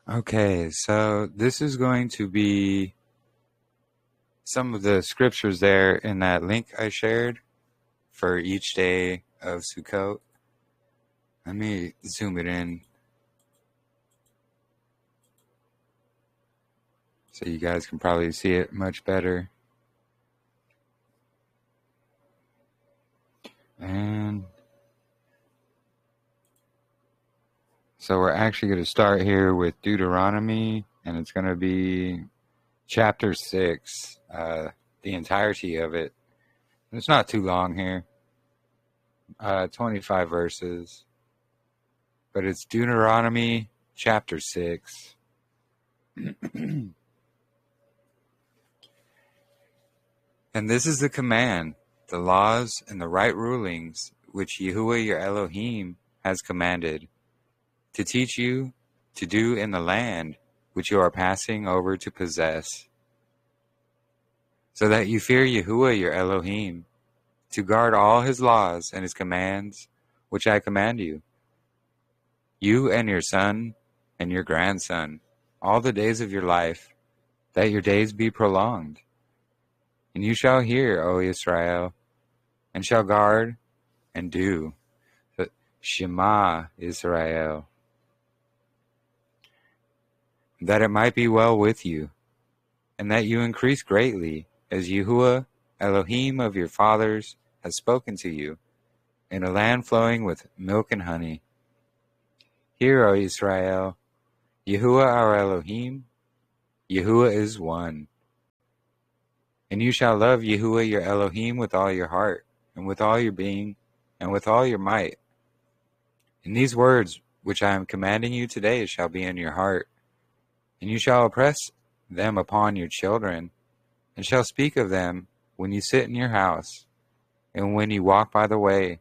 Okay, so this is going to be some of the scriptures there in that link I shared for each day of Sukkot. Let me zoom it in so you guys can probably see it much better. And so we're actually going to start here with Deuteronomy, and it's going to be chapter 6, the entirety of it. It's not too long here, 25 verses, but it's Deuteronomy chapter 6. And this is the command, the laws, and the right rulings which Yahuah your Elohim has commanded, to teach you to do in the land which you are passing over to possess, so that you fear Yahuah your Elohim, to guard all his laws and his commands which I command you, you and your son and your grandson, all the days of your life, that your days be prolonged. And you shall hear, O Israel, and shall guard and do the Shema Israel, that it might be well with you, and that you increase greatly, as Yahuah, Elohim of your fathers, has spoken to you, in a land flowing with milk and honey. Hear, O Israel, Yahuah our Elohim, Yahuah is one. And you shall love Yahuah your Elohim with all your heart, and with all your being, and with all your might. And these words which I am commanding you today shall be in your heart, and you shall impress them upon your children, and shall speak of them when you sit in your house, and when you walk by the way,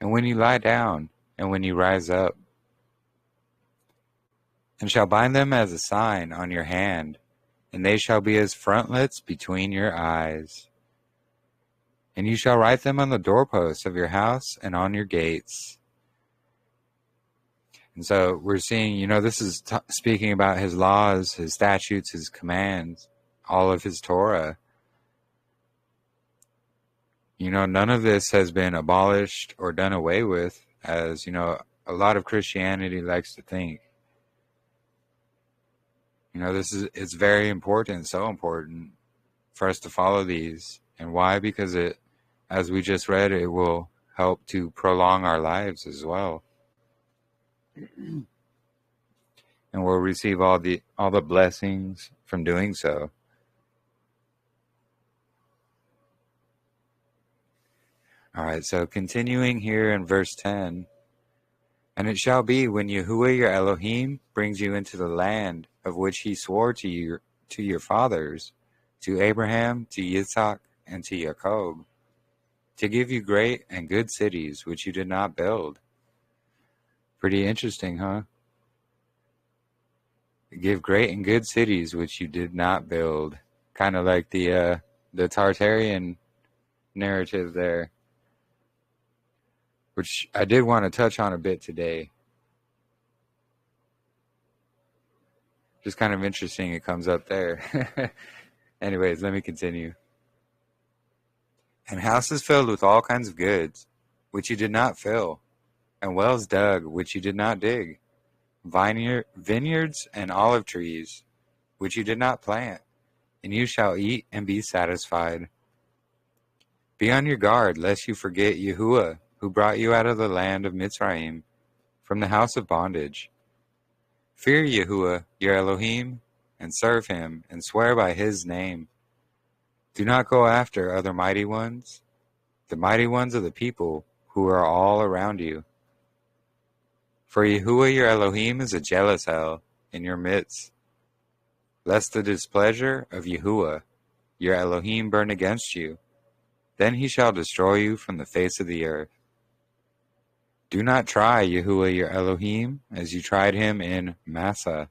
and when you lie down, and when you rise up. And shall bind them as a sign on your hand, and they shall be as frontlets between your eyes. And you shall write them on the doorposts of your house and on your gates. And so we're seeing, this is speaking about his laws, his statutes, his commands, all of his Torah. None of this has been abolished or done away with, as, a lot of Christianity likes to think. It's very important, so important for us to follow these. And why? Because it, as we just read, it will help to prolong our lives as well. And we'll receive all the blessings from doing so. All right, so continuing here in verse 10. And it shall be when Yahuah your Elohim brings you into the land of which he swore to your fathers, to Abraham, to Yitzhak, and to Jacob, to give you great and good cities which you did not build. Pretty interesting, huh? Give great and good cities which you did not build. Kind of like the Tartarian narrative there, which I did want to touch on a bit today. Just kind of interesting it comes up there. Anyways, let me continue. And houses filled with all kinds of goods, which you did not fill, and wells dug, which you did not dig, vineyards and olive trees, which you did not plant, and you shall eat and be satisfied. Be on your guard, lest you forget Yahuah, who brought you out of the land of Mitzrayim, from the house of bondage. Fear Yahuah, your Elohim, and serve him, and swear by his name. Do not go after other mighty ones, the mighty ones of the people who are all around you. For Yahuah your Elohim is a jealous hell in your midst, lest the displeasure of Yahuah your Elohim burn against you. Then he shall destroy you from the face of the earth. Do not try Yahuah your Elohim as you tried him in Massah.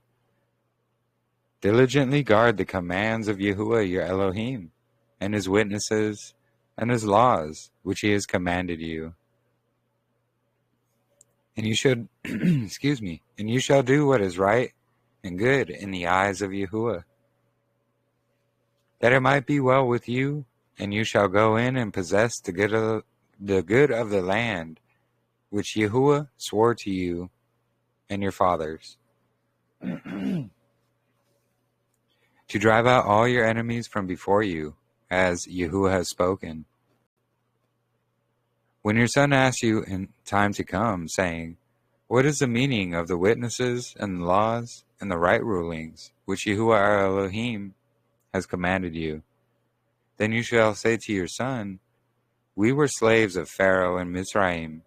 Diligently guard the commands of Yahuah your Elohim, and his witnesses, and his laws, which he has commanded you. And you should, and you shall do what is right and good in the eyes of Yahuah, that it might be well with you, and you shall go in and possess the good of the land, which Yahuah swore to you and your fathers, to drive out all your enemies from before you, as Yahuah has spoken. When your son asks you in time to come, saying, what is the meaning of the witnesses and the laws and the right rulings, which Yahuah our Elohim has commanded you? Then you shall say to your son, we were slaves of Pharaoh in Mizraim,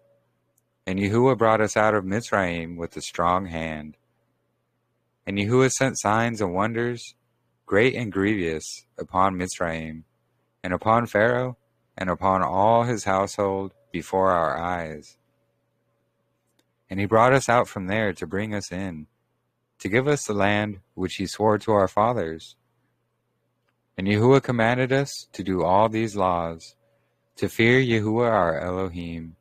and Yahuah brought us out of Mizraim with a strong hand. And Yahuah sent signs and wonders, great and grievous, upon Mizraim, and upon Pharaoh, and upon all his household before our eyes. And he brought us out from there to bring us in, to give us the land which he swore to our fathers. And Yahuah commanded us to do all these laws, to fear Yahuah our Elohim,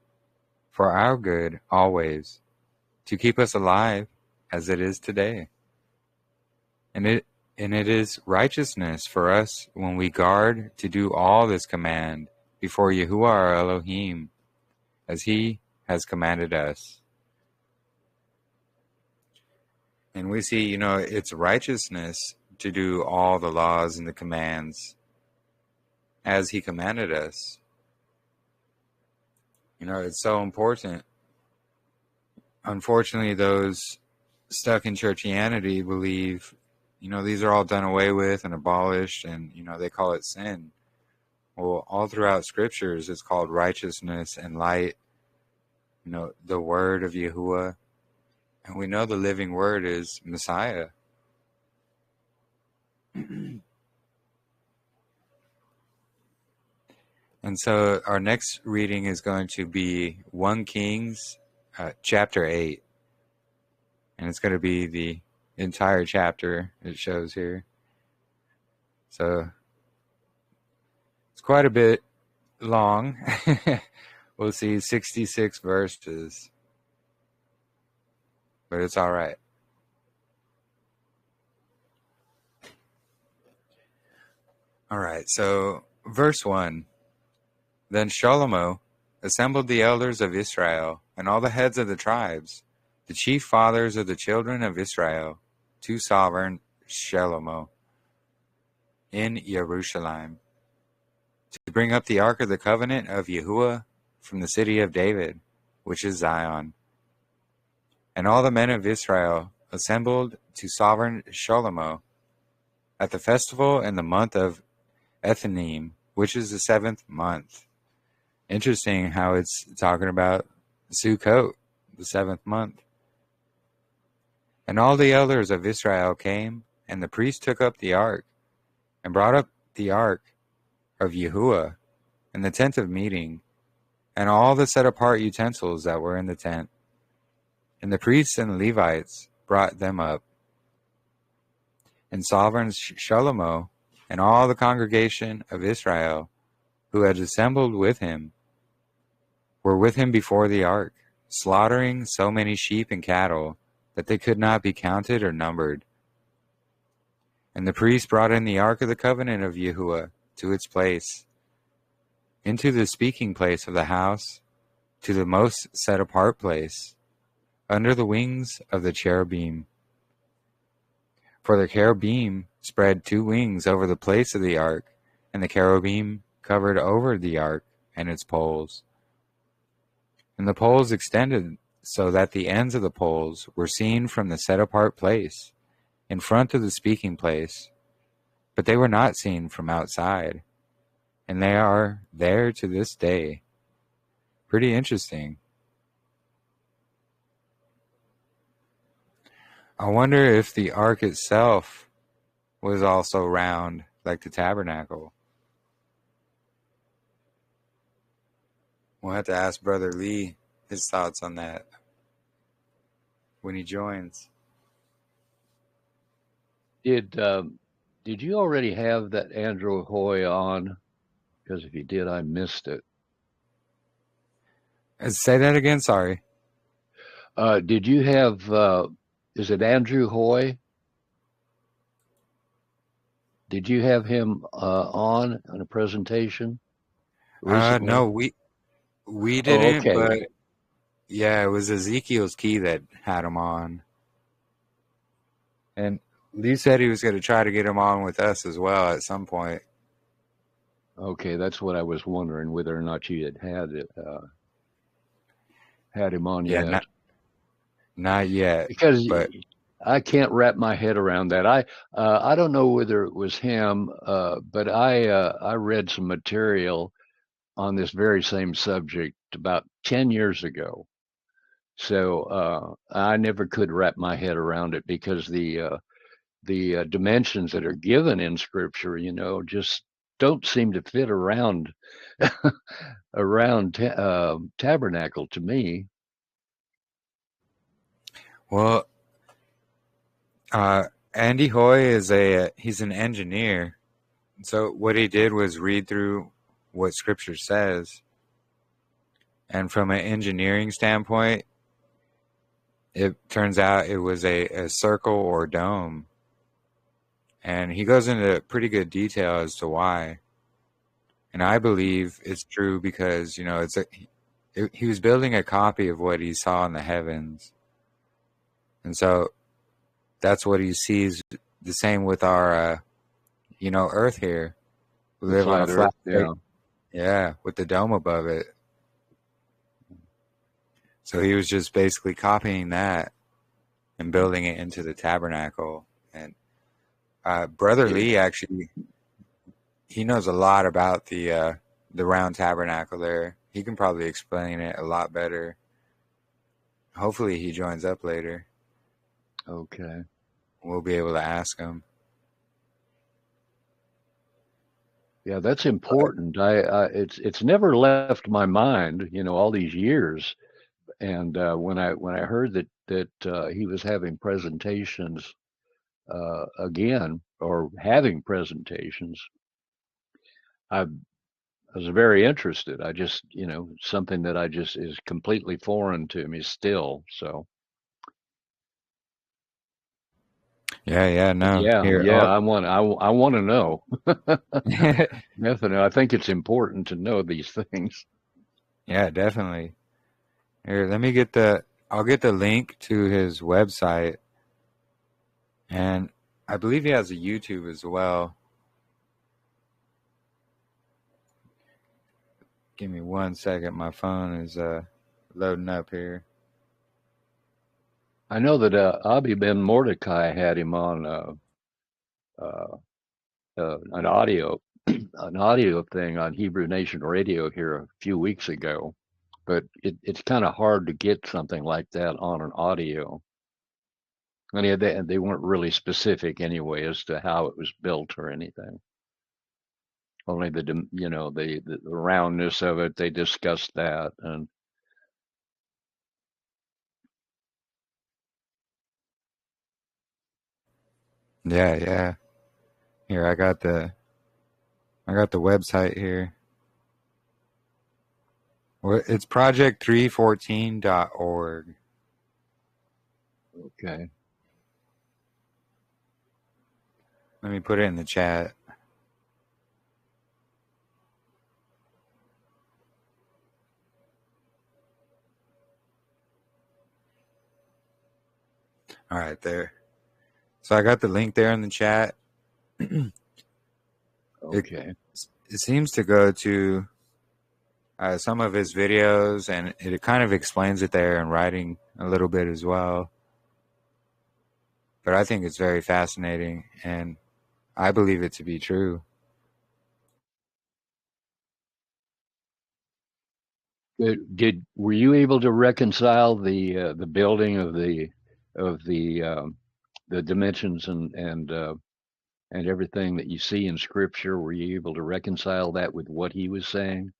for our good always, to keep us alive as it is today. And it is righteousness for us when we guard to do all this command before Yahuah our Elohim, as he has commanded us. And we see, it's righteousness to do all the laws and the commands as he commanded us. It's so important. Unfortunately, those stuck in churchianity believe, these are all done away with and abolished, and, they call it sin. Well, all throughout scriptures, it's called righteousness and light, the word of Yahuah. And we know the living word is Messiah. And so our next reading is going to be 1 Kings chapter 8. And it's going to be the entire chapter it shows here. So it's quite a bit long. We'll see 66 verses. But it's all right. All right, so verse 1. Then Shalom assembled the elders of Israel and all the heads of the tribes, the chief fathers of the children of Israel, to sovereign Shalom in Jerusalem, to bring up the ark of the covenant of Yahuah from the city of David, which is Zion. And all the men of Israel assembled to sovereign Shalom at the festival in the month of Ethanim, which is the 7th month. Interesting how it's talking about Sukkot, the 7th month. And all the elders of Israel came, and the priest took up the ark, and brought up the ark of Yahuah, and the tent of meeting, and all the set-apart utensils that were in the tent. And the priests and the Levites brought them up. And sovereign Shalom and all the congregation of Israel who had assembled with him were with him before the ark, slaughtering so many sheep and cattle that they could not be counted or numbered. And the priest brought in the ark of the covenant of Yahuah to its place, into the speaking place of the house, to the most set-apart place, under the wings of the cherubim. For the cherubim spread 2 wings over the place of the ark, and the cherubim covered over the ark and its poles. And the poles extended so that the ends of the poles were seen from the set-apart place, in front of the speaking place, but they were not seen from outside, and they are there to this day. Pretty interesting. I wonder if the ark itself was also round like the tabernacle. We'll have to ask Brother Lee his thoughts on that when he joins. Did you already have that Andrew Hoy on? Because if you did, I missed it. Say that again, sorry. Did you have, is it Andrew Hoy? Did you have him on a presentation recently? No, we Oh, didn't, okay. but yeah, it was Ezekiel's Key that had him on. And Lee said he was going to try to get him on with us as well at some point. Okay, that's what I was wondering, whether or not you had him on Yeah, yet. not yet, Because but I can't wrap my head around that. I don't know whether it was him, but I read some material on this very same subject about 10 years ago. So I never could wrap my head around it, because the dimensions that are given in Scripture, just don't seem to fit around tabernacle to me. well, Andy Hoy he's an engineer. So what he did was read through what Scripture says, and from an engineering standpoint, it turns out it was a circle or dome. And he goes into pretty good detail as to why. And I believe it's true because, he was building a copy of what he saw in the heavens. And so that's what he sees, the same with our, Earth here. We The live on a flat flat Earth, plate. yeah. Yeah, with the dome above it. So he was just basically copying that and building it into the tabernacle. And Brother It, Lee actually, he knows a lot about the round tabernacle there. He can probably explain it a lot better. Hopefully he joins up later. okay. We'll be able to ask him. Yeah, that's But important. It's never left my mind, all these years. And when I heard that he was having presentations again, or having presentations, I was very interested. I just, something that I just is completely foreign to me still. So, yeah, but no. yeah, Here, yeah, I want to know. yeah, Definitely, I think it's important to know these things. definitely. Here, I'll get the link to his website, and I believe he has a YouTube as well. Give me 1 second. My phone is loading up here. I know that Abi Ben Mordecai had him on uh, an audio an audio thing on Hebrew Nation Radio here a few weeks ago, but it's kind of hard to get something like that on an audio. And yeah, they weren't really specific anyway as to how it was built or anything. Only the roundness of it. They discussed that, and Yeah. Here, I got the website here. It's project314.org. okay, Let me put it in the chat. All right, there. So I got the link there in the chat. it okay. it seems to go to some of his videos, and it kind of explains it there in writing a little bit as well. But I think it's very fascinating, and I believe it to be true. Were you able to reconcile the building of the dimensions and everything that you see in Scripture? Were you able to reconcile that with what he was saying?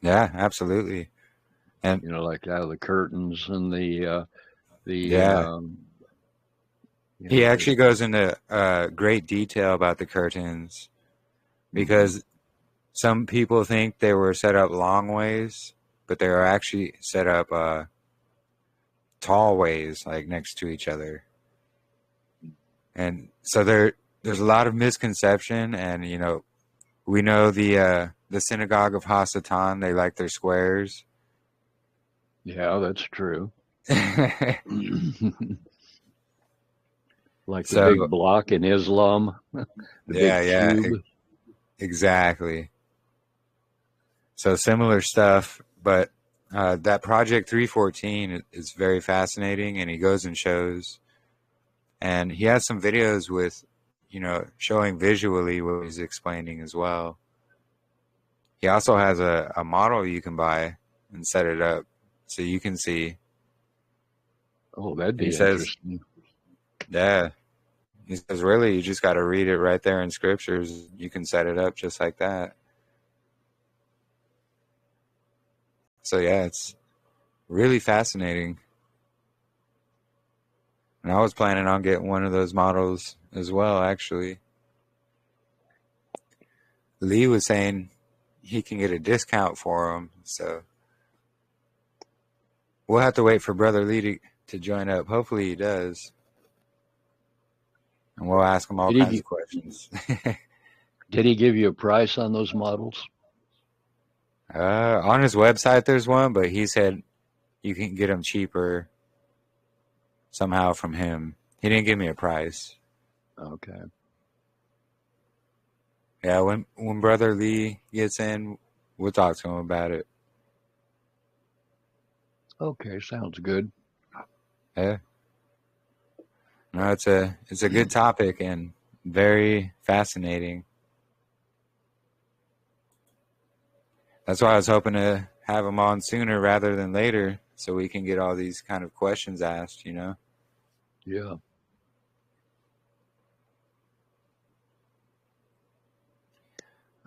Yeah, absolutely. And Like out of the curtains and the yeah, you he know the actually goes into great detail about the curtains hmm because some people think they were set up long ways, but they are actually set up tall ways, like next to each other. And so there's a lot of misconception, and we know the synagogue of Hasatan, they like their squares. Yeah, that's true. Like the So big block in Islam, the big cube. Exactly. So similar stuff, but that Project 314 is very fascinating, and he goes and shows, and he has some videos with, showing visually what he's explaining as well. He also has a model you can buy and set it up so you can see. Oh, that'd be He says, interesting. yeah. He says, really, you just got to read it right there in scriptures. You can set it up just like that. So, yeah, it's really fascinating. And I was planning on getting one of those models as well, actually. Lee was saying he can get a discount for them. So we'll have to wait for Brother Lee to join up. Hopefully he does. And we'll ask him all kinds of questions. Did he give you a price on those models? On his website, there's one, but he said you can get them cheaper somehow from him. He didn't give me a price. Okay. Yeah, when Brother Lee gets in, we'll talk to him about it. Okay, sounds good. Yeah. No, it's a good topic and very fascinating. That's why I was hoping to have him on sooner rather than later, so we can get all these kind of questions asked, Yeah.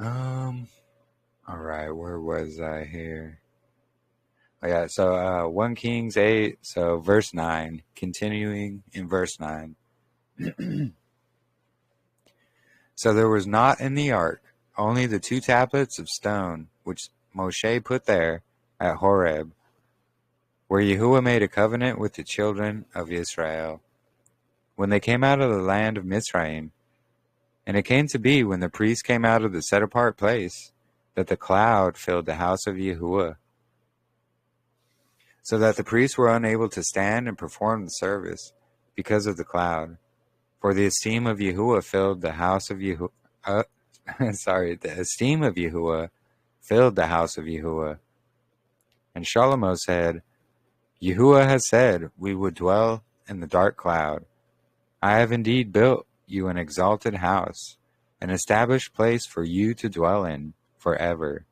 All right, where was I here? Oh, yeah, so 1 Kings 8, so verse 9, continuing in verse 9. So there was not in the ark only the 2 tablets of stone which Moshe put there at Horeb, where Yahuah made a covenant with the children of Israel, when they came out of the land of Mitzrayim. And it came to be, when the priests came out of the set-apart place, that the cloud filled the house of Yahuah, so that the priests were unable to stand and perform the service because of the cloud. For the esteem of Yahuah filled the house of Yahuah. The esteem of Yahuah filled the house of Yahuah. And Shalom said, Yahuah has said, we would dwell in the dark cloud. I have indeed built you an exalted house, an established place for you to dwell in forever.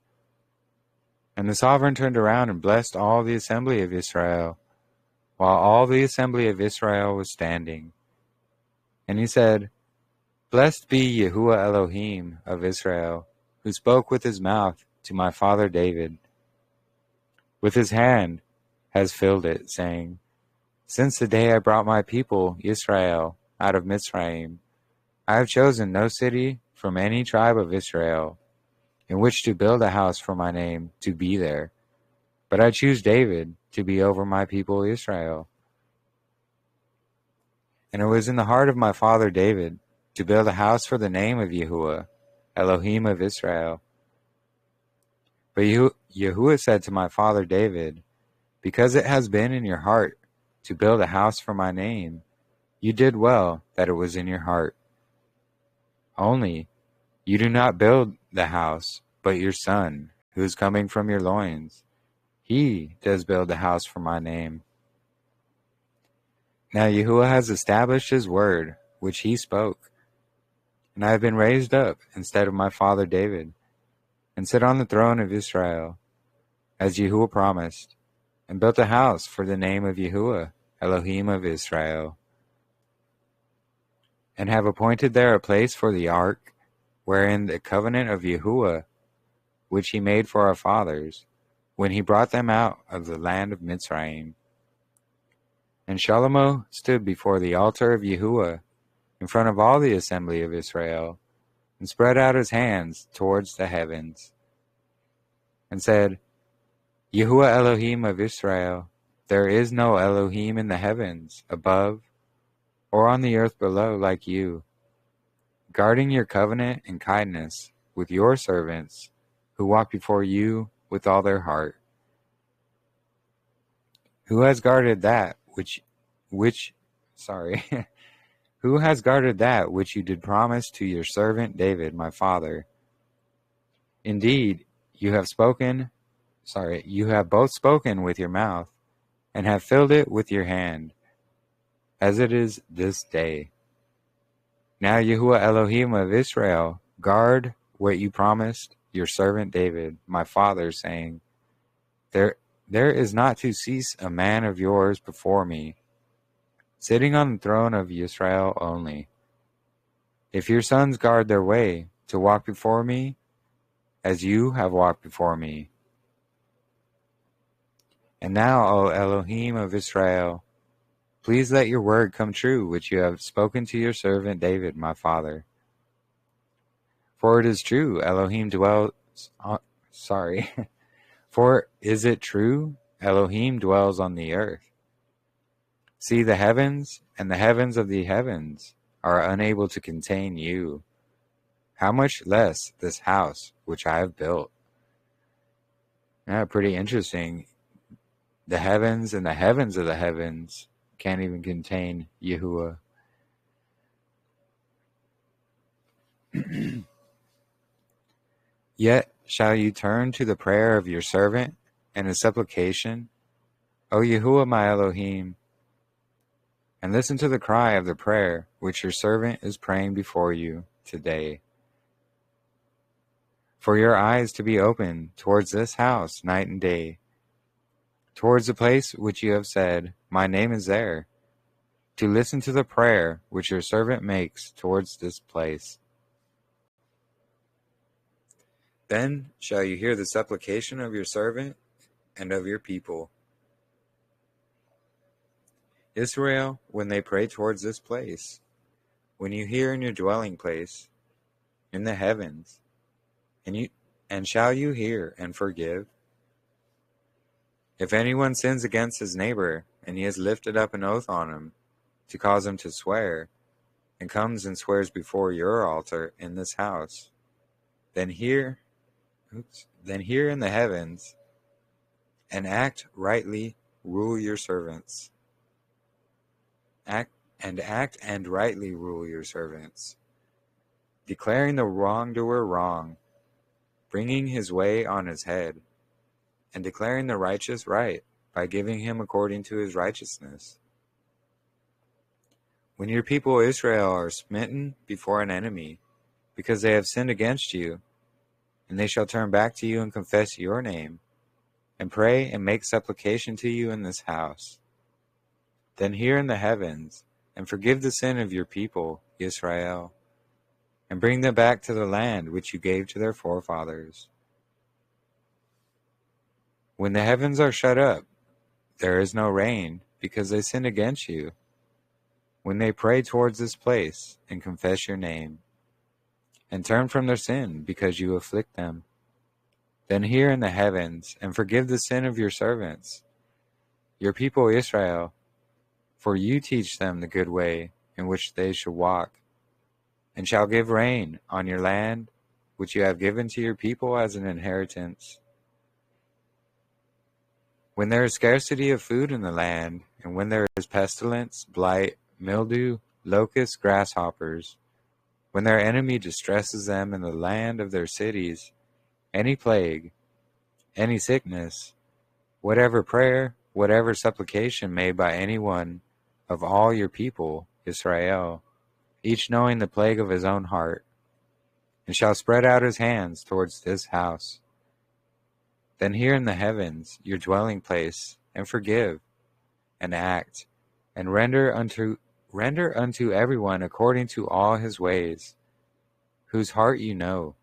And the sovereign turned around and blessed all the assembly of Israel, while all the assembly of Israel was standing. And he said, Blessed be Yahuah Elohim of Israel, who spoke with his mouth to my father David. With his hand has filled it, saying, Since the day I brought my people Israel out of Mitzrayim, I have chosen no city from any tribe of Israel in which to build a house for my name to be there, but I choose David to be over my people Israel. And it was in the heart of my father David to build a house for the name of Yahuah, Elohim of Israel. But Yahuah said to my father David, Because it has been in your heart to build a house for my name, you did well that it was in your heart. Only, you do not build the house, but your son, who is coming from your loins. He does build the house for my name. Now Yahuah has established his word, which he spoke. And I have been raised up instead of my father David, and sit on the throne of Israel, as Yahuah promised, and built a house for the name of Yahuah, Elohim of Israel. And have appointed there a place for the ark, wherein the covenant of Yahuah, which he made for our fathers, when he brought them out of the land of Mitzrayim. And Shalom stood before the altar of Yahuah, in front of all the assembly of Israel, and spread out his hands towards the heavens, and said, Yahuah Elohim of Israel, there is no Elohim in the heavens above, or on the earth below like you, guarding your covenant and kindness with your servants who walk before you with all their heart. Who has guarded that who has guarded that which you did promise to your servant David, my father? Indeed, you have both spoken with your mouth and have filled it with your hand, as it is this day. Now, Yahuah Elohim of Israel, guard what you promised your servant David, my father, saying, There is not to cease a man of yours before me, sitting on the throne of Israel only. If your sons guard their way to walk before me, as you have walked before me. And now, O Elohim of Israel, please let your word come true, which you have spoken to your servant David, my father. For it is true, For is it true, Elohim dwells on the earth? See, the heavens and the heavens of the heavens are unable to contain you. How much less this house which I have built? Yeah, pretty interesting. The heavens and the heavens of the heavens can't even contain Yahuah. Yet shall you turn to the prayer of your servant and his supplication, O Yahuah my Elohim, and listen to the cry of the prayer which your servant is praying before you today. For your eyes to be open towards this house night and day, towards the place which you have said, my name is there, to listen to the prayer which your servant makes towards this place. Then shall you hear the supplication of your servant and of your people, Israel, when they pray towards this place, when you hear in your dwelling place, in the heavens, and shall you hear and forgive? If anyone sins against his neighbor, and he has lifted up an oath on him, to cause him to swear, and comes and swears before your altar in this house, then hear in the heavens, and act rightly, rule your servants. Act rightly rule your servants, declaring the wrongdoer wrong, bringing his way on his head, and declaring the righteous right by giving him according to his righteousness. When your people Israel are smitten before an enemy, because they have sinned against you, and they shall turn back to you and confess your name, and pray and make supplication to you in this house, then hear in the heavens, and forgive the sin of your people Israel, and bring them back to the land which you gave to their forefathers. When the heavens are shut up, there is no rain, because they sinned against you. When they pray towards this place, and confess your name, and turn from their sin, because you afflict them, then hear in the heavens, and forgive the sin of your servants, your people Israel, for you teach them the good way in which they shall walk, and shall give rain on your land, which you have given to your people as an inheritance. When there is scarcity of food in the land, and when there is pestilence, blight, mildew, locusts, grasshoppers, when their enemy distresses them in the land of their cities, any plague, any sickness, whatever prayer, whatever supplication made by any one of all your people, Israel, each knowing the plague of his own heart, and shall spread out his hands towards this house, then hear in the heavens your dwelling place, and forgive, and act, and render unto everyone according to all his ways, whose heart you know,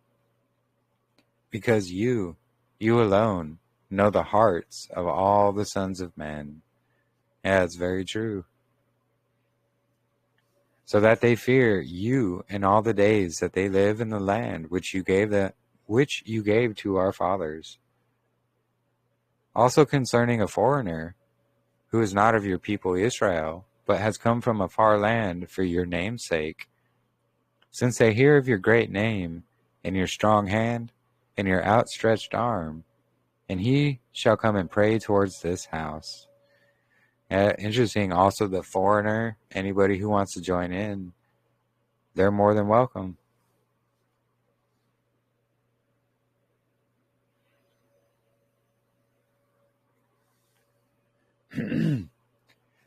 because you alone, know the hearts of all the sons of men. Yeah, it's very true. So that they fear you in all the days that they live in the land which you gave to our fathers. Also concerning a foreigner, who is not of your people Israel, but has come from a far land for your name's sake, since they hear of your great name, and your strong hand, and your outstretched arm, and he shall come and pray towards this house. Interesting, also the foreigner, anybody who wants to join in, they're more than welcome.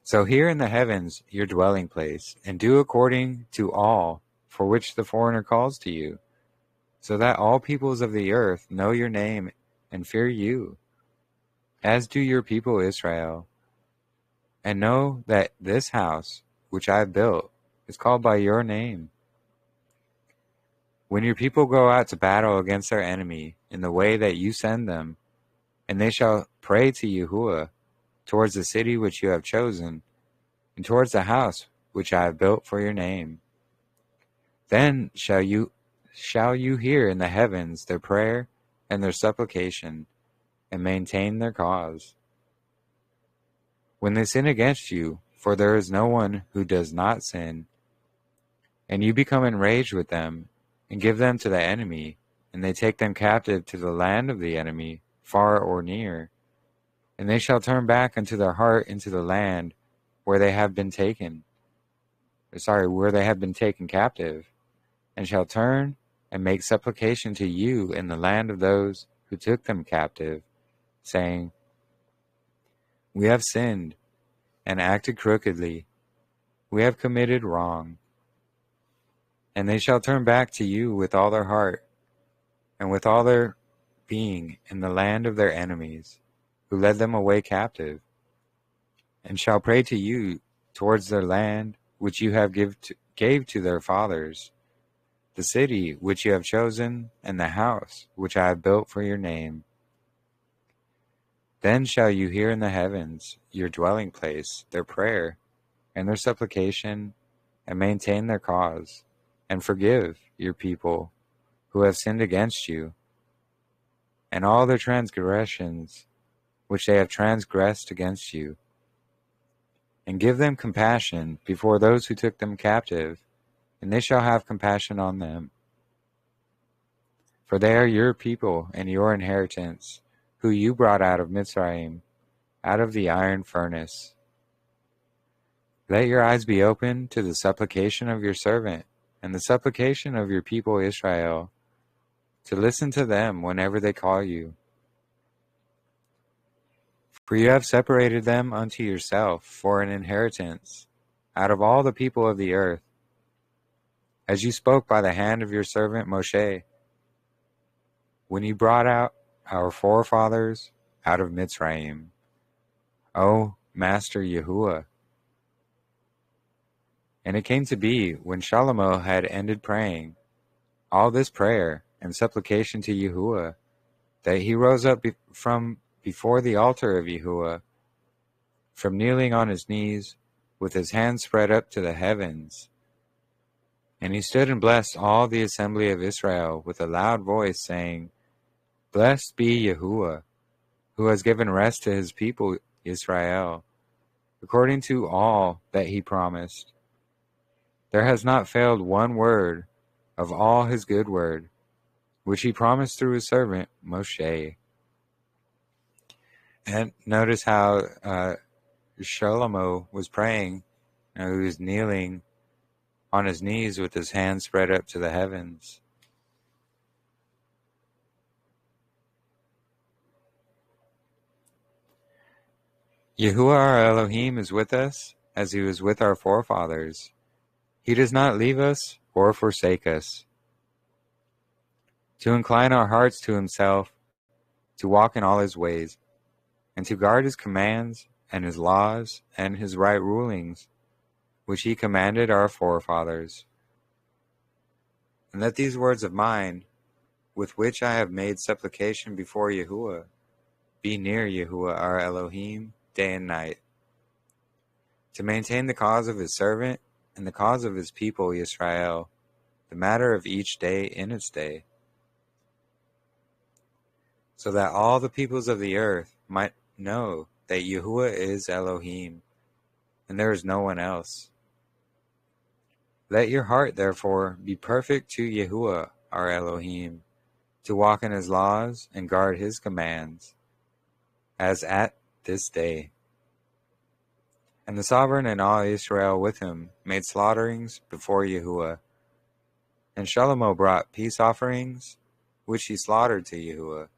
So here in the heavens your dwelling place, and do according to all for which the foreigner calls to you, so that all peoples of the earth know your name and fear you, as do your people Israel, and know that this house which I have built is called by your name. When your people go out to battle against their enemy in the way that you send them, and they shall pray to Yahuah towards the city which you have chosen, and towards the house which I have built for your name, then shall you hear in the heavens their prayer and their supplication, and maintain their cause. When they sin against you, for there is no one who does not sin, and you become enraged with them, and give them to the enemy, and they take them captive to the land of the enemy, far or near, and they shall turn back unto their heart into the land where they have been taken captive, and shall turn and make supplication to you in the land of those who took them captive, saying, We have sinned and acted crookedly, we have committed wrong. And they shall turn back to you with all their heart and with all their being in the land of their enemies, who led them away captive, and shall pray to you towards their land which you have gave to their fathers, the city which you have chosen, and the house which I have built for your name. Then shall you hear in the heavens, your dwelling place, their prayer and their supplication, and maintain their cause, and forgive your people who have sinned against you, and all their transgressions which they have transgressed against you, and give them compassion before those who took them captive, and they shall have compassion on them. For they are your people and your inheritance, who you brought out of Mitzrayim, out of the iron furnace. Let your eyes be open to the supplication of your servant, and the supplication of your people Israel, to listen to them whenever they call you. For you have separated them unto yourself for an inheritance out of all the people of the earth, as you spoke by the hand of your servant Moshe, when you brought out our forefathers out of Mitzrayim, O Master Yahuah. And it came to be, when Shalom had ended praying all this prayer and supplication to Yahuah, that he rose up from before the altar of Yahuah, from kneeling on his knees, with his hands spread up to the heavens. And he stood and blessed all the assembly of Israel with a loud voice, saying, Blessed be Yahuah, who has given rest to his people Israel, according to all that he promised. There has not failed one word of all his good word, which he promised through his servant Moshe. And notice how Shalom was praying. He was kneeling on his knees with his hands spread up to the heavens. Yahuah our Elohim is with us, as he was with our forefathers. He does not leave us or forsake us. To incline our hearts to himself, to walk in all his ways, and to guard his commands and his laws and his right rulings, which he commanded our forefathers. And let these words of mine, with which I have made supplication before Yahuah, be near Yahuah our Elohim day and night, to maintain the cause of his servant and the cause of his people Israel, the matter of each day in its day, so that all the peoples of the earth might know that Yahuah is Elohim, and there is no one else. Let your heart, therefore, be perfect to Yahuah, our Elohim, to walk in his laws and guard his commands, as at this day. And the sovereign and all Israel with him made slaughterings before Yahuah. And Shalom brought peace offerings, which he slaughtered to Yahuah,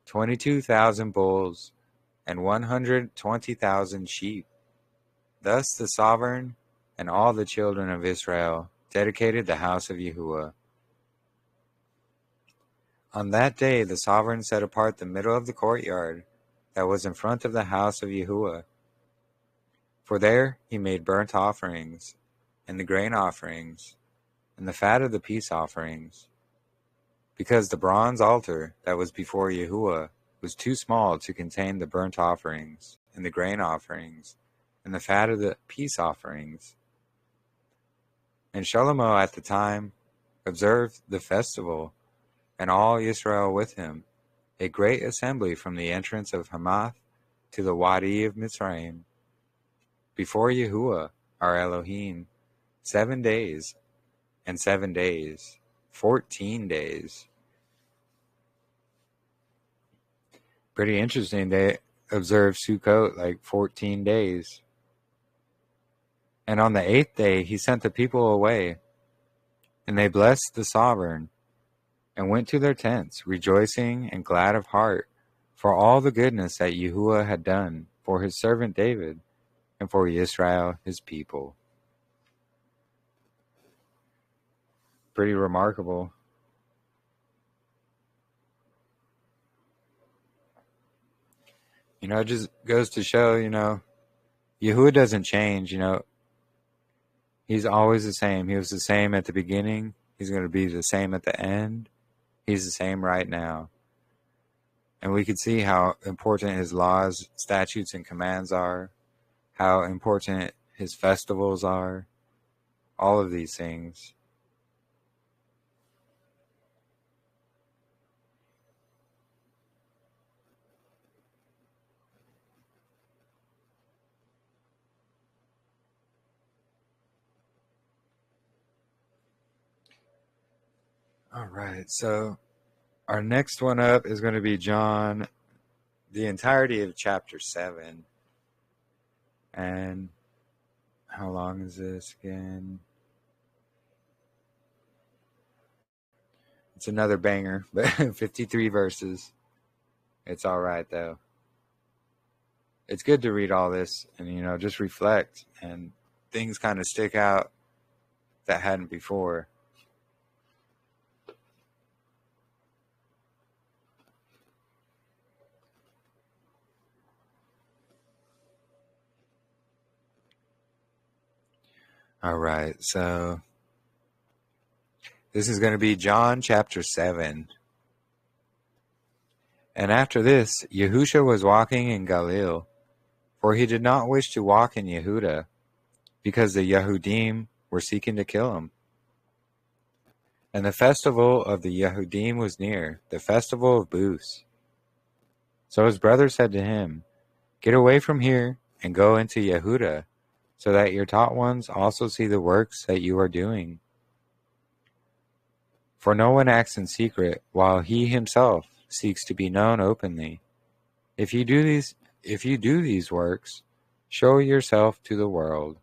22,000 bulls and 120,000 sheep. Thus the sovereign and all the children of Israel dedicated the house of Yahuah. On that day the sovereign set apart the middle of the courtyard that was in front of the house of Yahuah. For there he made burnt offerings, and the grain offerings, and the fat of the peace offerings, because the bronze altar that was before Yahuah was too small to contain the burnt offerings, and the grain offerings, and the fat of the peace offerings. And Shalom at the time observed the festival, and all Israel with him, a great assembly from the entrance of Hamath to the Wadi of Mitzrayim, before Yahuah, our Elohim, 7 days, and 7 days, 14 days. Pretty interesting. They observed Sukkot like 14 days. And on the 8th day, he sent the people away, and they blessed the sovereign, and went to their tents, rejoicing and glad of heart, for all the goodness that Yahuah had done for his servant David, and for Israel, his people. Pretty remarkable. It just goes to show, Yahuah doesn't change, He's always the same. He was the same at the beginning. He's going to be the same at the end. He's the same right now. And we could see how important his laws, statutes, and commands are, how important his festivals are, all of these things. All right, so our next one up is going to be John, the entirety of chapter 7. And how long is this again? It's another banger, but 53 verses. It's all right, though. It's good to read all this and, just reflect, and things kind of stick out that hadn't before. All right, so this is going to be John chapter 7. And after this, Yahushua was walking in Galilee, for he did not wish to walk in Yehudah, because the Yehudim were seeking to kill him. And the festival of the Yehudim was near, the festival of booths. So his brother said to him, "Get away from here and go into Yehudah, so that your taught ones also see the works that you are doing. For no one acts in secret, while he himself seeks to be known openly. If you do these works, show yourself to the world."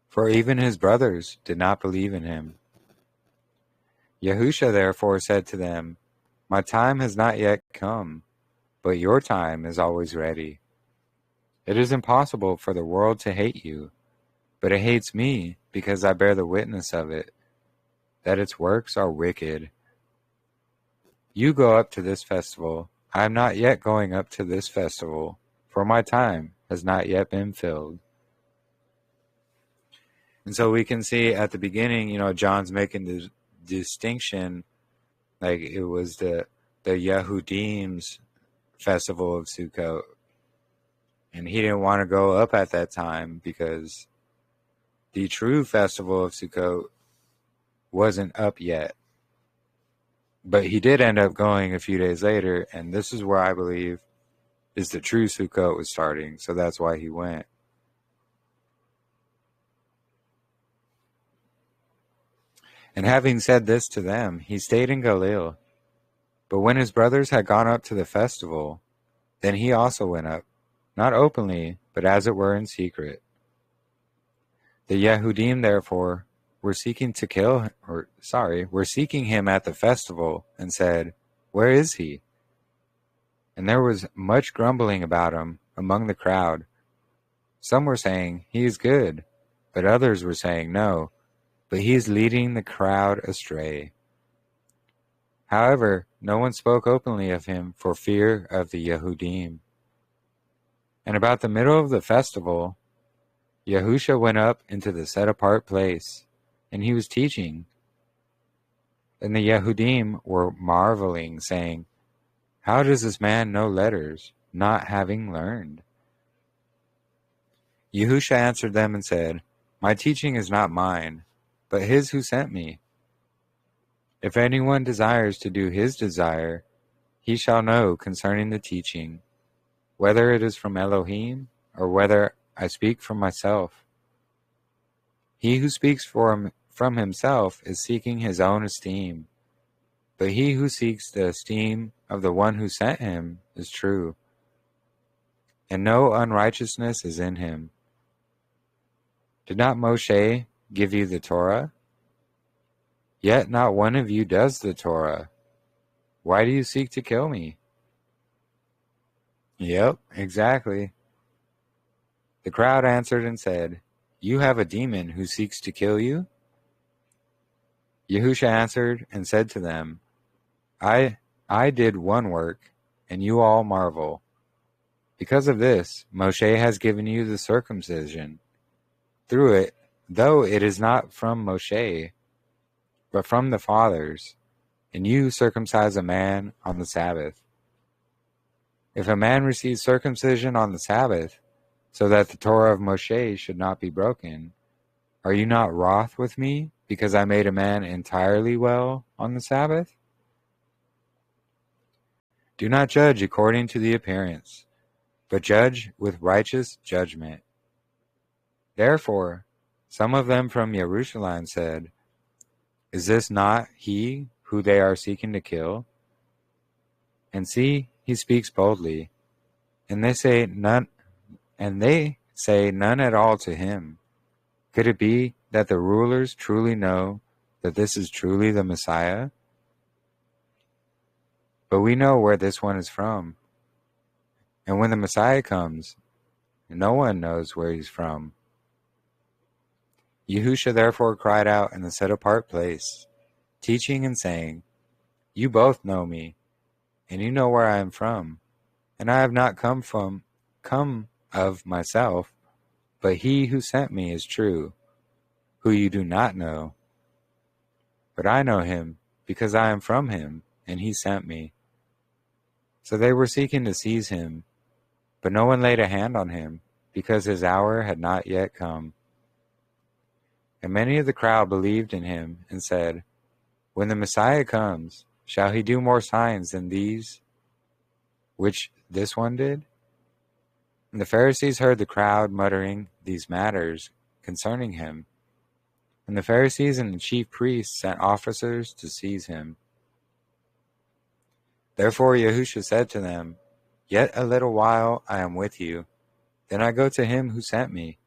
For even his brothers did not believe in him. Yahushua therefore said to them, "My time has not yet come, but your time is always ready. It is impossible for the world to hate you, but it hates me because I bear the witness of it, that its works are wicked. You go up to this festival. I am not yet going up to this festival, for my time has not yet been filled." And so we can see at the beginning, John's making the distinction, like it was the Yehudim's festival of Sukkot. And he didn't want to go up at that time because the true festival of Sukkot wasn't up yet. But he did end up going a few days later, and this is where I believe is the true Sukkot was starting, so that's why he went. And having said this to them, he stayed in Galilee. But when his brothers had gone up to the festival, then he also went up, not openly, but as it were in secret. The Yehudim therefore were seeking him at the festival, and said, Where is he? And there was much grumbling about him among the crowd. Some were saying, He is good, but others were saying, No, but he is leading the crowd astray. However, no one spoke openly of him for fear of the Yehudim. And about the middle of the festival, Yahushua went up into the set-apart place, and he was teaching. And the Yehudim were marveling, saying, How does this man know letters, not having learned? Yahushua answered them and said, My teaching is not mine, but his who sent me. If anyone desires to do his desire, he shall know concerning the teaching, whether it is from Elohim or whether I speak from myself. He who speaks from himself is seeking his own esteem, but he who seeks the esteem of the one who sent him is true, and no unrighteousness is in him. Did not Moshe give you the Torah? Yet not one of you does the Torah. Why do you seek to kill me? Yep, exactly. The crowd answered and said, You have a demon who seeks to kill you? Yahushua answered and said to them, I did one work, and you all marvel. Because of this, Moshe has given you the circumcision. Through it, though it is not from Moshe, but from the fathers, and you circumcise a man on the Sabbath. If a man receives circumcision on the Sabbath, so that the Torah of Moshe should not be broken, are you not wroth with me, because I made a man entirely well on the Sabbath? Do not judge according to the appearance, but judge with righteous judgment. Therefore, some of them from Jerusalem said, Is this not he who they are seeking to kill? And see, he speaks boldly, and they say none at all to him. Could it be that the rulers truly know that this is truly the Messiah? But we know where this one is from. And when the Messiah comes, no one knows where he's from. Yahushua therefore cried out in the set-apart place, teaching and saying, You both know me, and you know where I am from, and I have not come of myself, but he who sent me is true, who you do not know. But I know him, because I am from him, and he sent me. So they were seeking to seize him, but no one laid a hand on him, because his hour had not yet come. And many of the crowd believed in him, and said, When the Messiah comes, shall he do more signs than these, which this one did? And the Pharisees heard the crowd muttering these matters concerning him. And the Pharisees and the chief priests sent officers to seize him. Therefore Yahushua said to them, Yet a little while I am with you, then I go to him who sent me.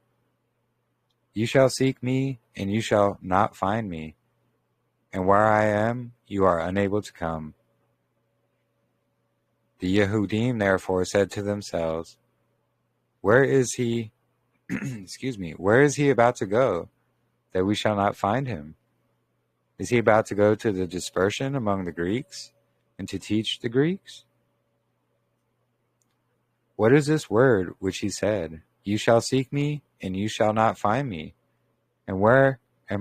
You shall seek me, and you shall not find me, and where I am, you are unable to come. The Yehudim therefore said to themselves, Where is he where is he about to go, that we shall not find him? Is he about to go to the dispersion among the Greeks, and to teach the Greeks? What is this word which he said, You shall seek me, and you shall not find me, and where I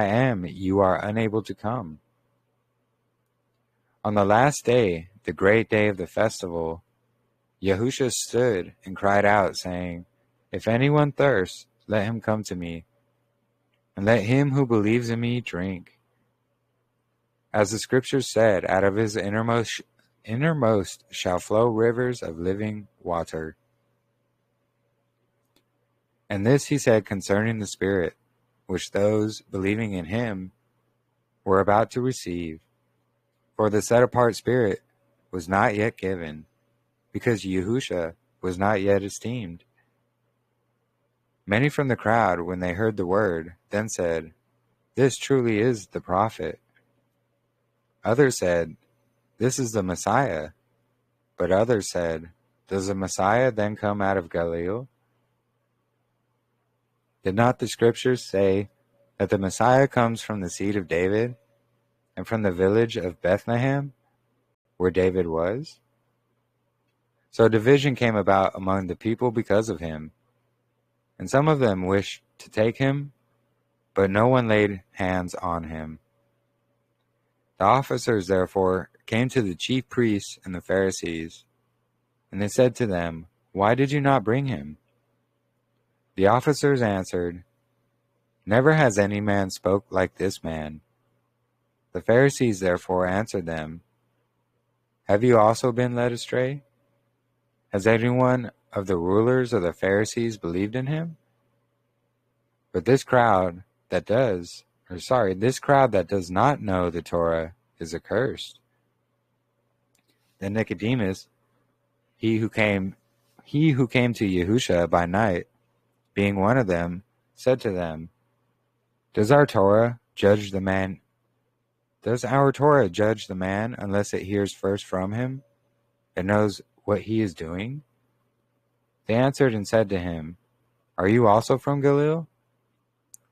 am, you are unable to come? On the last day, the great day of the festival, Yahushua stood and cried out, saying, If anyone thirsts, let him come to me, and let him who believes in me drink. As the scriptures said, out of his innermost shall flow rivers of living water. And this he said concerning the Spirit, which those believing in him were about to receive. For the set-apart spirit was not yet given, because Yahushua was not yet esteemed. Many from the crowd, when they heard the word, then said, "This truly is the prophet." Others said, "This is the Messiah." But others said, "Does the Messiah then come out of Galilee? Did not the scriptures say that the Messiah comes from the seed of David and from the village of Bethlehem, where David was?" So division came about among the people because of him, and some of them wished to take him, but no one laid hands on him. The officers therefore came to the chief priests and the Pharisees, and they said to them, "Why did you not bring him?" The officers answered, "Never has any man spoke like this man." The Pharisees therefore answered them, "Have you also been led astray? Has anyone of the rulers of the Pharisees believed in him? But this crowd that does not know the Torah is accursed." Then Nicodemus, he who came to Yahushua by night, being one of them, said to them, Does our Torah judge the man unless it hears first from him and knows what he is doing? They answered and said to him, Are you also from Galilee?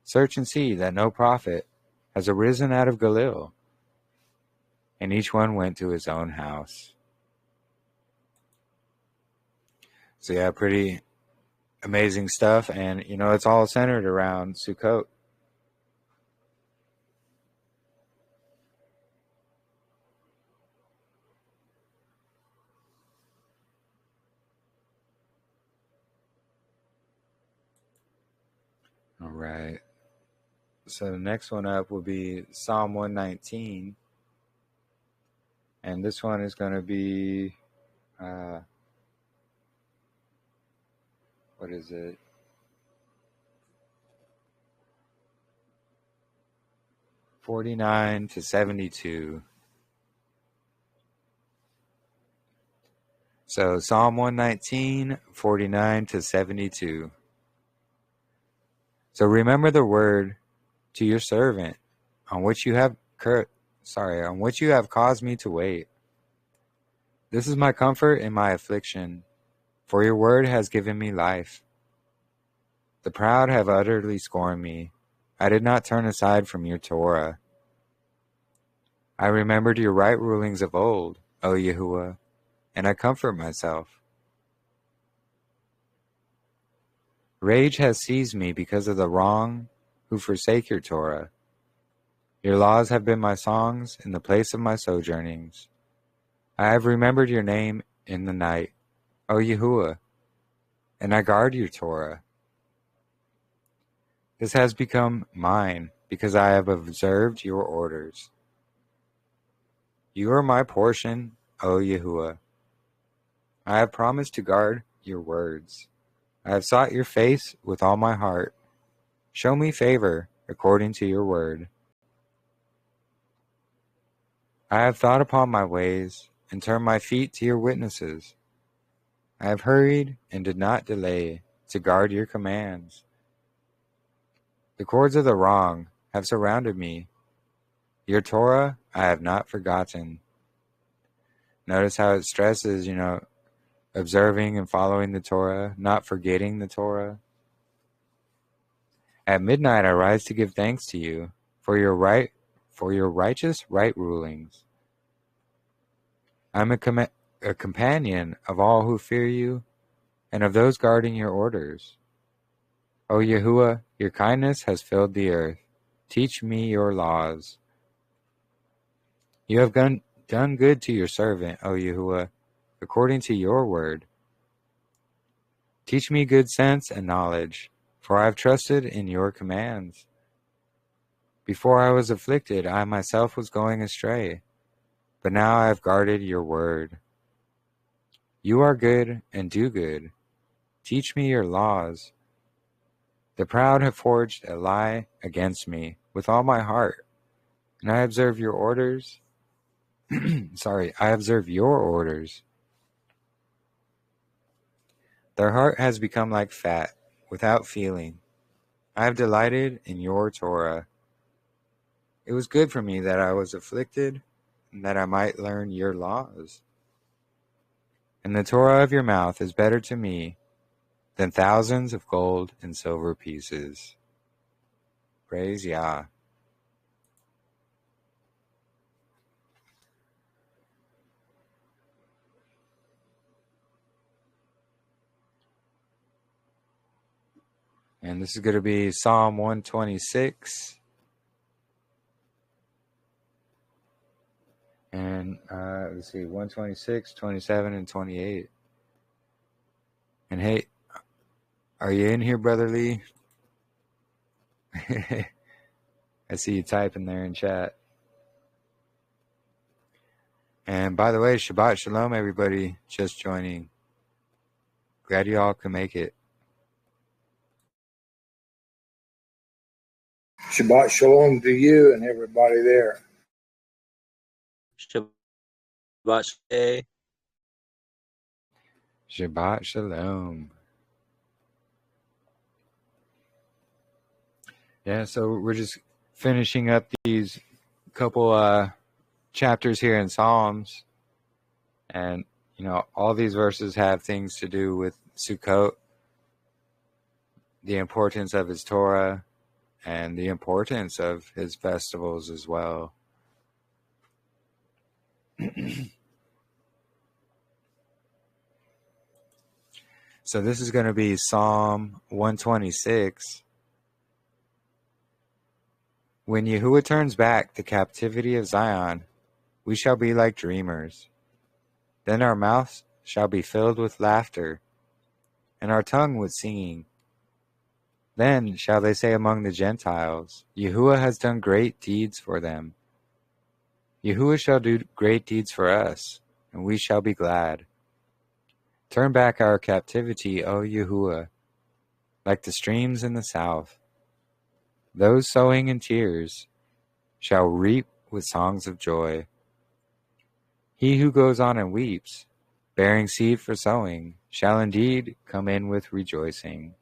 Search and see that no prophet has arisen out of Galilee. And each one went to his own house. So yeah, pretty amazing stuff. And, it's all centered around Sukkot. All right. So the next one up will be Psalm 119. And this one is going to be, what is it? (49 to 72). So Psalm 119, 49 to 72. So remember the word to your servant, on which you have caused me to wait. This is my comfort in my affliction, for your word has given me life. The proud have utterly scorned me. I did not turn aside from your Torah. I remembered your right rulings of old, O Yahuah, and I comfort myself. Rage has seized me because of the wrong who forsake your Torah. Your laws have been my songs in the place of my sojournings. I have remembered your name in the night, O Yahuah, and I guard your Torah. This has become mine because I have observed your orders. You are my portion, O Yahuah. I have promised to guard your words. I have sought your face with all my heart. Show me favor according to your word. I have thought upon my ways and turned my feet to your witnesses. I have hurried and did not delay to guard your commands. The cords of the wrong have surrounded me. Your Torah I have not forgotten. Notice how it stresses, observing and following the Torah, not forgetting the Torah. At midnight I rise to give thanks to you for your righteous right rulings. I am a companion of all who fear you and of those guarding your orders. O Yahuah, your kindness has filled the earth. Teach me your laws. You have done good to your servant, O Yahuah, according to your word. Teach me good sense and knowledge, for I have trusted in your commands. Before I was afflicted, I myself was going astray, but now I have guarded your word. You are good and do good. Teach me your laws. The proud have forged a lie against me with all my heart, and I observe your orders. I observe your orders. Their heart has become like fat, without feeling. I have delighted in your Torah. It was good for me that I was afflicted, and that I might learn your laws. And the Torah of your mouth is better to me than thousands of gold and silver pieces. Praise Yah. And this is going to be Psalm 126. And let's see, 126, 27, and 28. And hey, are you in here, Brother Lee? I see you typing there in chat. And by the way, Shabbat Shalom, everybody just joining. Glad you all can make it. Shabbat Shalom to you and everybody there. Shabbat Shalom. Shabbat Shalom. Yeah, so we're just finishing up these couple chapters here in Psalms. And, you know, all these verses have things to do with Sukkot, the importance of his Torah, and the importance of his festivals as well. So this is going to be Psalm 126. When Yahuah turns back the captivity of Zion, we shall be like dreamers. Then our mouths shall be filled with laughter, and our tongue with singing. Then shall they say among the Gentiles, Yahuah has done great deeds for them. Yahuah shall do great deeds for us, and we shall be glad. Turn back our captivity, O Yahuah, like the streams in the south. Those sowing in tears shall reap with songs of joy. He who goes on and weeps, bearing seed for sowing, shall indeed come in with rejoicing,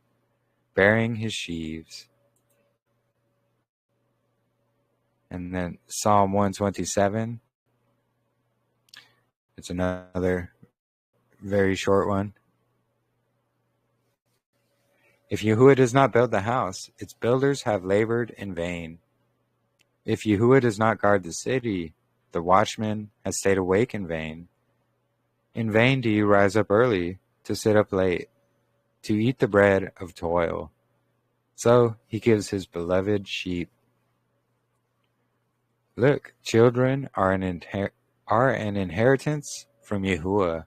bearing his sheaves. And then Psalm 127. It's another very short one. If Yahuah does not build the house, its builders have labored in vain. If Yahuah does not guard the city, the watchman has stayed awake in vain. In vain do you rise up early, to sit up late, to eat the bread of toil. So he gives his beloved sheep. Look, children are an inheritance from Yahuah.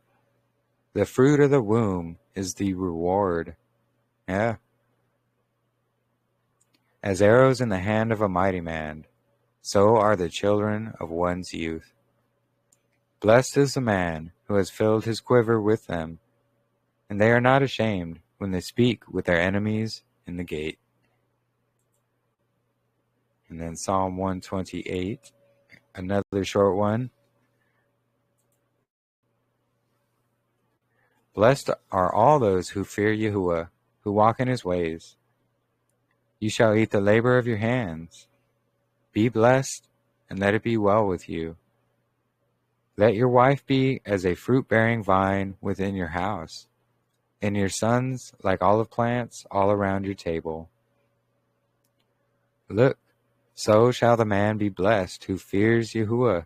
The fruit of the womb is the reward. Yeah. As arrows in the hand of a mighty man, so are the children of one's youth. Blessed is the man who has filled his quiver with them, and they are not ashamed when they speak with their enemies in the gate. And then Psalm 128, another short one. Blessed are all those who fear Yahuah, who walk in his ways. You shall eat the labor of your hands. Be blessed, and let it be well with you. Let your wife be as a fruit-bearing vine within your house, and your sons like olive plants all around your table. Look, so shall the man be blessed who fears Yahuah.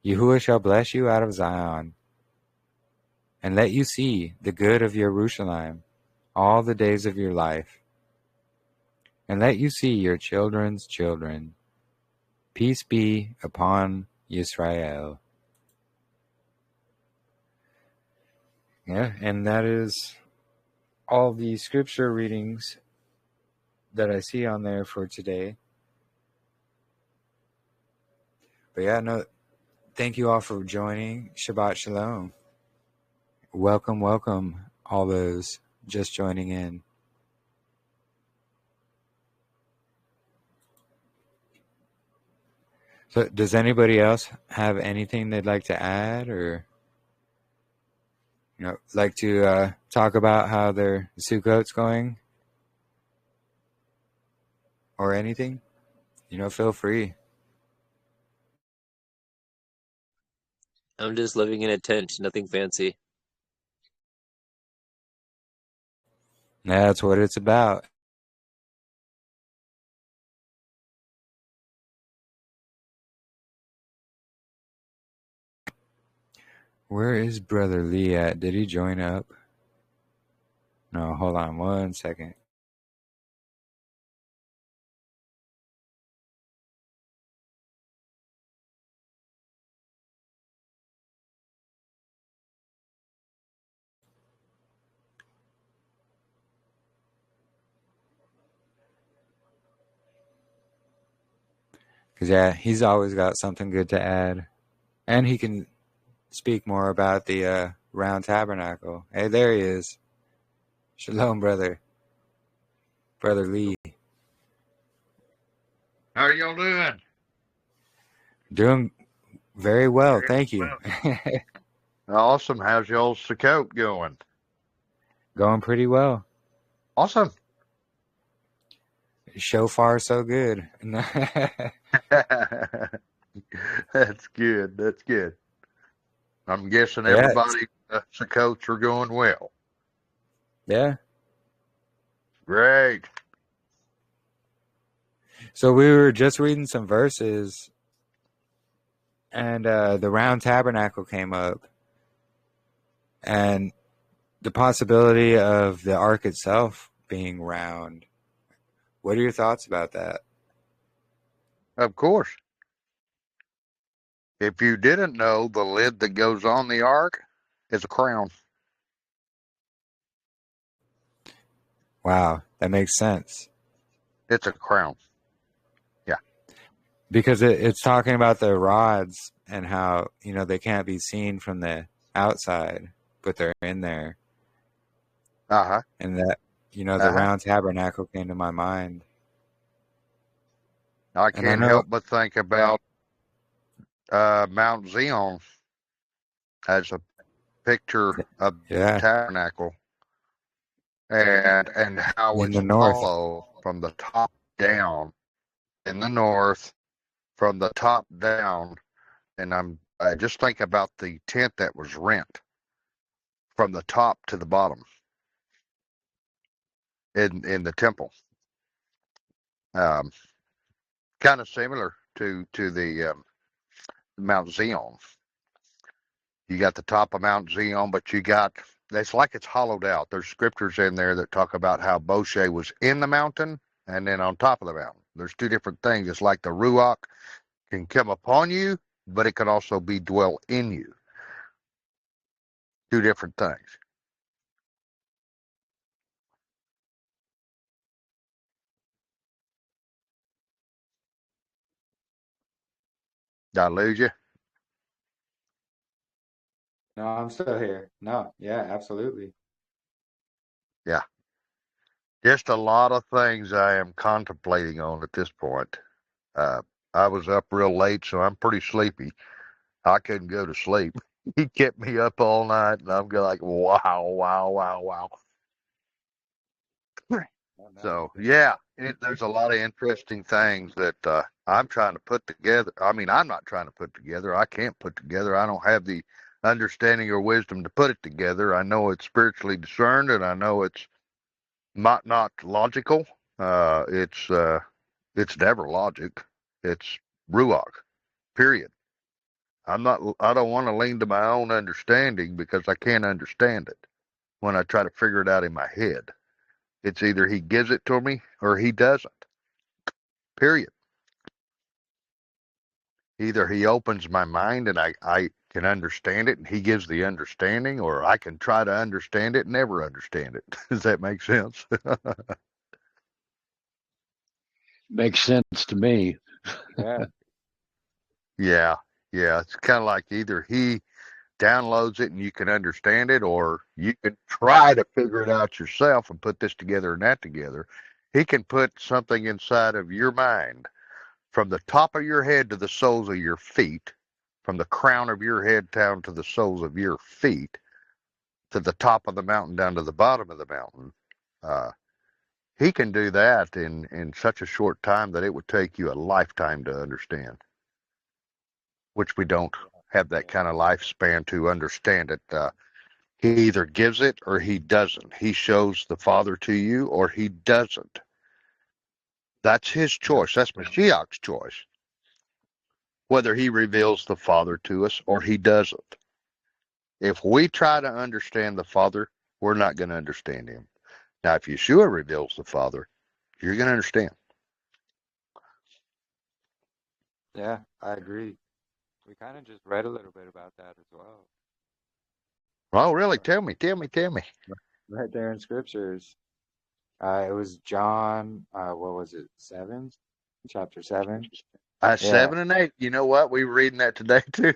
Yahuah shall bless you out of Zion, and let you see the good of Jerusalem all the days of your life. And let you see your children's children. Peace be upon Yisrael. Yeah, and that is all the scripture readings that I see on there for today. But yeah, no, thank you all for joining. Shabbat Shalom. Welcome, welcome, all those just joining in. So, does anybody else have anything they'd like to add, or like to talk about how their Sukkot's going, or anything? Feel free. I'm just living in a tent, nothing fancy. That's what it's about. Where is Brother Lee at? Did he join up? No, hold on 1 second. Because, he's always got something good to add. And he can speak more about the round tabernacle. Hey, there he is. Shalom, brother. Brother Lee. How are y'all doing? Doing very well, thank you. Awesome. How's y'all's Sukkot going? Going pretty well. Awesome. So far, so good. That's good. That's good. I'm guessing everybody Sukkots are going well. Yeah. Great. So we were just reading some verses, and the round tabernacle came up, and the possibility of the ark itself being round. What are your thoughts about that? Of course. If you didn't know, the lid that goes on the ark is a crown. Wow, that makes sense. It's a crown. Yeah. Because it's talking about the rods and how, they can't be seen from the outside, but they're in there. Uh-huh. And that, the round tabernacle came to my mind. I can't help but think about Mount Zion as a picture of the tabernacle and how it's hollow from the top down in the north, from the top down. And I just think about the tent that was rent from the top to the bottom in the temple. Kind of similar to the Mount Zion. You got the top of Mount Zion, but it's like it's hollowed out. There's scriptures in there that talk about how Moshe was in the mountain and then on top of the mountain. There's two different things. It's like the Ruach can come upon you, but it can also be dwell in you. Two different things. Did I lose you? No, I'm still here. No, yeah, absolutely. Yeah. Just a lot of things I am contemplating on at this point. I was up real late, so I'm pretty sleepy. I couldn't go to sleep. He kept me up all night, and I'm like, wow, wow, wow, wow. So, yeah, there's a lot of interesting things that I'm trying to put together. I mean, I'm not trying to put together. I can't put together. I don't have the understanding or wisdom to put it together. I know it's spiritually discerned, and I know it's not logical. It's never logic. It's ruach, period. I don't want to lean to my own understanding because I can't understand it when I try to figure it out in my head. It's either he gives it to me or he doesn't. Period. Either he opens my mind and I can understand it and he gives the understanding, or I can try to understand it and never understand it. Does that make sense? Makes sense to me. Yeah. Yeah. Yeah. It's kind of like either he downloads it and you can understand it, or you can try to figure it out yourself and put this together and that together. He can put something inside of your mind from the top of your head to the soles of your feet, from the crown of your head down to the soles of your feet, to the top of the mountain down to the bottom of the mountain. He can do that in such a short time that it would take you a lifetime to understand, which we don't have that kind of lifespan to understand it. He either gives it or he doesn't. He shows the Father to you or he doesn't. That's his choice. That's Mashiach's choice. Whether he reveals the Father to us or he doesn't. If we try to understand the Father, we're not going to understand him. Now, if Yeshua reveals the Father, you're going to understand. Yeah, I agree. We kind of just read a little bit about that as well. Oh, really? Tell me. Right there in scriptures. It was John, what was it, 7? Chapter 7. Yeah. 7 and 8. You know what? We were reading that today too.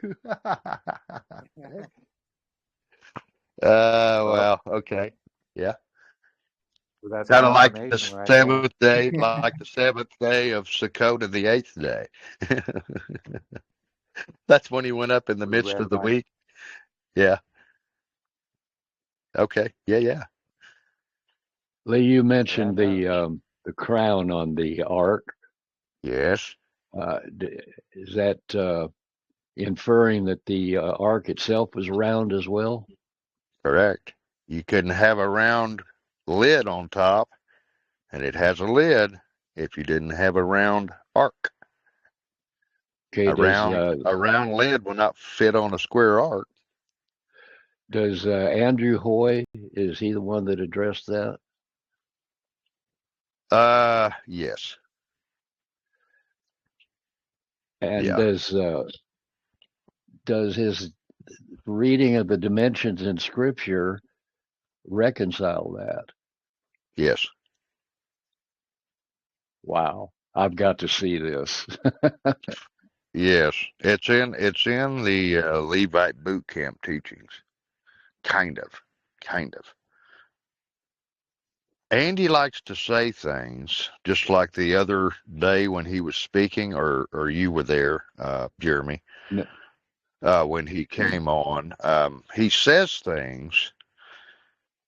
Well, okay. Yeah. So that's Kind of like the confirmation right there. seventh day, like the seventh day of Sukkot and the 8th day. That's when he went up in the We midst read of the about week. Yeah. Okay. Yeah. Lee, you mentioned no. the crown on the ark. Yes. Is that inferring that the ark itself was round as well? Correct. You couldn't have a round lid on top, and it has a lid if you didn't have a round ark. Okay, A round lid will not fit on a square ark. does Andrew Hoy, is he the one that addressed that? Yes. And Yeah. does his reading of the dimensions in Scripture reconcile that? Yes. Wow, I've got to see this. Yes. It's in the Levite boot camp teachings. Kind of. Andy likes to say things just like the other day when he was speaking, or you were there, Jeremy, No. when he came on. He says things,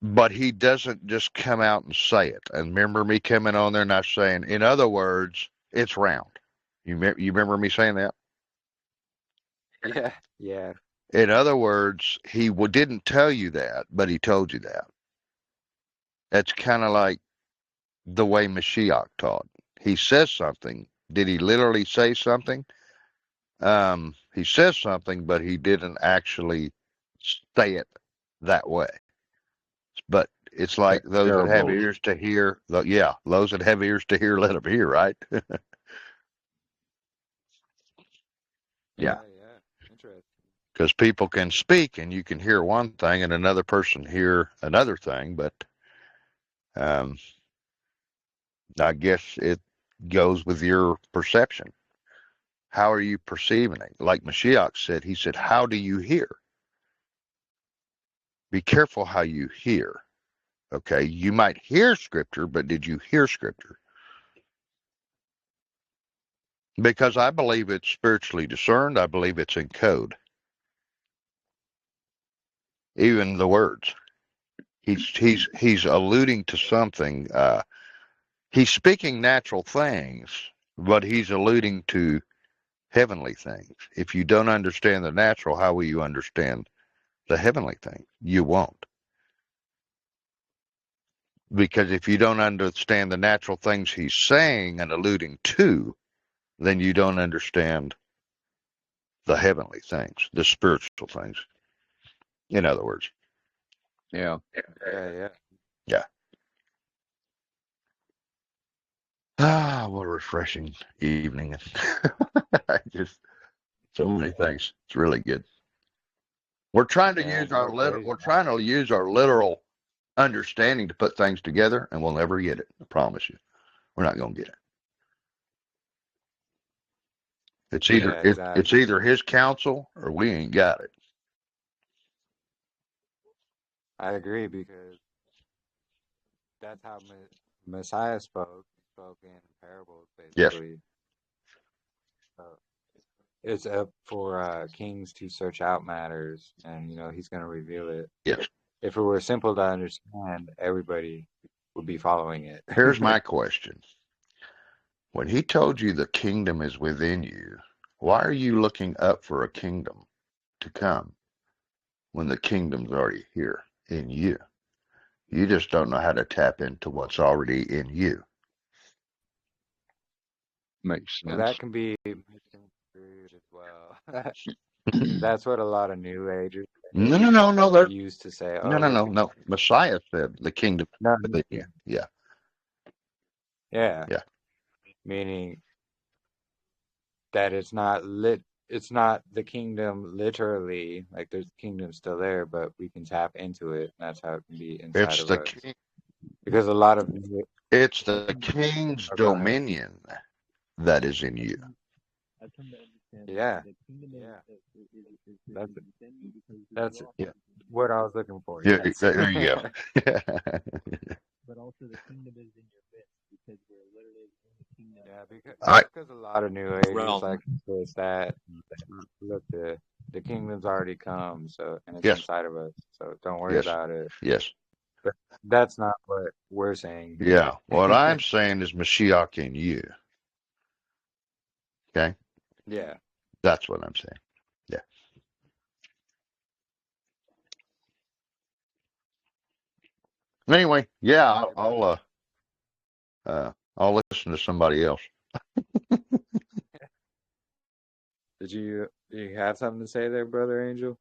but he doesn't just come out and say it. And remember me coming on there and I saying, in other words, it's round. You remember me saying that? Yeah. In other words, he didn't tell you that, but he told you that. That's kind of like the way Mashiach taught. He says something. Did he literally say something? He says something, but he didn't actually say it that way. But it's like those that have Parables. ears to hear. Those that have ears to hear, let them hear, right? Yeah. Interesting. Because people can speak and you can hear one thing and another person hear another thing, but I guess it goes with your perception. How are you perceiving it? Like Mashiach said, he said, how do you hear? Be careful how you hear. Okay, you might hear scripture, but did you hear scripture? Because I believe it's spiritually discerned. I believe it's in code. Even the words. He's alluding to something. He's speaking natural things, but he's alluding to heavenly things. If you don't understand the natural, how will you understand the heavenly things? You won't. Because if you don't understand the natural things he's saying and alluding to, then you don't understand the heavenly things, the spiritual things, in other words. Yeah. Yeah. What a refreshing evening. Just so many things. It's really good. We're trying to use our literal understanding to put things together, and we'll never get it. I promise you. We're not going to get it. It's either his counsel or we ain't got it. I agree, because that's how Messiah spoke. He spoke in parables, basically. it's up for kings to search out matters, and he's going to reveal it. Yes. If it were simple to understand, everybody would be following it. Here's my question. When he told you the kingdom is within you, why are you looking up for a kingdom to come when the kingdom's already here in you? You just don't know how to tap into what's already in you. Makes Well, sense. that can be misconstrued as well. That's what a lot of New Agers No. used to say. No. Messiah said the kingdom No, within you. Yeah. yeah, meaning that it's not the kingdom literally, like there's the kingdom still there, but we can tap into it, and that's how it can be inside It's of the us. king. Because a lot of It's the king's oh, go ahead. dominion that is in you. Yeah, that's Yeah. what I was looking for. Yeah, Yes. there you go. Yeah, I because a lot of New Agers realm. like to twist that. Look, the kingdom's already come, so and it's yes, inside of us. So don't worry yes, about it. yes. But that's not what we're saying Yeah. here. What I'm saying is Mashiach in you. Okay? Yeah. That's what I'm saying. Yeah. Anyway, yeah, I'll listen to somebody else. Do you have something to say there, Brother Angel?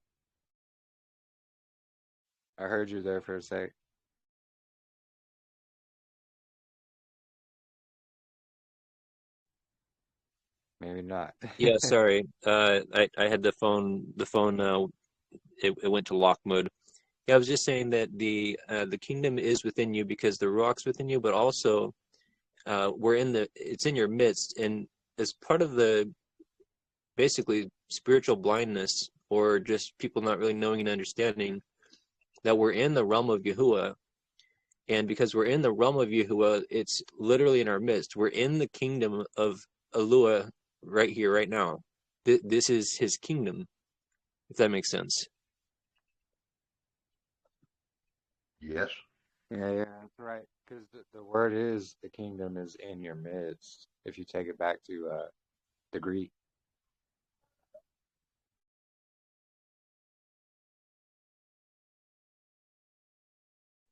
I heard you there for a sec. Maybe not. Yeah, sorry. I had the phone. It went to lock mode. Yeah, I was just saying that the kingdom is within you because the Ruach's within you, but also it's in your midst, and as part of the basically spiritual blindness or just people not really knowing and understanding that we're in the realm of Yahuah. And because we're in the realm of Yahuah, it's literally in our midst. We're in the kingdom of Alua right here, right now. This is his kingdom, if that makes sense. Yes. Yeah, that's right. Because the word is the kingdom is in your midst. If you take it back to the Greek.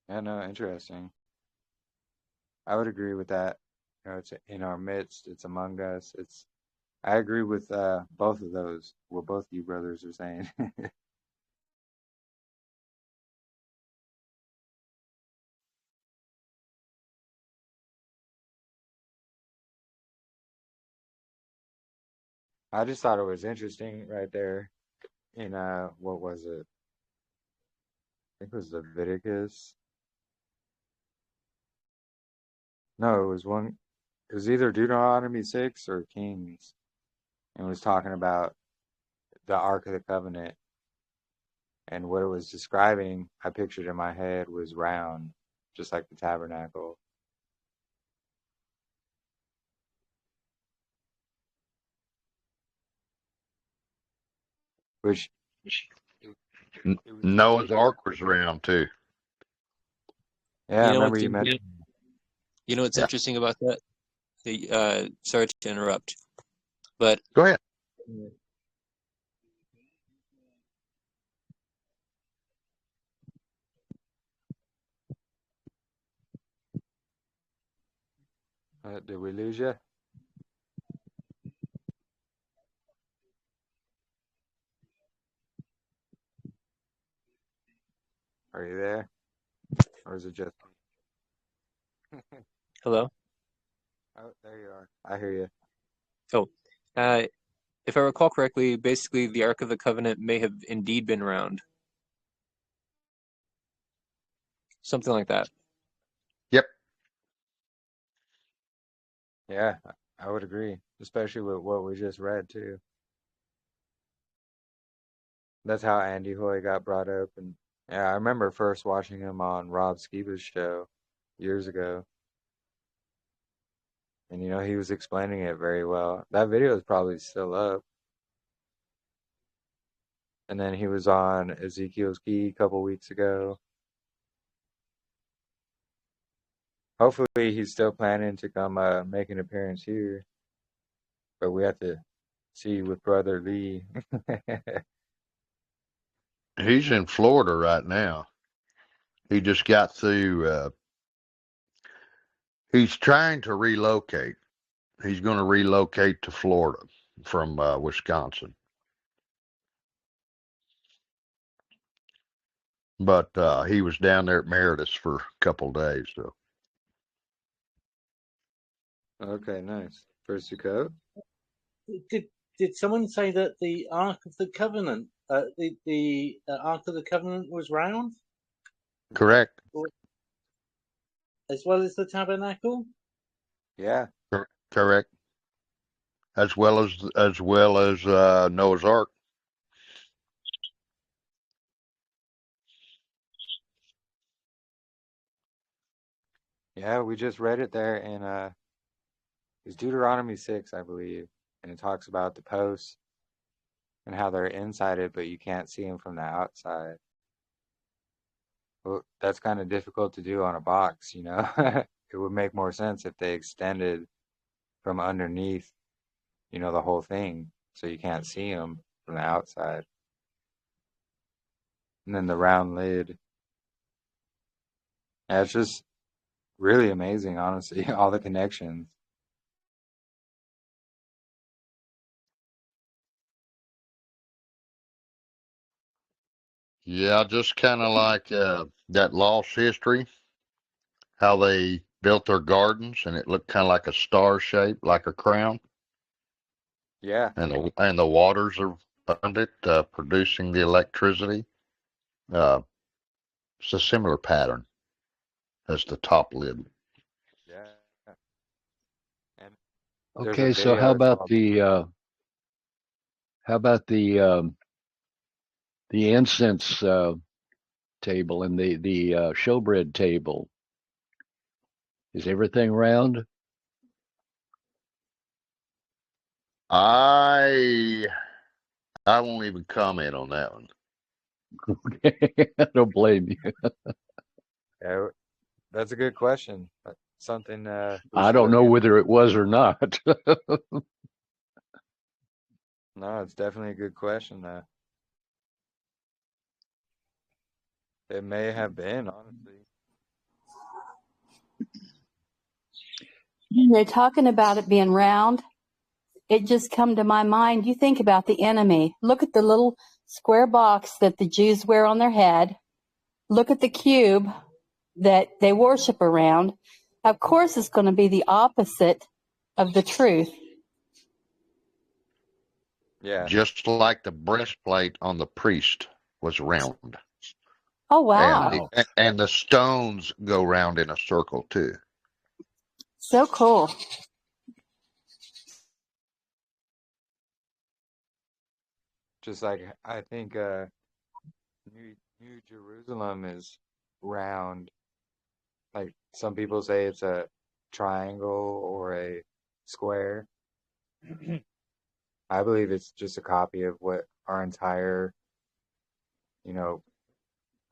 Yeah, no, interesting. I would agree with that. It's in our midst. It's among us. I agree with both of those. What both you brothers are saying. I just thought it was interesting right there in what was it? I think it was Leviticus. No, it was one. It was either Deuteronomy 6 or Kings, and it was talking about the Ark of the Covenant, and what it was describing. I pictured in my head was round, just like the tabernacle. Which it was Noah's Ark was around too. Yeah, I remember you mentioned. You know what's Yeah. interesting about that? Sorry to interrupt, but Go ahead. Did we lose you? Are you there? Or is it just hello? Oh, there you are. I hear you. Oh, if I recall correctly, basically the Ark of the Covenant may have indeed been round. Something like that. Yep. Yeah, I would agree, especially with what we just read too. That's how Andy Hoy got brought up, and yeah, I remember first watching him on Rob Skiba's show years ago, and he was explaining it very well. That video is probably still up. And then he was on Ezekiel's Key a couple weeks ago. Hopefully he's still planning to come make an appearance here. But we have to see with Brother Lee. He's in Florida right now. He just got through. He's trying to relocate. He's going to relocate to Florida from Wisconsin. But he was down there at Meredith's for a couple of days. So Okay, nice. For Sukkot? Did someone say that the Ark of the Covenant, the Ark of the Covenant was round, correct. as well as the tabernacle? Yeah. Correct. As well as Noah's Ark. Yeah, we just read it there in it's Deuteronomy 6, I believe. And it talks about the posts and how they're inside it, but you can't see them from the outside. Well, that's kind of difficult to do on a box, you know? It would make more sense if they extended from underneath, you know, the whole thing, so you can't see them from the outside. And then the round lid. Yeah, it's just really amazing, honestly, all the connections. Yeah, just kind of like that lost history, how they built their gardens and it looked kind of like a star shape, like a crown, Yeah, and the waters around it producing the electricity. Uh, it's a similar pattern as the top lid. yeah. And there's a Okay, so video, it's called, how about the incense table and the showbread table? Is everything round? I won't even comment on that one. I don't blame you. yeah, that's a good question. Something we I should don't look know into. whether it was or not. No, it's definitely a good question, though. It may have been, honestly. They're talking about it being round. It just come to my mind. You think about the enemy. Look at the little square box that the Jews wear on their head. Look at the cube that they worship around. Of course, it's going to be the opposite of the truth. Yeah, Just like the breastplate on the priest was round, Oh, wow. Wow. and the stones go round in a circle too. So cool. just like I think New Jerusalem is round. Like some people say it's a triangle or a square. I believe it's just a copy of what our entire, you know,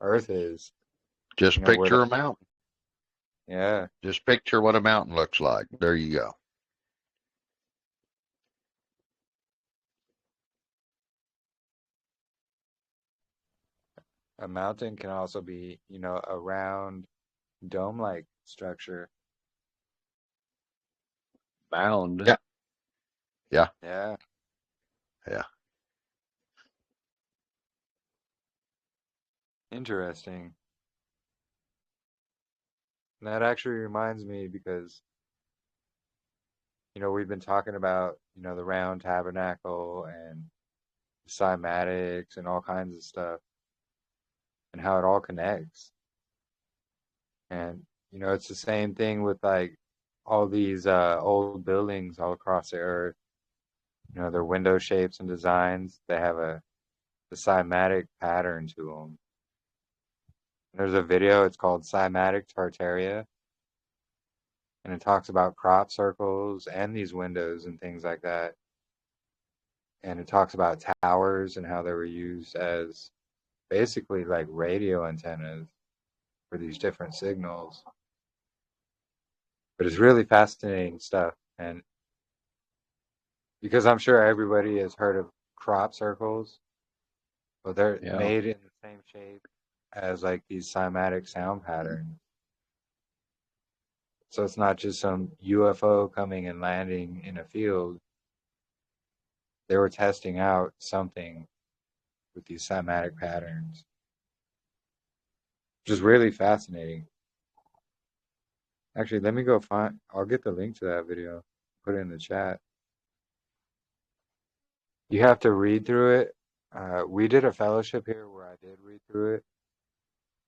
Earth is. Just You know, where the, picture a mountain. yeah, Just picture what a mountain looks like. There you go. a mountain can also be, you know, a round dome-like structure. Bound. Yeah. Yeah. Yeah. Yeah. Interesting. And that actually reminds me because, you know, we've been talking about, you know, the round tabernacle and cymatics and all kinds of stuff and how it all connects. And, you know, it's the same thing with like all these old buildings all across the earth. You know, their window shapes and designs, they have a cymatic pattern to them. There's a video, it's called Cymatic Tartaria, and it talks about crop circles and these windows and things like that. and it talks about towers and how they were used as basically like radio antennas for these different signals. But it's really fascinating stuff, and because I'm sure everybody has heard of crop circles, but they're Yeah. made in the same shape as like these cymatic sound patterns. So it's not just some UFO coming and landing in a field. They were testing out something with these cymatic patterns, which is really fascinating. Actually, let me go I'll get the link to that video, put it in the chat. You have to read through it. We did a fellowship here where I did read through it.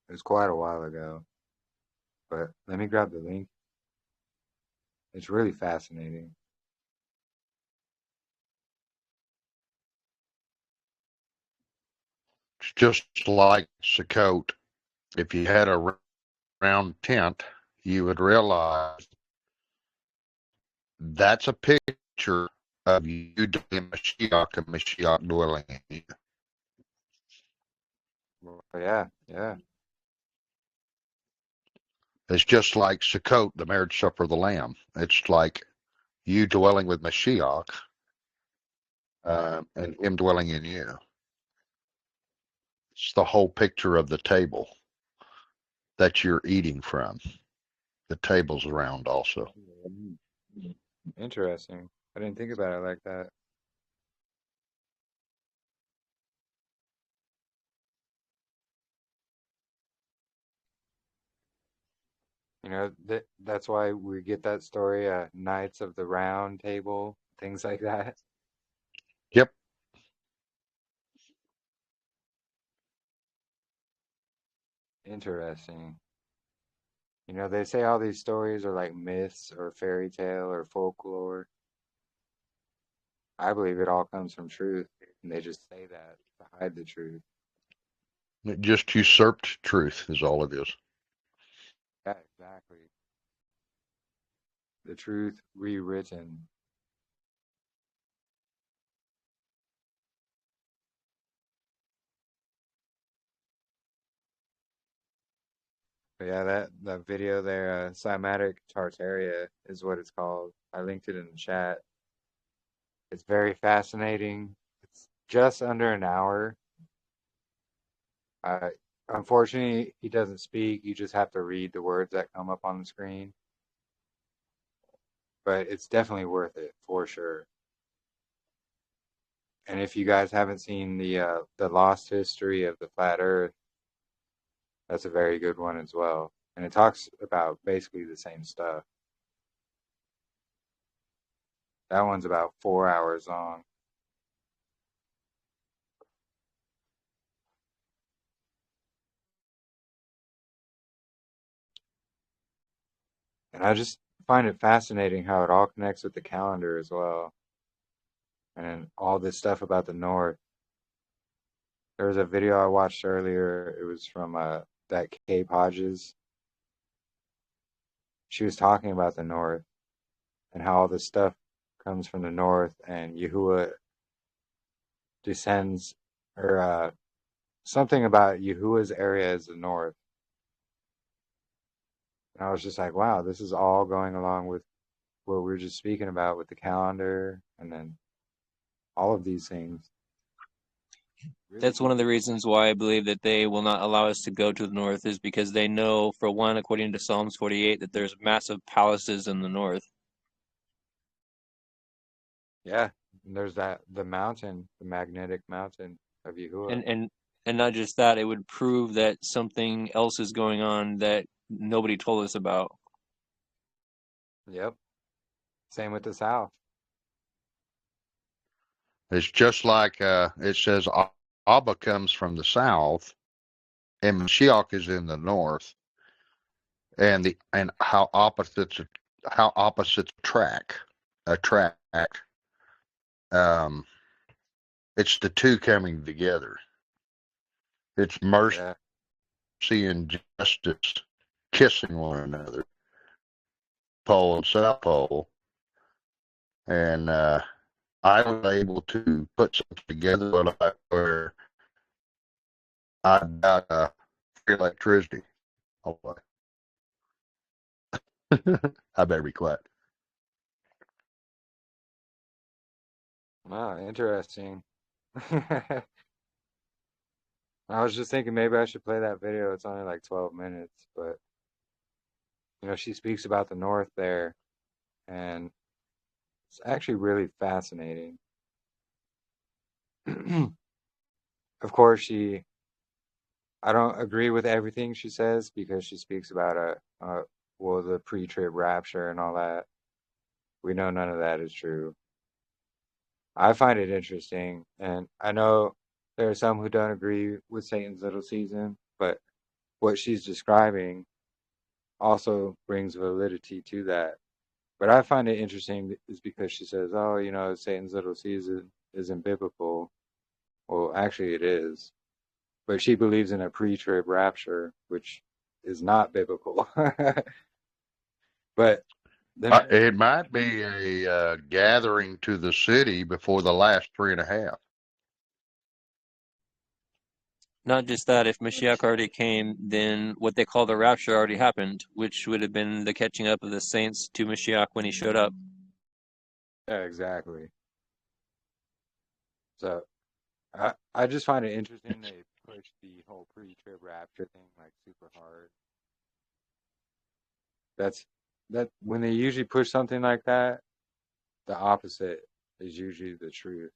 It was quite a while ago, but let me grab the link. It's really fascinating. It's just like Sukkot. If you had a round tent, you would realize that's a picture of you doing Mashiach and Mashiach dwelling in you. Well, yeah, yeah. It's just like Sukkot, the marriage supper of the Lamb. It's like you dwelling with Mashiach and him dwelling in you. It's the whole picture of the table that you're eating from. The table's round also. Interesting. I didn't think about it like that. You know, that's why we get that story, Knights of the Round Table, things like that. Yep. Interesting. You know, they say all these stories are like myths or fairy tale or folklore. I believe it all comes from truth, and they just say that to hide the truth. It just usurped truth is all it is. Yeah, exactly. The truth rewritten. But yeah, that video there, Cymatic Tartaria is what it's called. I linked it in the chat. It's very fascinating. It's just under an hour. Uh, Unfortunately, he doesn't speak. You just have to read the words that come up on the screen. But it's definitely worth it for sure. And if you guys haven't seen the lost history of the flat Earth, that's a very good one as well. And it talks about basically the same stuff. That one's about 4 hours long. And I just find it fascinating how it all connects with the calendar as well. And all this stuff about the North. There was a video I watched earlier. It was from that Cape Hodges. She was talking about the North and how all this stuff comes from the North, and Yahuah descends, or something about Yahuah's area is the North. And I was just like, wow, this is all going along with what we were just speaking about with the calendar, and then all of these things. Really That's one of the reasons why I believe that they will not allow us to go to the north, is because they know, for one, according to Psalms 48, that there's massive palaces in the north. Yeah, and there's the mountain, the magnetic mountain of Yahuah. And not just that, it would prove that something else is going on that nobody told us about. Yep. Same with the South. It's just like it says Abba comes from the south and Mashiach is in the north, and how opposites attract. It's the two coming together. It's mercy Yeah. and justice kissing one another, pole and south pole, and I was able to put something together where I got free electricity. Oh, I better be quiet. Wow, interesting. I was just thinking maybe I should play that video. It's only like 12 minutes, but she speaks about the North there, and it's actually really fascinating. Of course, I don't agree with everything she says because she speaks about the pre-trib rapture and all that. We know none of that is true. I find it interesting, and I know there are some who don't agree with Satan's little season, but what she's describing also brings validity to that. But I find it interesting is because she says, oh, Satan's little season isn't biblical. Well, actually it is. But she believes in a pre-trib rapture, which is not biblical. But then, It might be a gathering to the city before the last 3.5. Not just that, if Mashiach already came, then what they call the rapture already happened, which would have been the catching up of the saints to Mashiach when he showed up. yeah, exactly. So I just find it interesting they push the whole pre-trib rapture thing like super hard. That when they usually push something like that, the opposite is usually the truth,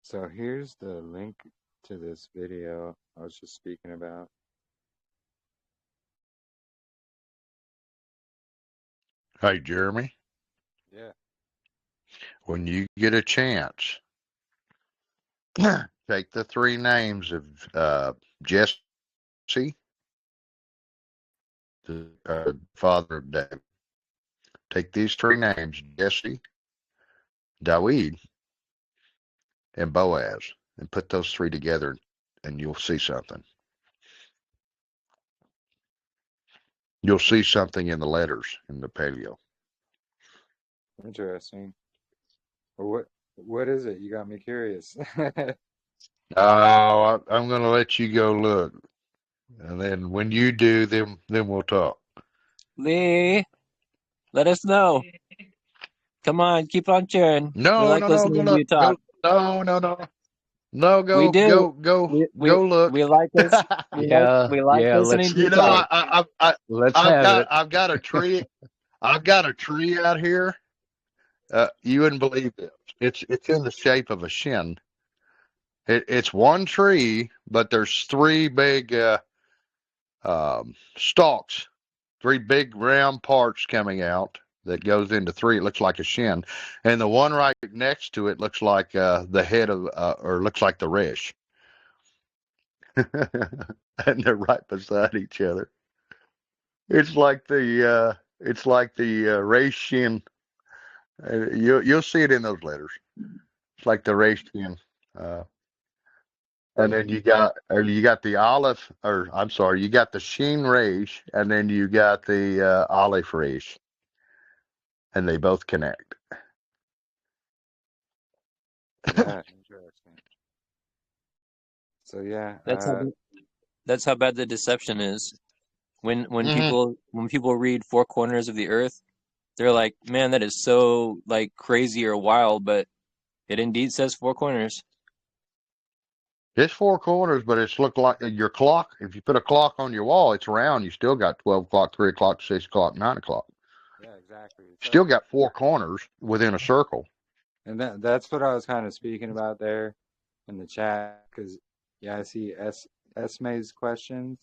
So here's the link to this video I was just speaking about. Hey, Jeremy, Yeah. when you get a chance, take the 3 names of Jesse, the father of David. Take these 3 names, Jesse, Dawid, and Boaz, and put those 3 together, and you'll see something. You'll see something in the letters in the paleo. Interesting. Well, what is it? You got me curious. Oh, I'm going to let you go look, and then when you do, then we'll talk. Lee, let us know. Come on, keep on cheering. We No, like no, no, listening go to you look. talk. No, no, no. No, We go, do. go, go, We go look. like this. Yeah, We like yeah. listening to You you know, talk. Let's have it. I've got a tree. I've got a tree out here. You wouldn't believe this. It's in the shape of a shin. It's one tree, but there's 3 big stalks, 3 big round parts coming out that goes into 3. It looks like a shin, and the one right next to it looks like the head of, or looks like the resh, and they're right beside each other. It's like the resh shin. You'll see it in those letters. It's like the resh shin. Uh, And then you got the olive, or I'm sorry, you got the sheen resh, and then you got the olive resh, and they both connect. Yeah, interesting. So yeah, That's how bad the deception is. When Hmm. people read 4 corners of the earth, they're like, man, that is so like crazy or wild, but it indeed says 4 corners. It's 4 corners, but it's looked like your clock. If you put a clock on your wall, it's round. You still got 12 o'clock, 3 o'clock, 6 o'clock, 9 o'clock. yeah, exactly. Still So, got 4 corners within a circle. and that's what I was kind of speaking about there in the chat, because yeah, I see Esme's questions,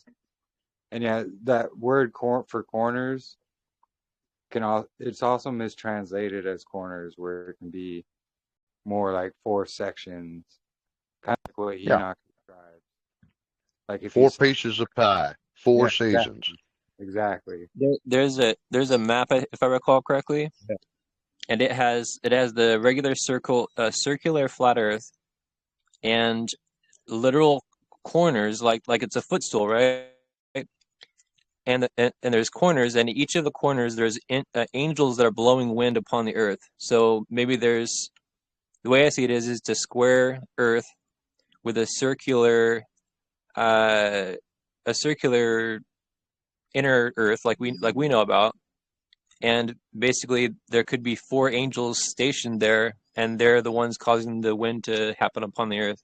and yeah, that word for corners it's also mistranslated as corners, where it can be more like 4 sections, kind of like what Yeah, Enoch described. Like if you 4 saw, pieces of pie, 4 yeah, seasons. exactly. There's a map, if I recall correctly. and it has the regular circular flat Earth, and literal corners, like it's a footstool, right? And there's corners, and each of the corners there's angels that are blowing wind upon the Earth. So maybe there's, the way I see it is it's a square Earth with a circular inner Earth, like we know about, and basically there could be 4 angels stationed there, and they're the ones causing the wind to happen upon the Earth.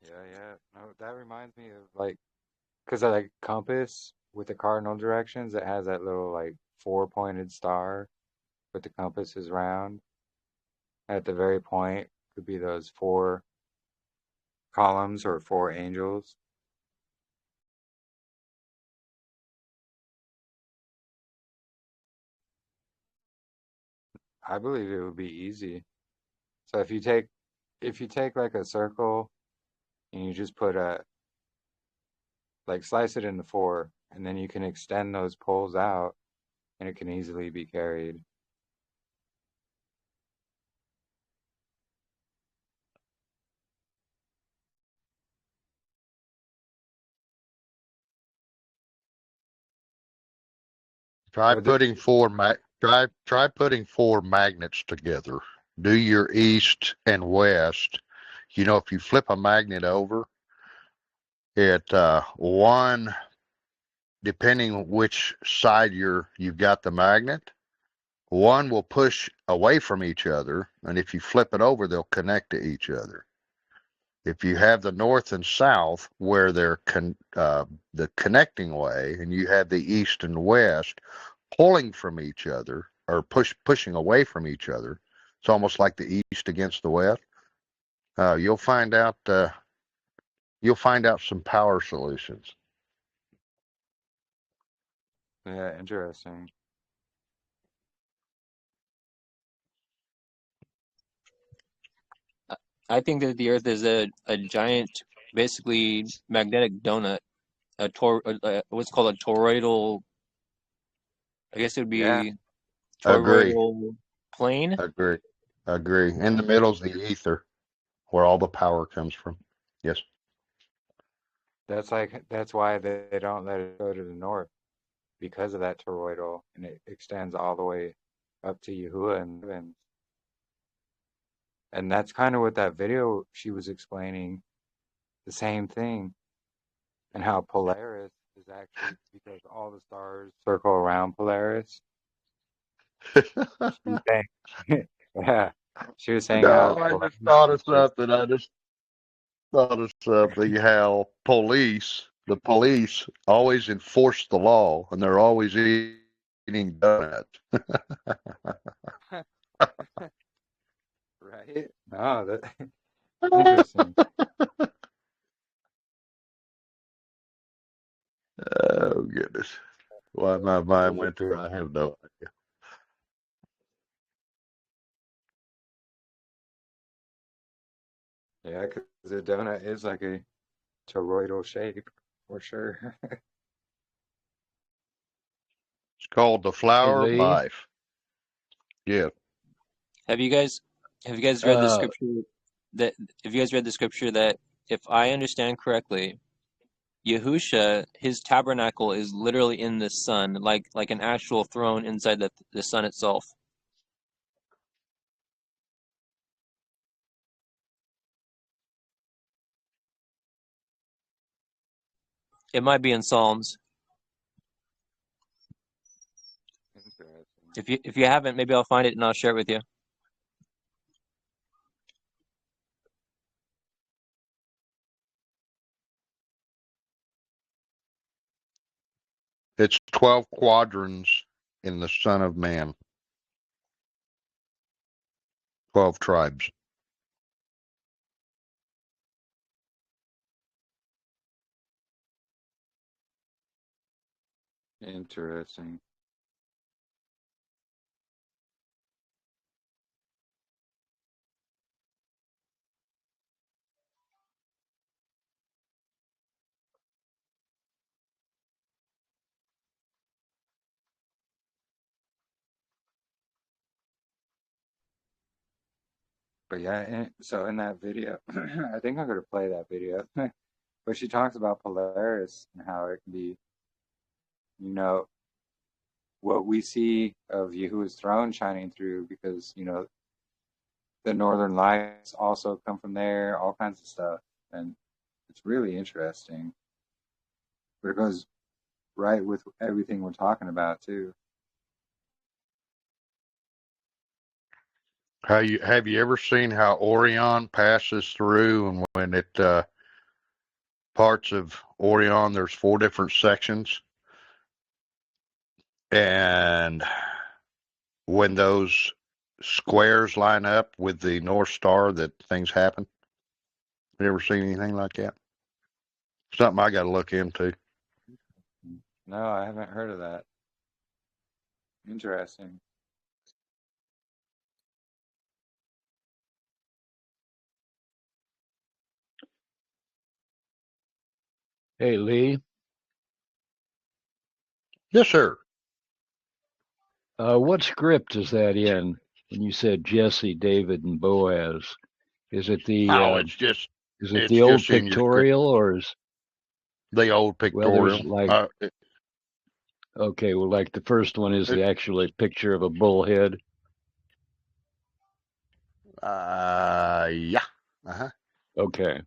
Yeah. No, that reminds me of like, because of like compass with the cardinal directions, it has that little like 4-pointed star, but the compass is round. At the very point could be those 4 columns or 4 angels. I believe it would be easy. So if you take like a circle and you just put slice it into 4, and then you can extend those poles out, and it can easily be carried. Try Or this, putting try putting 4 magnets together. Do your east and west. You know, if you flip a magnet over, it one, depending which side you've got the magnet, one will push away from each other, and if you flip it over, they'll connect to each other. If you have the north and south where they're the connecting way, and you have the east and west pulling from each other or pushing away from each other, it's almost like the east against the west. You'll find out some power solutions. yeah, interesting. I think that the Earth is a giant, basically magnetic donut, what's called a toroidal. I guess it would Yeah, be Agree, toroidal plane. agree, agree. In the middle's the ether, where all the power comes from. Yes. that's why they don't let it go to the north, because of that toroidal, and it extends all the way up to Yahuah and heaven. And that's kind of what that video she was explaining, the same thing, and how Polaris is actually because all the stars circle around Polaris. She was saying, yeah, she was saying how No, I Polaris just thought of is, something. I just thought of something. How the police always enforce the law, and they're always eating donuts. right? Oh, that interesting. Oh goodness! Why my mind went there, I have no idea. Yeah, because the donut is like a toroidal shape for sure. It's called the Hey, flower of Lee. life. Yeah. Have you guys read the Uh, scripture that have you guys read the scripture that, if I understand correctly, Yahusha, his tabernacle is literally in the sun, like an actual throne inside the sun itself. It might be in Psalms. Interesting. If you haven't, maybe I'll find it and I'll share it with you. It's 12 quadrants in the Son of Man, 12 tribes. Interesting. But yeah, so in that video, I think I'm going to play that video, but she talks about Polaris and how it can be, you know, what we see of Yahuwah's throne shining through, because, you know, the northern lights also come from there, all kinds of stuff. And it's really interesting. But it goes right with everything we're talking about, too. Have you ever seen how Orion passes through, and when it parts of Orion, there's 4 different sections, and when those squares line up with the North Star, that things happen? You ever seen anything like that? Something I got to look into. No, I haven't heard of that. Interesting. Hey, Lee, Yes, sir. what script is that in when you said Jesse, David, and Boaz? Is it Oh, the it's old just in your script, pictorial, or is the old well? There's pictorial. like okay, well, like the first one is It, the actual picture of a bullhead. yeah. Uh-huh. Okay.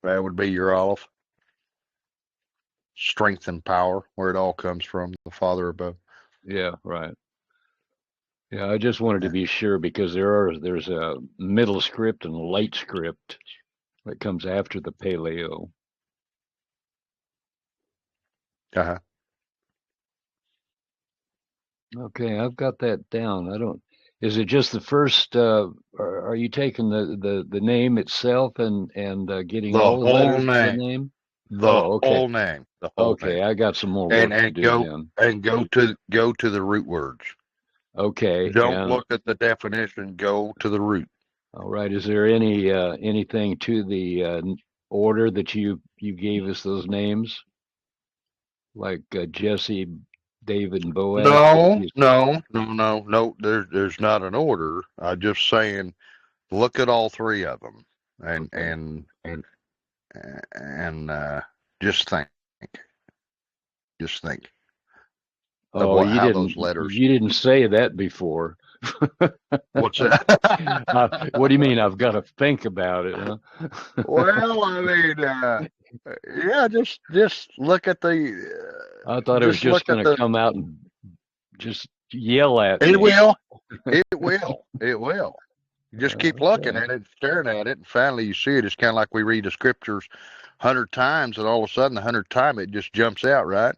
That would be your olive. Strength and power, where it all comes from, the Father above. Yeah, right. Yeah, I just wanted to be sure because there's a middle script and a late script that comes after the paleo. Uh-huh. Okay, I've got that down. I don't. Is it just the first? Are you taking the name itself and getting The all the whole letters of the name. name? The Oh, okay. whole name. The whole name. Okay, I got some more And work to do then. go to the root words. Okay, Don't and look at the definition. Go to the root. all right. Is there anything to the order that you gave us those names, like Jesse, David, and Boaz? No. There's not an order. I'm just saying, look at all 3 of them, and Okay. and just think of Oh, how those letters. you didn't say that before. What's that? What do you mean? I've got to think about it, huh? Well, I mean, yeah, just look at the. I thought it was Just just look at going to the. come out and just yell at It me. will. It will. It will. You just keep looking Okay. at it, staring at it, and finally you see it. It's kind of like we read the scriptures 100 times, and all of a sudden, the 100th time, it just jumps out, right?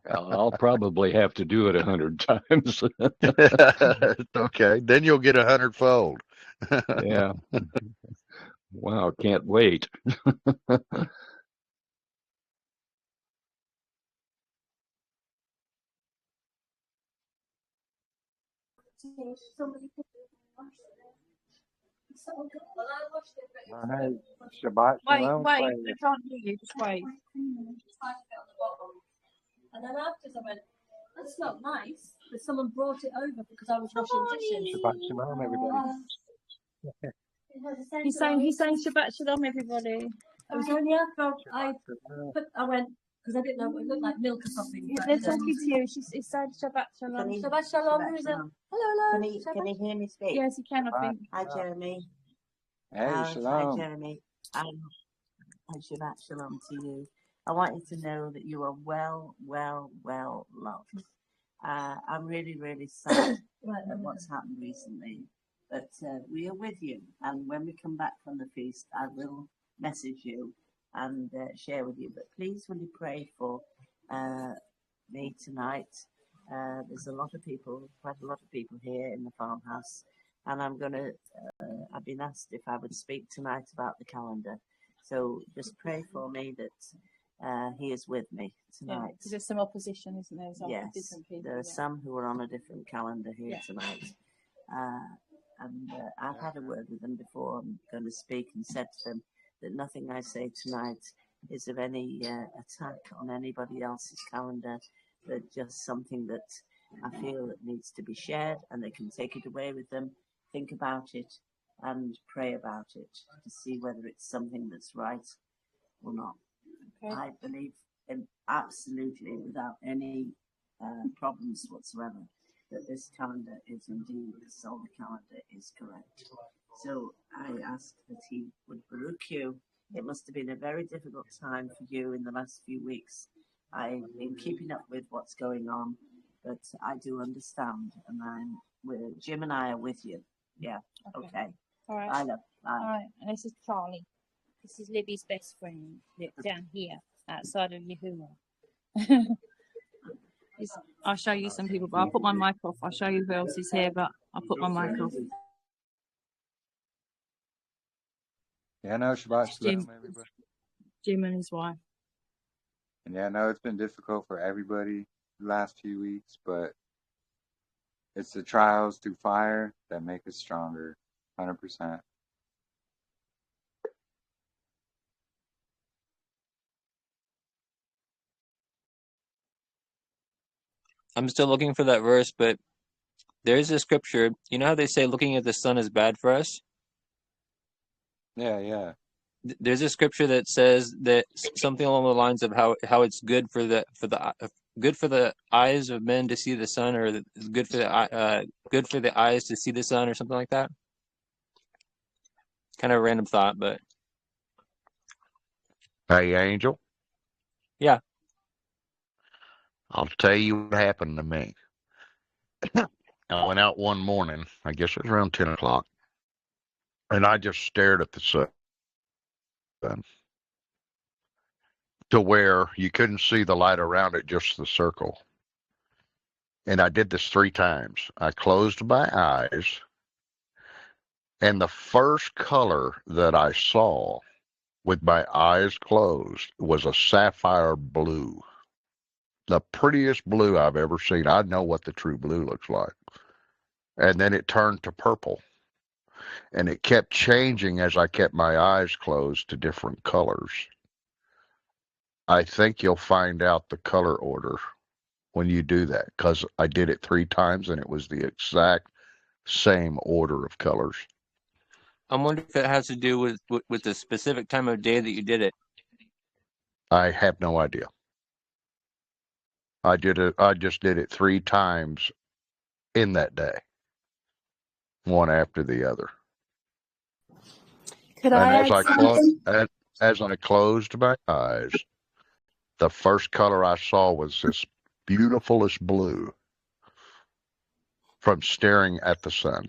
I'll probably have to do it 100 times. Okay, then you'll get 100-fold. Yeah. Wow, can't wait. Hey, Shabbat Wait, Shalom. I Clay. can't hear you. Just wait. And then afterwards I went, that's not nice. But someone brought it over because I was washing dishes. Shabbat Shalom, everybody. He's saying Shabbat Shalom, everybody. It was only after I Shalom. went, because I didn't know what it looked like, milk or something. Yeah, they're talking to you. He's saying Shabbat Shalom. Shabbat Shalom, who is it? Hello. Can he hear me speak? Yes, he can, I think. Hi, Jeremy. Hey, Hi, Shalom. Jeremy. And Shabbat Shalom to you. I want you to know that you are well loved. I'm really, really sad at what's happened recently, but we are with you. And when we come back from the feast, I will message you and share with you. But please, will you pray for me tonight? There's a lot of people, quite a lot of people here in the farmhouse, and I've been asked if I would speak tonight about the calendar. So just pray for me that he is with me tonight. Yeah, there's some opposition, isn't there? Yes, different people, there are some who are on a different calendar here tonight. And I've had a word with them before. I'm going to speak and said to them that nothing I say tonight is of any attack on anybody else's calendar, but just something that I feel that needs to be shared, and they can take it away with them think about it and pray about it to see whether it's something that's right or not. Okay. I believe absolutely, without any problems whatsoever, that this calendar is indeed, the solar calendar is correct. So I ask that he would baruch you. It must have been a very difficult time for you in the last few weeks. I've been keeping up with what's going on, but I do understand, and Jim and I are with you. Yeah, okay. All right. Bye, love. Bye. All right. And this is Charlie. This is Libby's best friend down here outside of Yahuah. I'll show you some people, but I'll put my mic off. I'll show you who else is here, but I'll put my mic off. Yeah, no, Shabbat Shalom, everybody. Jim and his wife. And yeah, no, it's been difficult for everybody the last few weeks, but it's the trials through fire that make us stronger, 100%. I'm still looking for that verse, but there's a scripture. You know how they say looking at the sun is bad for us? Yeah. There's a scripture that says that something along the lines of how it's good for the eyes of men to see the sun, or good for the eyes to see the sun, or something like that. Kind of a random thought, but Hey, Angel. yeah. I'll tell you what happened to me. I went out one morning, I guess it was around 10 o'clock, and I just stared at the sun to where you couldn't see the light around it, just the circle. And I did this 3 times. I closed my eyes, and the first color that I saw with my eyes closed was a sapphire blue. The prettiest blue I've ever seen. I know what the true blue looks like. And then it turned to purple. And it kept changing as I kept my eyes closed to different colors. I think you'll find out the color order when you do that, because I did it 3 times and it was the exact same order of colors. I'm wondering if it has to do with the specific time of day that you did it. I have no idea. I just did it 3 times in that day, one after the other. Could And I add something? as I closed my eyes, the first color I saw was this beautifulest blue from staring at the sun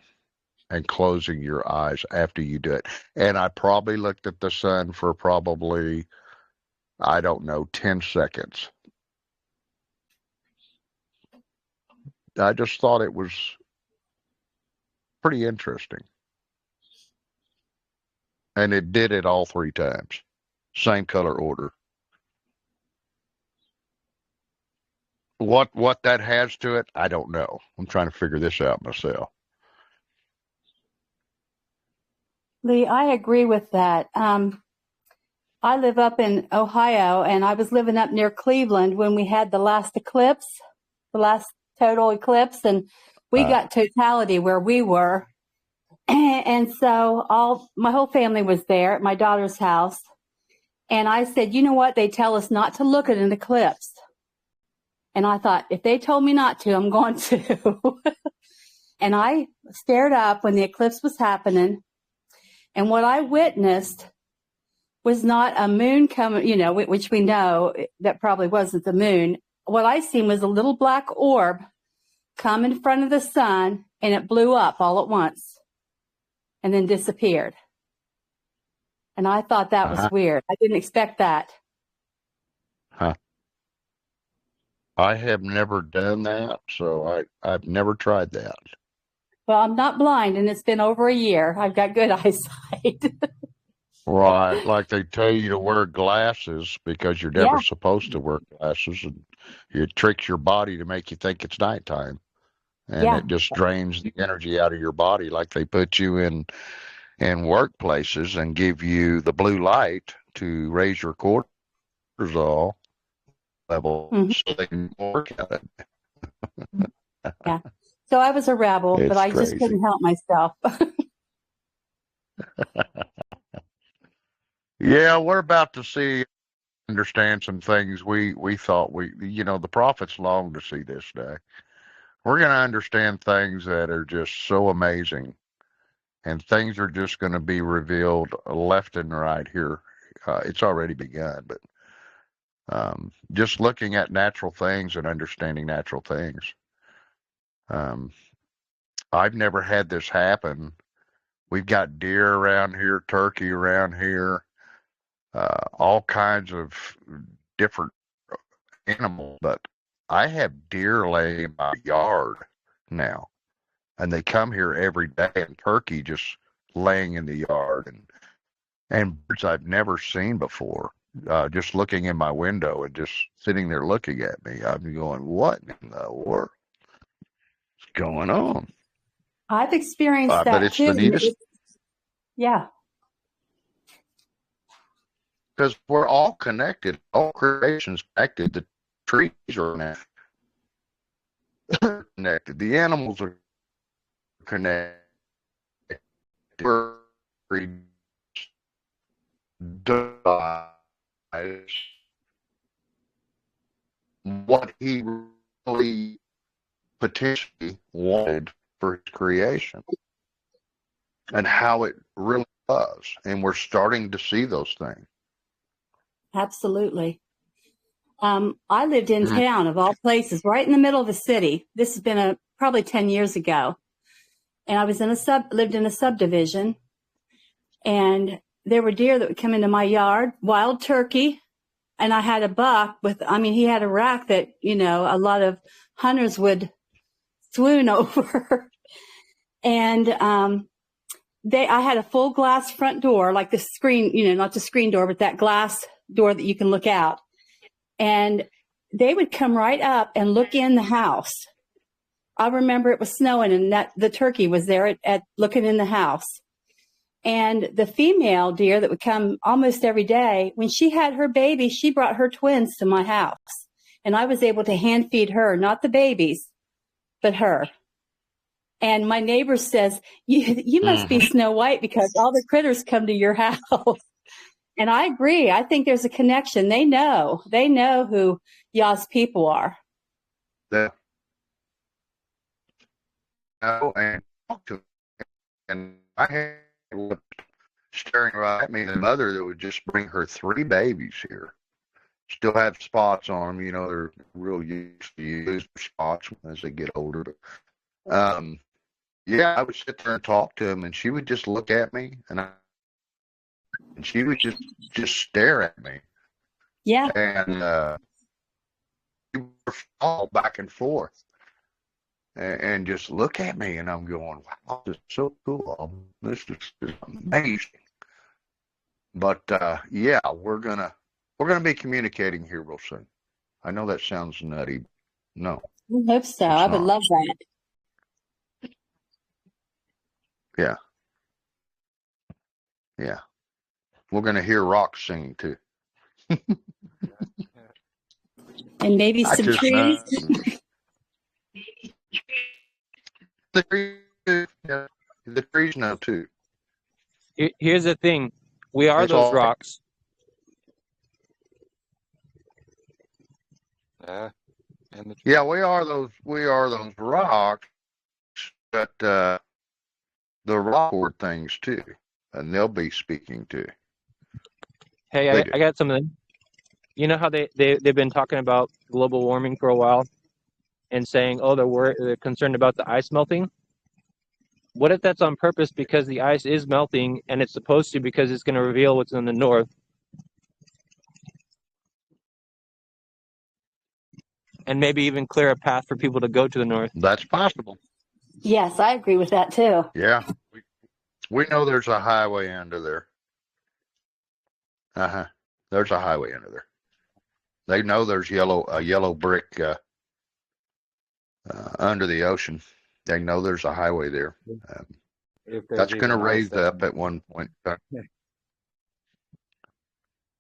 and closing your eyes after you do it. And I probably looked at the sun for probably, I don't know, 10 seconds. I just thought it was pretty interesting. And it did it all 3 times. Same color order. What that has to it, I don't know. I'm trying to figure this out myself. Lee, I agree with that. I live up in Ohio, and I was living up near Cleveland when we had the last eclipse, the last total eclipse, and we got totality where we were. And so my whole family was there at my daughter's house. And I said, you know what? They tell us not to look at an eclipse. And I thought, if they told me not to, I'm going to. And I stared up when the eclipse was happening. And what I witnessed was not a moon coming, which we know that probably wasn't the moon. What I seen was a little black orb come in front of the sun, and it blew up all at once and then disappeared. And I thought that was weird. I didn't expect that. I have never done that, so I've never tried that. Well, I'm not blind, and it's been over a year. I've got good eyesight. Right, like they tell you to wear glasses because you're never supposed to wear glasses, and it tricks your body to make you think it's nighttime, and it just drains the energy out of your body. Like they put you in workplaces and give you the blue light to raise your cortisol level so they can work at it. Yeah. So I was a rebel, but It's I just crazy. couldn't help myself. Yeah, we're about to see, understand some things we thought the prophets longed to see this day. We're going to understand things that are just so amazing, and things are just going to be revealed left and right here. It's already begun, but just looking at natural things and understanding natural things. I've never had this happen. We've got deer around here, turkey around here, all kinds of different animals, but I have deer laying in my yard now, and they come here every day, and turkey just laying in the yard, and birds I've never seen before, just looking in my window and just sitting there looking at me. I'm going, what in the world is going on? I've experienced But that it's too. the neatest, Yeah. because we're all connected. All creation's connected. The trees are connected. The animals are connected. We're device what he really potentially wanted for his creation and how it really was. And we're starting to see those things. Absolutely. I lived in town, of all places, right in the middle of the city. This has been probably 10 years ago. And I was lived in a subdivision. And there were deer that would come into my yard, wild turkey. And I had a buck he had a rack that, a lot of hunters would swoon over. And I had a full glass front door, like the screen, not the screen door, but that glass door that you can look out. And they would come right up and look in the house. I remember it was snowing, and that the turkey was there at looking in the house. And the female deer that would come almost every day, when she had her baby, she brought her twins to my house. And I was able to hand feed her, not the babies, but her. And my neighbor says, you must be Snow White because all the critters come to your house. And I agree. I think there's a connection. They know who Yah's people are. And talk to them. And I had staring right at me, the mother that would just bring her 3 babies here. Still have spots on them, they're real used to use spots as they get older. But, yeah, I would sit there and talk to them, and she would just look at me, and she would just stare at me. Yeah. And we would fall back and forth and just look at me, and I'm going, wow, this is so cool. This is amazing. But yeah, we're gonna be communicating here real soon. I know that sounds nutty. No, I hope so. I would love that. Yeah. Yeah. We're going to hear rocks singing too. And maybe some trees. The trees know too. Here's the thing. We are those rocks. Yeah, we are those rocks, but the rockward things too, and they'll be speaking too. Hey, I got something. You know how they've been talking about global warming for a while and saying, oh, they're concerned about the ice melting? What if that's on purpose because the ice is melting and it's supposed to because it's going to reveal what's in the north? And maybe even clear a path for people to go to the north. That's possible. Yes, I agree with that too. Yeah. We know there's a highway under there. There's a highway under there. They know there's a yellow brick under the ocean. They know there's a highway there. That's going to raise up at one point.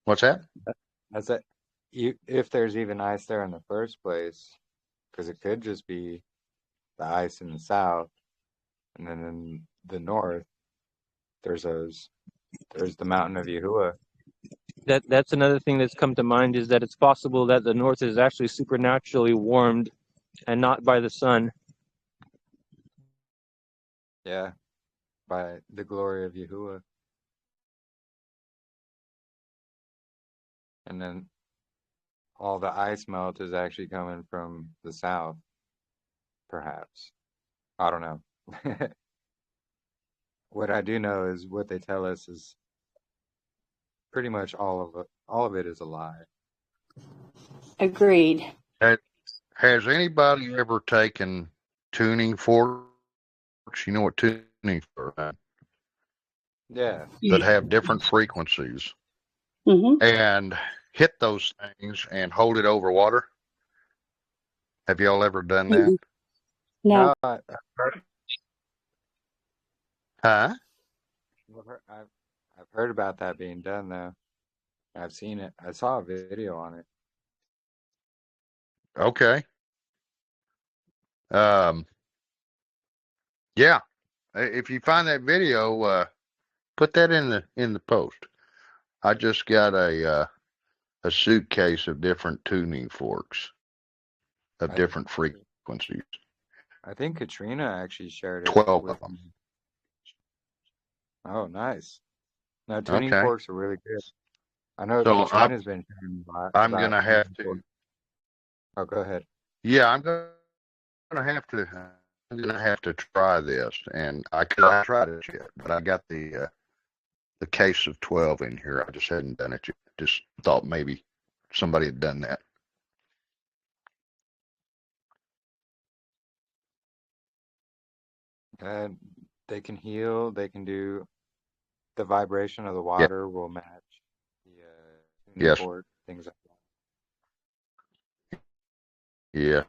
What's that? That's it. If there's even ice there in the first place, because it could just be the ice in the south, and then in the north, there's the mountain of Yahuah. That's another thing that's come to mind, is that it's possible that the north is actually supernaturally warmed and not by the sun. Yeah, by the glory of Yahuah. And then all the ice melt is actually coming from the south, perhaps. I don't know. What I do know is what they tell us is pretty much all of it is a lie. Agreed. Has anybody ever taken tuning forks? You know what tuning forks are? Yeah. That have different frequencies, and hit those things and hold it over water? Have y'all ever done that? No. I've Huh? heard about that being done, though. I've seen it. I saw a video on it. Okay. Yeah. If you find that video, put that in the post. I just got a suitcase of different tuning forks of different frequencies. I think Katrina actually shared it 12 with of them. me. Oh, nice. No, tuning Okay. forks are really good. I know So Katrina's been sharing a lot I'm about gonna have to. forks. Oh, go ahead. Yeah, I'm gonna have to. I'm gonna have to try this, and I haven't tried it yet, but I got the case of 12 in here. I just hadn't done it yet. Just thought maybe somebody had done that. And they can heal. They can do the vibration of the Yeah. water will match the tuning Yes. fork, things like that. Yeah.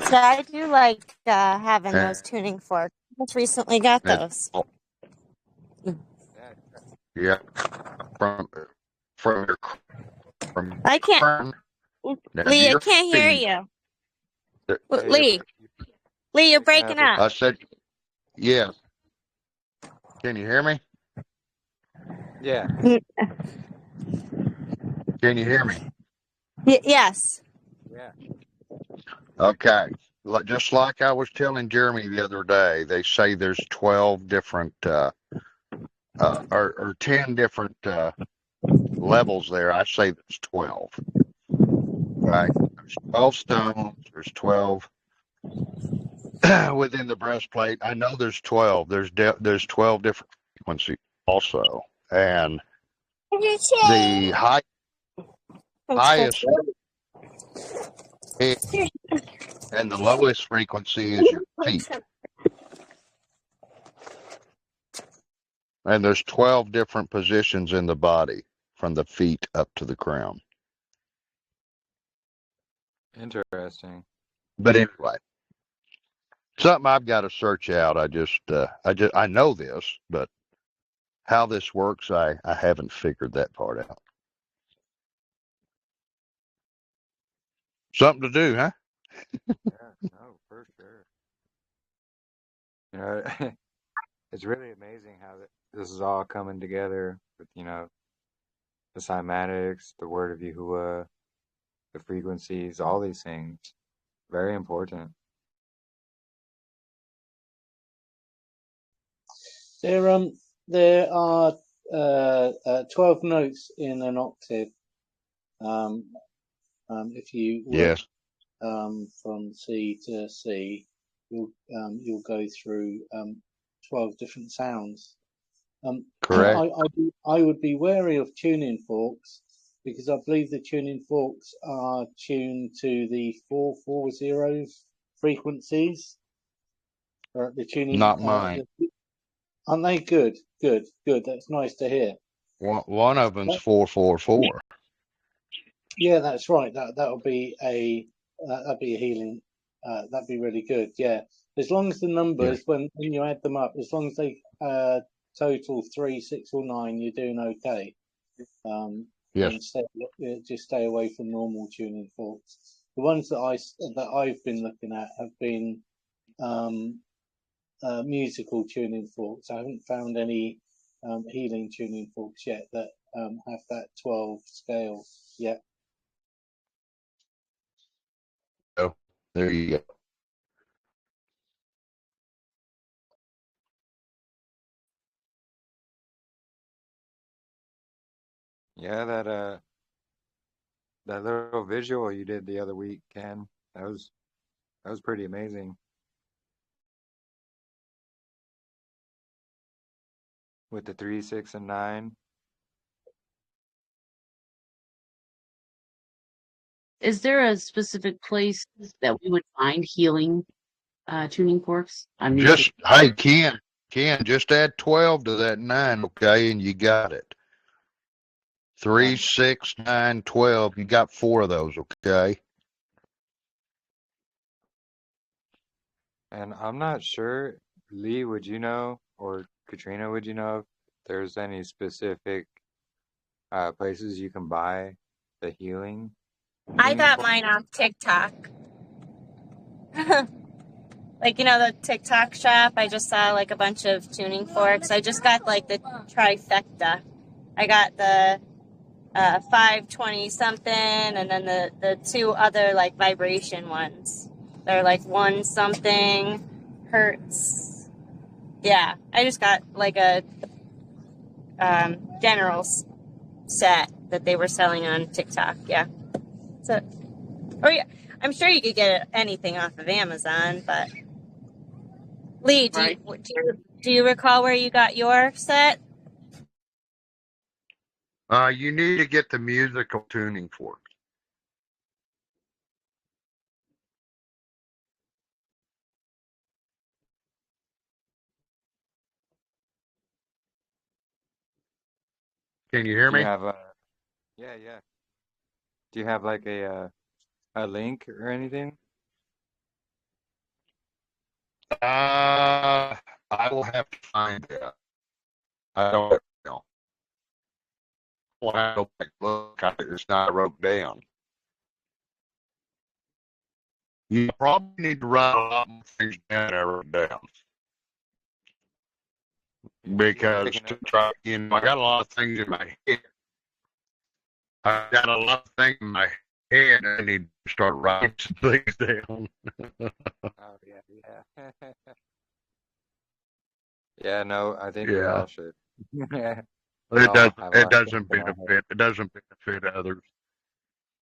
So I do like having those tuning forks. Just recently got those. Yeah. From your I can't. crown down to Lee, I your can't hear feet. you. Hey, Lee, you're breaking breaking up. up. I said, yeah. Can you hear me? Yeah. Can you hear me? Yes. Yeah. Okay. Just like I was telling Jeremy the other day, they say there's 12 different or 10 different levels there. I say there's 12. Right? There's 12 stones. There's 12 within the breastplate. I know there's 12. There's 12 different frequencies also, and the highest and the lowest frequency is your feet. And there's 12 different positions in the body from the feet up to the crown. Interesting. But anyway, something I've got to search out. I know this, but how this works, I haven't figured that part out. Something to do, huh? Yeah, no, for sure. You know, it's really amazing how this is all coming together with, the cymatics, the word of Yahuah, the frequencies, all these things. Very important. There are 12 notes in an octave. If you work from C to C, you'll go through 12 different sounds. Correct. I would be wary of tuning forks because I believe the tuning forks are tuned to the 440 frequencies. The tuning. Not mine. Aren't they good? Good. That's nice to hear. One of them's 444. Yeah, that's right. That'll be that'd be a healing. That'd be really good. Yeah, as long as the numbers when you add them up, as long as they total 3, 6, or 9, you're doing okay. Yes. and just stay away from normal tuning forks. The ones that I've been looking at have been musical tuning forks. I haven't found any healing tuning forks yet that have that 12 scale yet. Oh, there you go. Yeah, that little visual you did the other week, Ken, that was pretty amazing. With the 3, 6, and 9. Is there a specific place that we would find healing tuning forks? I mean, Just hey, Ken, just add 12 to that 9, okay, and you got it. 3, 6, 9, 12. You got 4 of those, okay? And I'm not sure, Lee, would you know, or Katrina, would you know if there's any specific places you can buy the healing? I tuning got fork? mine off TikTok. Like, the TikTok shop, I just saw like a bunch of tuning forks. I just got like the trifecta. I got the 520 something, and then the 2 other like vibration ones. They're like 1 something hertz. Yeah, I just got like a general set that they were selling on TikTok. Yeah. So, yeah, I'm sure you could get anything off of Amazon, but Lee, do you recall where you got your set? You need to get the musical tuning fork. Can you hear Do you me? have yeah. Do you have like a link or anything? I will have to find that. I don't know. I'll have to go back and look. It's not wrote down. You probably need to write a lot more things down than I wrote down. Because to try, I got a lot of things in my head. I got a lot of things in my head. I need to start writing some things down. Oh yeah. Yeah, no, I think we Yeah. all should. It It doesn't benefit others.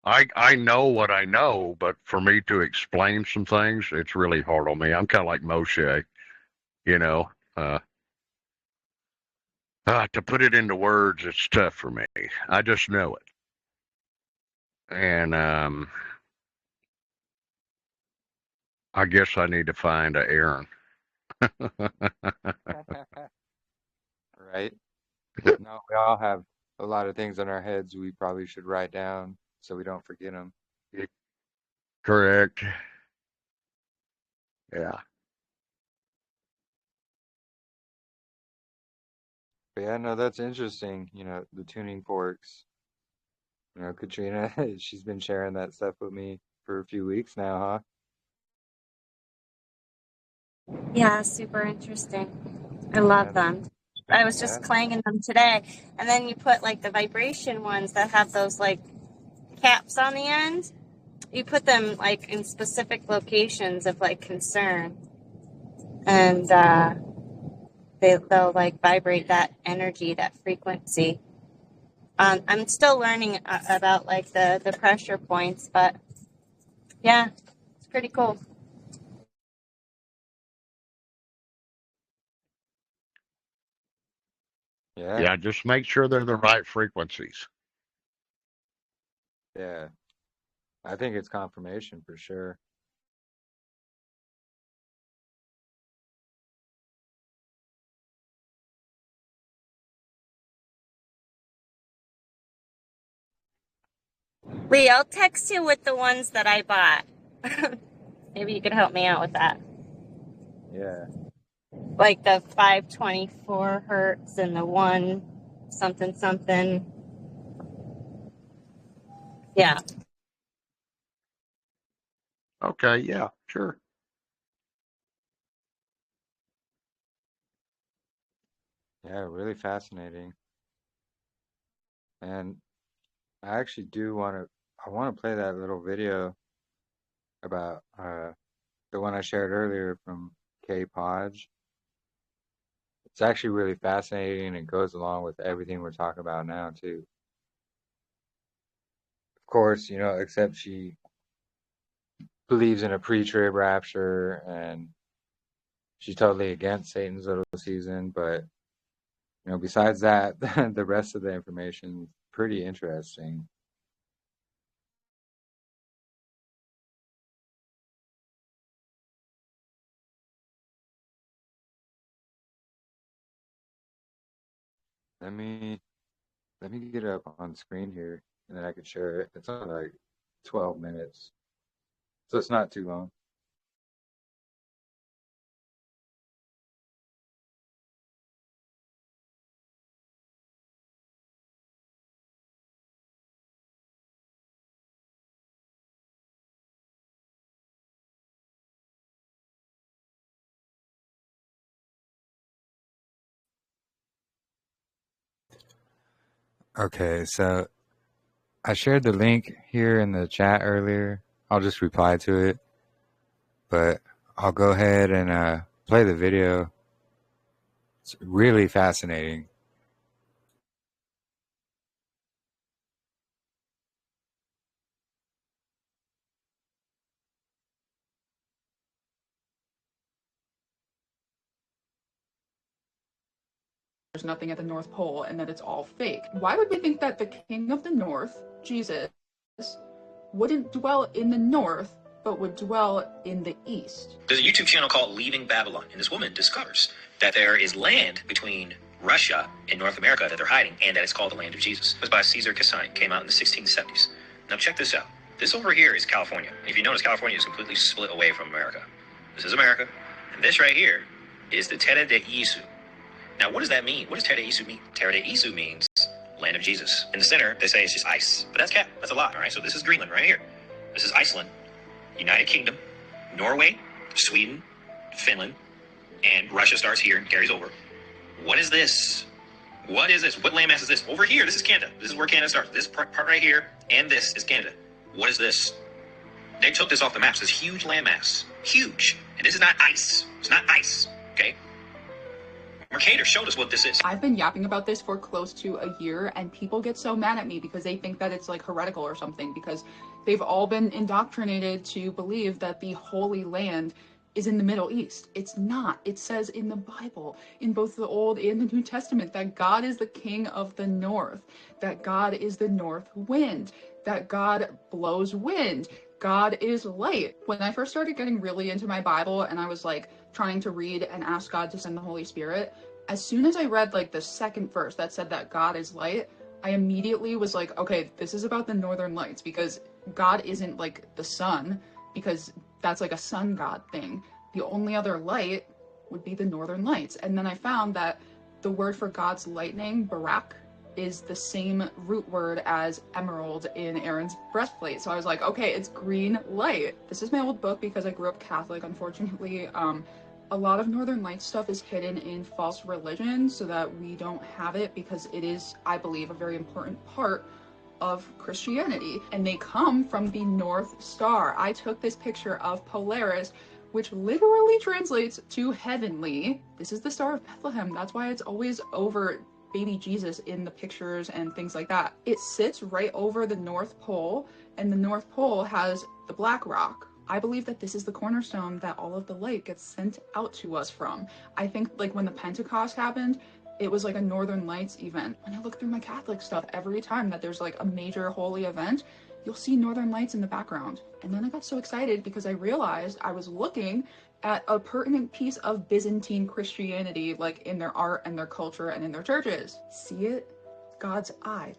I know what I know, but for me to explain some things, it's really hard on me. I'm kind of like Moshe, to put it into words, it's tough for me. I just know it. And I guess I need to find a Aaron. Right? No, we all have a lot of things in our heads we probably should write down so we don't forget them. Correct. Yeah. But yeah, no, that's interesting. The tuning forks. Katrina, she's been sharing that stuff with me for a few weeks now, huh? Yeah, super interesting. I love them. I was just clanging them today. And then you put like the vibration ones that have those like caps on the end. You put them like in specific locations of like concern. And they'll like vibrate that energy, that frequency. I'm still learning about like the pressure points, but yeah, it's pretty cool. Yeah, just make sure they're the right frequencies. Yeah. I think it's confirmation for sure. Lee, I'll text you with the ones that I bought. Maybe you could help me out with that. Yeah. Like the 524 hertz and the 1 something something. Yeah. Okay, yeah, sure. Yeah, really fascinating. And I actually I want to play that little video about the one I shared earlier from Kay Podge. It's actually really fascinating and it goes along with everything we're talking about now too. Of course, except she believes in a pre-trib rapture and she's totally against Satan's little season, but besides that, the rest of the information is pretty interesting. Let me get it up on screen here, and then I can share it. It's only like 12 minutes, so it's not too long. Okay, so I shared the link here in the chat earlier. I'll just reply to it, but I'll go ahead and play the video. It's really fascinating. There's nothing at the North Pole and that it's all fake. Why would we think that the King of the North, Jesus, wouldn't dwell in the North, but would dwell in the East? There's a YouTube channel called Leaving Babylon, and this woman discovers that there is land between Russia and North America that they're hiding, and that it's called the land of Jesus. It was by Caesar Kasane, came out in the 1670s. Now check this out. This over here is California. If you notice, California is completely split away from America. This is America, and this right here is the Terra de Isu. Now, what does that mean? What does Terra de Isu mean? Terra de Isu means land of Jesus. In the center, they say it's just ice, but that's cap. That's a lie, all right? So this is Greenland right here. This is Iceland, United Kingdom, Norway, Sweden, Finland, and Russia starts here and carries over. What is this? What is this? What landmass is this? Over here, this is Canada. This is where Canada starts. This part right here, and this is Canada. What is this? They took this off the maps. This huge landmass. Huge. And this is not ice. It's not ice, okay? Mercator showed us what this is. I've been yapping about this for close to a year, and people get so mad at me because they think that it's like heretical or something, because they've all been indoctrinated to believe that the Holy Land is in the Middle East. It's not. It says in the Bible, in both the Old and the New Testament, that God is the King of the North, that God is the North Wind, that God blows wind, God is light. When I first started getting really into my Bible and I was like trying to read and ask God to send the Holy Spirit, as soon as I read like the second verse that said that God is light, I immediately was like, okay, this is about the Northern Lights, because God isn't like the sun, because that's like a sun god thing. The only other light would be the Northern Lights. And then I found that the word for God's lightning, Barak, is the same root word as emerald in Aaron's breastplate. So I was like, okay, it's green light. This is my old book because I grew up Catholic, unfortunately. A lot of Northern Lights stuff is hidden in false religion so that we don't have it, because it is, I believe, a very important part of Christianity. And they come from the North Star. I took this picture of Polaris, which literally translates to heavenly. This is the Star of Bethlehem. That's why it's always over baby Jesus in the pictures and things like that. It sits right over the North Pole, and the North Pole has the Black Rock. I believe that this is the cornerstone that all of the light gets sent out to us from. I think like when the Pentecost happened, it was like a Northern Lights event. When I look through my Catholic stuff, every time that there's like a major holy event, you'll see Northern Lights in the background. And then I got so excited because I realized I was looking at a pertinent piece of Byzantine Christianity, like in their art and their culture and in their churches. See it? God's eye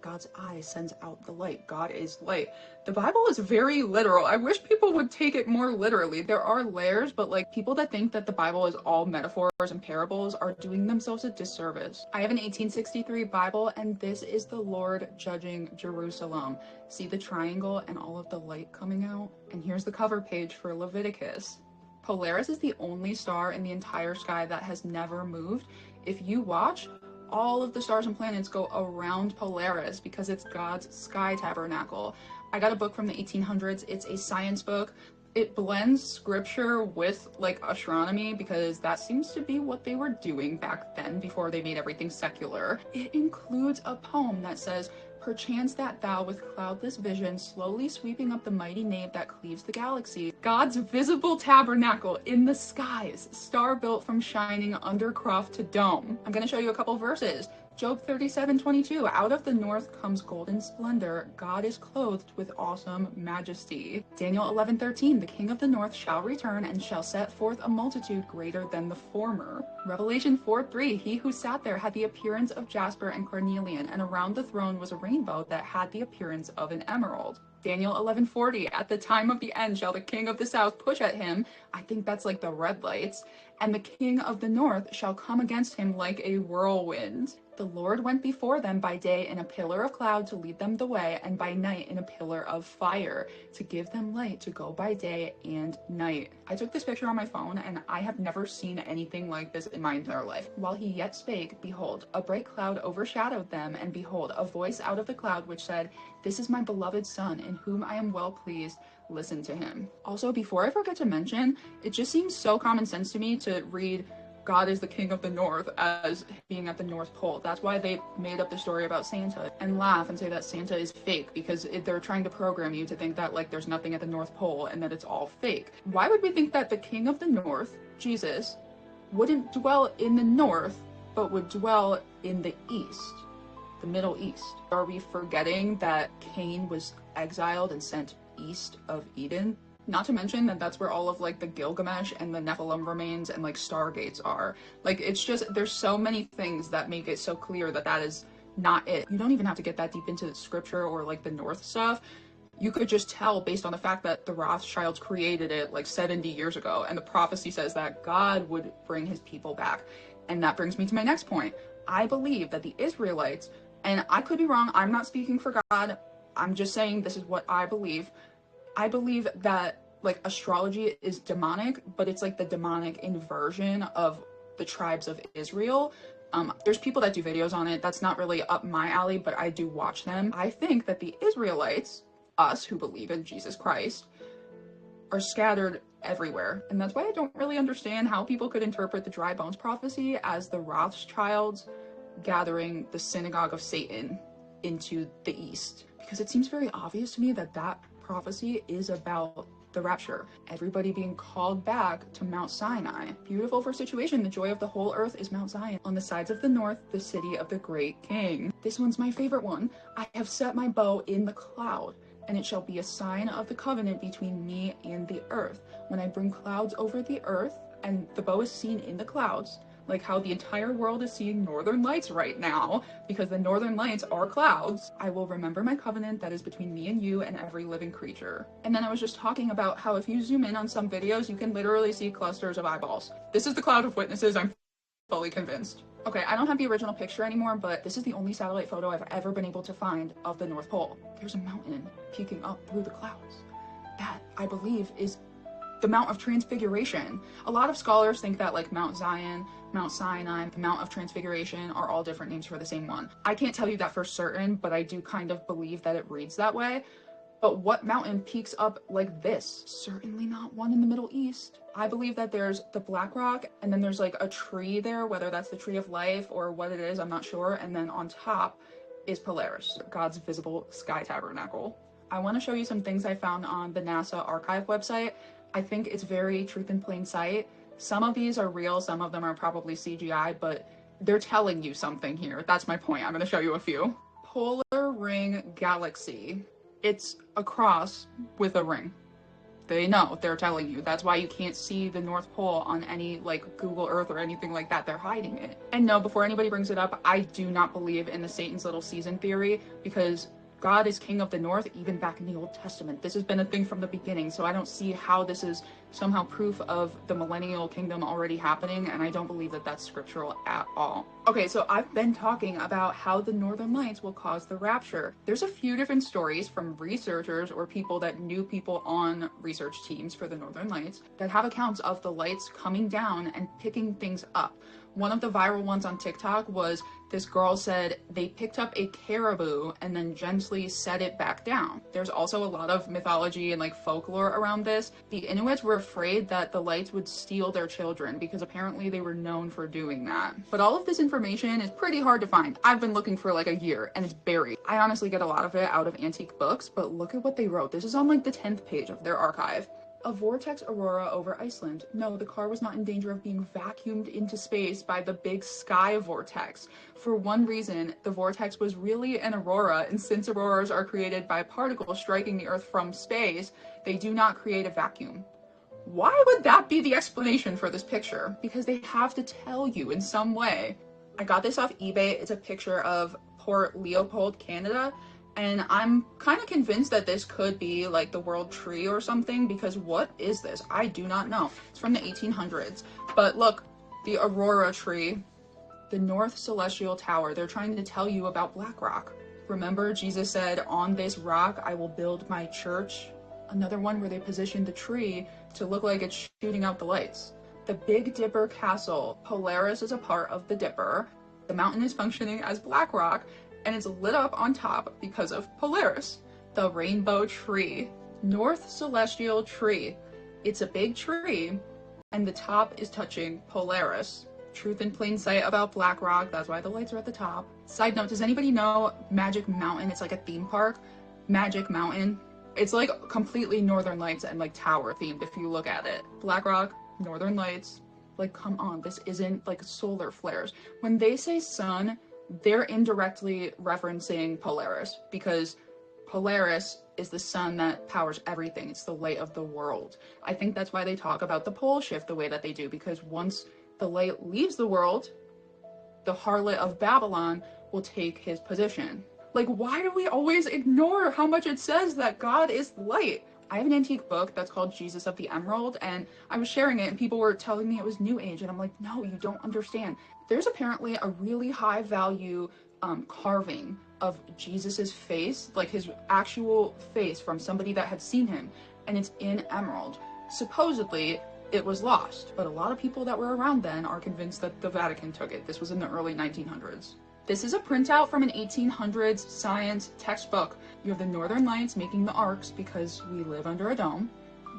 sends out the light. God is light. The Bible is very literal. I wish people would take it more literally. There are layers, but like people that think that the Bible is all metaphors and parables are doing themselves a disservice. I have an 1863 Bible, and this is the Lord judging Jerusalem. See the triangle and all of the light coming out? And here's the cover page for Leviticus. Polaris is the only star in the entire sky that has never moved. If you watch, all of the stars and planets go around Polaris because it's God's sky tabernacle. I got a book from the 1800s. It's a science book. It blends scripture with like astronomy because that seems to be what they were doing back then before they made everything secular. It includes a poem that says, "Perchance that thou with cloudless vision slowly sweeping up the mighty nave that cleaves the galaxy, God's visible tabernacle in the skies, star built from shining undercroft to dome." I'm going to show you a couple verses. Job 37:22, "Out of the north comes golden splendor. God is clothed with awesome majesty." Daniel 11:13, "The king of the north shall return and shall set forth a multitude greater than the former." Revelation 4:3, "He who sat there had the appearance of jasper and cornelian, and around the throne was a rainbow that had the appearance of an emerald." Daniel 11:40, "At the time of the end shall the king of the south push at him," I think that's like the red lights, "and the king of the north shall come against him like a whirlwind. The Lord went before them by day in a pillar of cloud to lead them the way, and by night in a pillar of fire to give them light to go by day and night." I took this picture on my phone, and I have never seen anything like this in my entire life. "While he yet spake, behold, a bright cloud overshadowed them, and behold, a voice out of the cloud which said, This is my beloved son, in whom I am well pleased. Listen to him." Also, before I forget to mention, it just seems so common sense to me to read God is the king of the north as being at the North Pole. That's why they made up the story about Santa and laugh and say that Santa is fake, because they're trying to program you to think that like there's nothing at the North Pole and that it's all fake. Why would we think that the king of the north, Jesus, wouldn't dwell in the north but would dwell in the east, the Middle East? Are we forgetting that Cain was exiled and sent east of Eden? Not to mention that that's where all of like the Gilgamesh and the Nephilim remains and like stargates are. Like, it's just, there's so many things that make it so clear that that is not it. You don't even have to get that deep into the scripture or like the North stuff. You could just tell based on the fact that the Rothschilds created it like 70 years ago, and the prophecy says that God would bring his people back. And that brings me to my next point. I believe that the Israelites, and I could be wrong, I'm not speaking for God, I'm just saying this is what I believe. I believe that like astrology is demonic, but it's like the demonic inversion of the tribes of Israel. There's people that do videos on it. That's not really up my alley, but I do watch them. I think that the Israelites, us who believe in Jesus Christ, are scattered everywhere. And that's why I don't really understand how people could interpret the dry bones prophecy as the Rothschilds gathering the synagogue of Satan into the east. Because it seems very obvious to me that that prophecy is about the rapture, everybody being called back to Mount Sinai. Beautiful for situation, the joy of the whole earth is Mount Zion. On the sides of the north, the city of the great king. This one's my favorite one. "I have set my bow in the cloud, and it shall be a sign of the covenant between me and the earth. When I bring clouds over the earth," and the bow is seen in the clouds, like how the entire world is seeing northern lights right now, because the northern lights are clouds, "I will remember my covenant that is between me and you and every living creature." And then I was just talking about how if you zoom in on some videos, you can literally see clusters of eyeballs. This is the cloud of witnesses, I'm fully convinced. Okay, I don't have the original picture anymore, but this is the only satellite photo I've ever been able to find of the North Pole. There's a mountain peeking up through the clouds. That, I believe, is the Mount of Transfiguration. A lot of scholars think that like Mount Zion, Mount Sinai, the Mount of Transfiguration are all different names for the same one. I can't tell you that for certain, but I do kind of believe that it reads that way. But what mountain peaks up like this? Certainly not one in the Middle East. I believe that there's the Black Rock, and then there's like a tree there, whether that's the tree of life or what it is, I'm not sure. And then on top is Polaris, God's visible sky tabernacle. I want to show you some things I found on the NASA archive website. I think it's very truth in plain sight. Some of these are real, some of them are probably CGI, but they're telling you something here. That's my point. I'm going to show you a few. Polar Ring Galaxy. It's a cross with a ring. They know. They're telling you. That's why you can't see the North Pole on any like Google Earth or anything like that. They're hiding it. And no, before anybody brings it up, I do not believe in the Satan's little season theory, because God is king of the north even back in the Old Testament. This has been a thing from the beginning, so I don't see how this is somehow proof of the millennial kingdom already happening, and I don't believe that that's scriptural at all. Okay, so I've been talking about how the northern lights will cause the rapture. There's a few different stories from researchers or people that knew people on research teams for the northern lights that have accounts of the lights coming down and picking things up. One of the viral ones on TikTok was this girl said they picked up a caribou and then gently set it back down. There's also a lot of mythology and like folklore around this. The Inuits were afraid that the lights would steal their children because apparently they were known for doing that. But all of this information is pretty hard to find. I've been looking for like a year and it's buried. I honestly get a lot of it out of antique books, but look at what they wrote. This is on like the 10th page of their archive. A vortex aurora over Iceland. No, the car was not in danger of being vacuumed into space by the big sky vortex. For one reason, the vortex was really an aurora, and since auroras are created by particles striking the Earth from space, they do not create a vacuum. Why would that be the explanation for this picture? Because they have to tell you in some way. I got this off eBay. It's a picture of Port Leopold, Canada. And I'm kind of convinced that this could be like the world tree or something, because what is this? I do not know. It's from the 1800s. But look, the Aurora tree, the North Celestial Tower, they're trying to tell you about Black Rock. Remember, Jesus said, on this rock, I will build my church. Another one where they positioned the tree to look like it's shooting out the lights. The Big Dipper Castle, Polaris is a part of the Dipper. The mountain is functioning as Black Rock, and it's lit up on top because of Polaris. The Rainbow Tree, North Celestial Tree. It's a big tree, and the top is touching Polaris. Truth in plain sight about Black Rock, that's why the lights are at the top. Side note, does anybody know Magic Mountain? It's like a theme park. Magic Mountain. It's like completely Northern Lights and like tower themed if you look at it. Black Rock, Northern Lights. Like, come on, this isn't like solar flares. When they say sun, they're indirectly referencing Polaris, because Polaris is the sun that powers everything. It's the light of the world. I think that's why they talk about the pole shift the way that they do, because once the light leaves the world, the harlot of Babylon will take his position. Like, why do we always ignore how much it says that God is light? I have an antique book that's called Jesus of the Emerald, and I was sharing it and people were telling me it was New Age, and I'm like, no, you don't understand. There's apparently a really high value carving of Jesus's face, like his actual face from somebody that had seen him, and it's in emerald. Supposedly, it was lost, but a lot of people that were around then are convinced that the Vatican took it. This was in the early 1900s. This is a printout from an 1800s science textbook. You have the Northern Lights making the arcs because we live under a dome.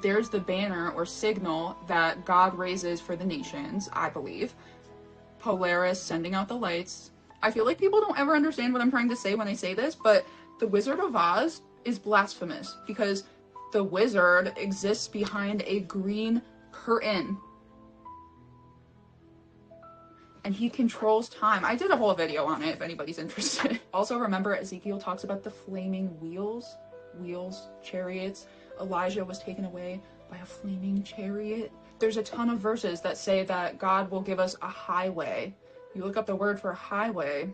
There's the banner or signal that God raises for the nations, I believe. Polaris sending out the lights. I feel like people don't ever understand what I'm trying to say when I say this, but the Wizard of Oz is blasphemous because the wizard exists behind a green curtain. And he controls time. I did a whole video on it if anybody's interested. Also, remember, Ezekiel talks about the flaming wheels, chariots. Elijah was taken away by a flaming chariot. There's a ton of verses that say that God will give us a highway. You look up the word for highway,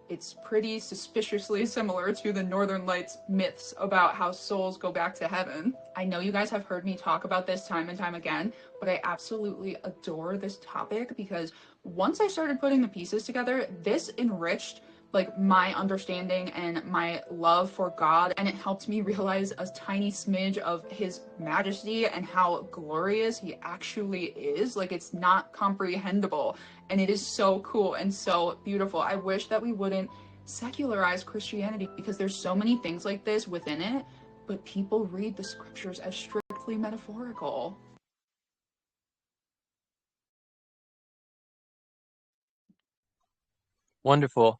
it's pretty suspiciously similar to the Northern Lights myths about how souls go back to heaven. I know you guys have heard me talk about this time and time again, but I absolutely adore this topic because once I started putting the pieces together, this enriched like my understanding and my love for God, and it helped me realize a tiny smidge of his majesty and how glorious he actually is. Like, it's not comprehensible, and it is so cool and so beautiful. I wish that we wouldn't secularize Christianity because there's so many things like this within it, but people read the scriptures as strictly metaphorical. Wonderful.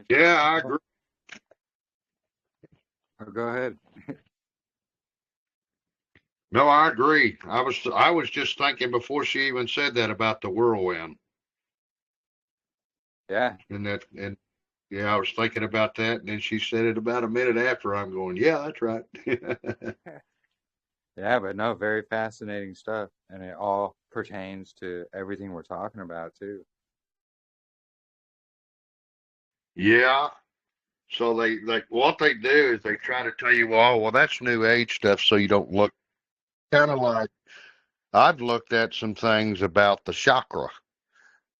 Yeah, I agree. Oh, go ahead. No, I agree. I was just thinking before she even said that about the whirlwind. Yeah. And yeah, I was thinking about that, and then she said it about a minute after. I'm going, yeah, that's right. Yeah, but no, very fascinating stuff, and it all pertains to everything we're talking about too. Yeah. So they what they do is they try to tell you, oh, well, that's New Age stuff, so you don't look kind of like I've looked at some things about the chakra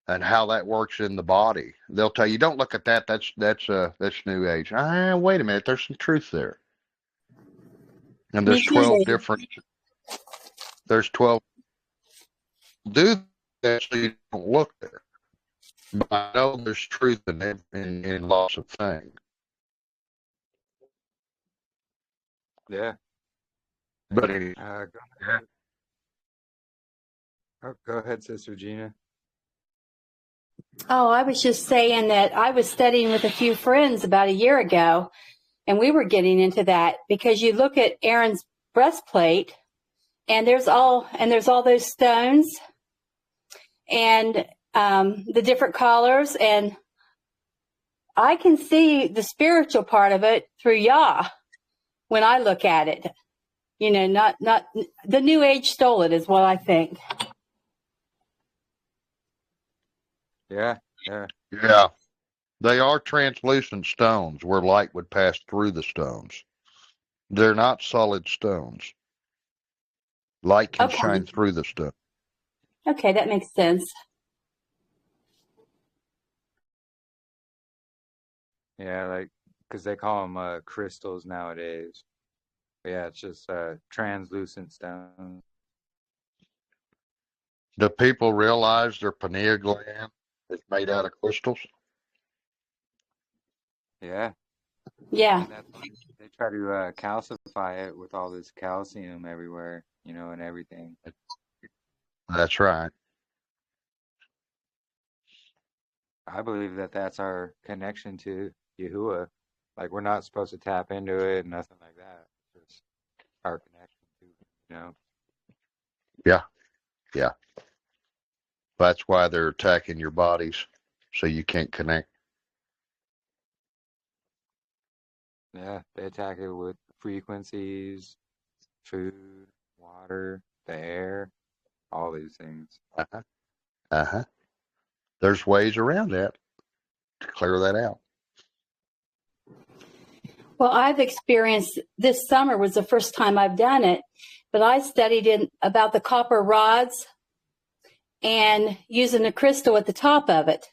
and how that works in the body. They'll tell you, don't look at that. That's New Age. Wait a minute. There's some truth there. And Me there's too. 12 different. There's 12. Do that so you don't look there. But I know there's truth in it in lots of things. Yeah. But anyway, Go ahead, Sister Gina. Oh, I was just saying that I was studying with a few friends about a year ago, and we were getting into that because you look at Aaron's breastplate, and there's all those stones and the different colors, and I can see the spiritual part of it through Yah when I look at it. You know, not the New Age stole it is what I think. Yeah. yeah, they are translucent stones where light would pass through the stones. They're not solid stones. Light can shine through the stone. Okay, that makes sense. Yeah, like because they call them crystals nowadays. But yeah, it's just translucent stone. Do people realize their pineal gland is made out of crystals? Yeah. Yeah. And that's why they try to calcify it with all this calcium everywhere, you know, and everything. That's right. I believe that that's our connection to Yahuah. Like, we're not supposed to tap into it, nothing like that. It's just our connection to it, you know? Yeah. That's why they're attacking your bodies, so you can't connect. Yeah, they attack it with frequencies, food, water, the air, all these things. There's ways around that to clear that out. Well, I've experienced this summer was the first time I've done it, but I studied about the copper rods and using a crystal at the top of it.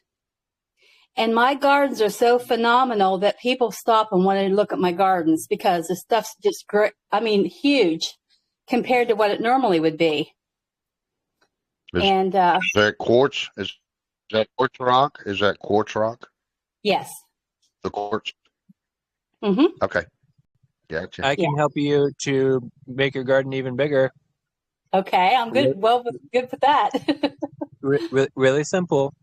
And my gardens are so phenomenal that people stop and want to look at my gardens because the stuff's just great. I mean, huge compared to what it normally would be. Is that quartz? Is that quartz rock? Is that quartz rock? Yes. The quartz? Mm-hmm. Okay. Gotcha. I can help you to make your garden even bigger. Okay, I'm good. Well, good with that. Really simple.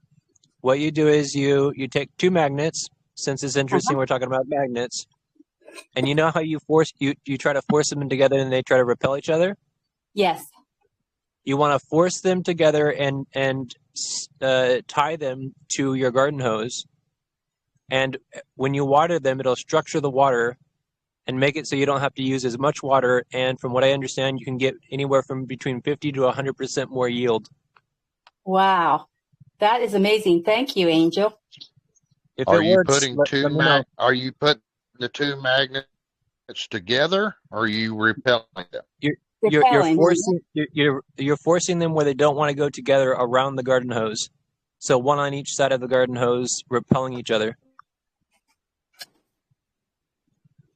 What you do is you take two magnets. Since it's interesting, we're talking about magnets. And you know how you try to force them together and they try to repel each other? Yes. You want to force them together and tie them to your garden hose. And when you water them, it'll structure the water and make it so you don't have to use as much water. And from what I understand, you can get anywhere from between 50 to 100% more yield. Wow. That is amazing. Thank you, Angel. Are you putting Are you putting the two magnets together, or are you repelling them? You're forcing them where they don't want to go together around the garden hose. So one on each side of the garden hose, repelling each other.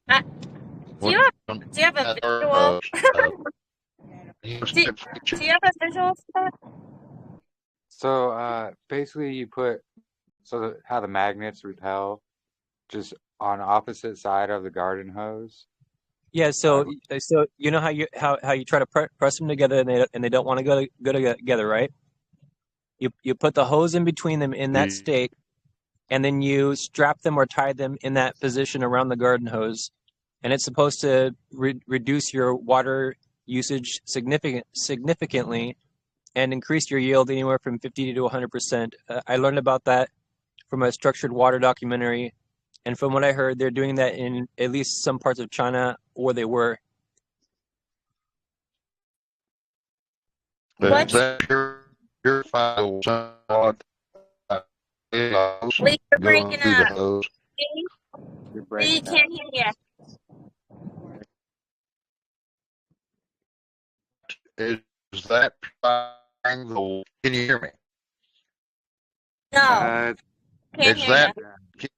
Do you have a visual? Do you have a visual for that? So basically you put how the magnets repel just on opposite side of the garden hose. Yeah, so you know how you try to press them together and they don't want to go together, right? You put the hose in between them in that state, and then you strap them or tie them in that position around the garden hose, and it's supposed to reduce your water usage significantly and increase your yield anywhere from 50 to 100%. I learned about that from a structured water documentary, and from what I heard, they're doing that in at least some parts of China, or they were. But What's is that purified somewhat? Lee, you're Going breaking through the up. hose. Lee, You're Lee, breaking up. can't hear you. Is that purifying the? Can you hear me? No, can't Is hear that? you. Can you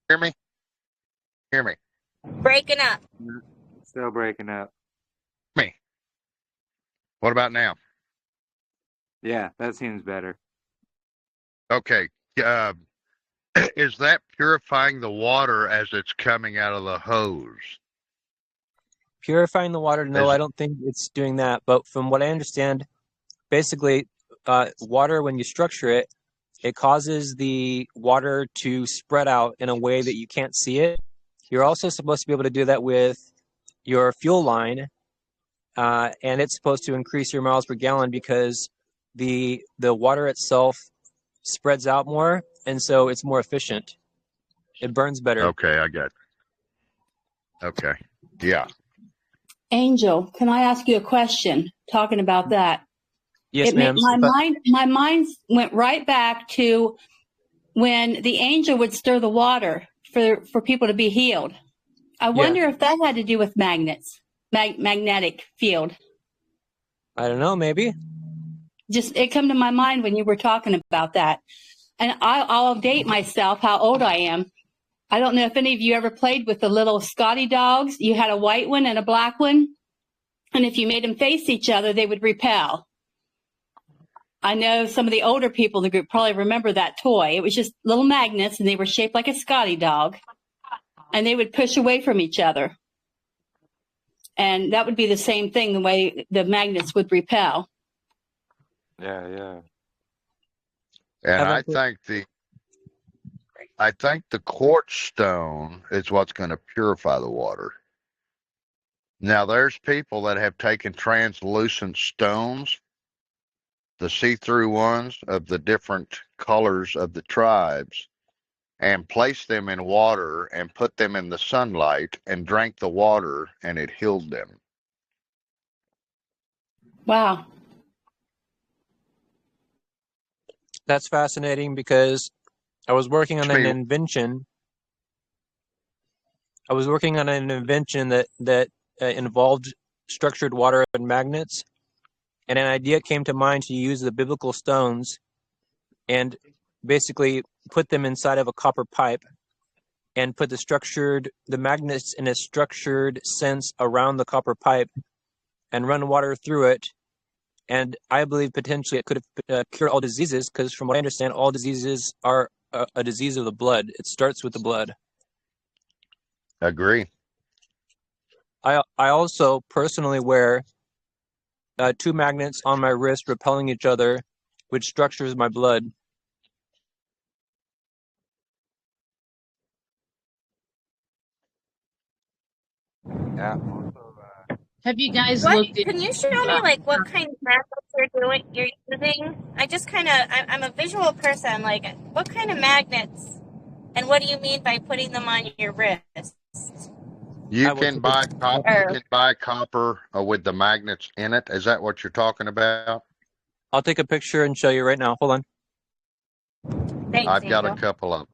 hear me? Hear me? Breaking up. Still breaking up. Me. What about now? Yeah, that seems better. Okay. Is that purifying the water as it's coming out of the hose? Purifying the water, no, I don't think it's doing that. But from what I understand, basically, water, when you structure it, it causes the water to spread out in a way that you can't see it. You're also supposed to be able to do that with your fuel line, and it's supposed to increase your miles per gallon because the water itself spreads out more, and so it's more efficient. It burns better. Okay, I got it. Okay. Yeah. Angel, can I ask you a question talking about that? Yes, ma'am. My mind went right back to when the angel would stir the water for people to be healed. I wonder if that had to do with magnets, magnetic field. I don't know, maybe. Just it come to my mind when you were talking about that. And I'll date myself how old I am. I don't know if any of you ever played with the little Scotty dogs. You had a white one and a black one. And if you made them face each other, they would repel. I know some of the older people in the group probably remember that toy. It was just little magnets, and they were shaped like a Scotty dog. And they would push away from each other. And that would be the same thing, the way the magnets would repel. Yeah, yeah. And I think the quartz stone is what's going to purify the water. Now, there's people that have taken translucent stones, the see-through ones of the different colors of the tribes, and placed them in water and put them in the sunlight and drank the water, and it healed them. Wow. That's fascinating because I was working on an invention. that involved structured water and magnets, and an idea came to mind to use the biblical stones and basically put them inside of a copper pipe and put the magnets in a structured sense around the copper pipe and run water through it. And I believe potentially it could have cured all diseases, because from what I understand, all diseases are a disease of the blood. It starts with the blood. Agree. I also personally wear 2 magnets on my wrist repelling each other, which structures my blood. Yeah. Have you guys What looked can you show me, like, what kind of magnets you're using? I just kind of, I'm a visual person. Like, what kind of magnets, and what do you mean by putting them on your wrist? You can buy copper with the magnets in it. Is that what you're talking about? I'll take a picture and show you right now. Hold on. Thanks, I've got a Angel. couple of them.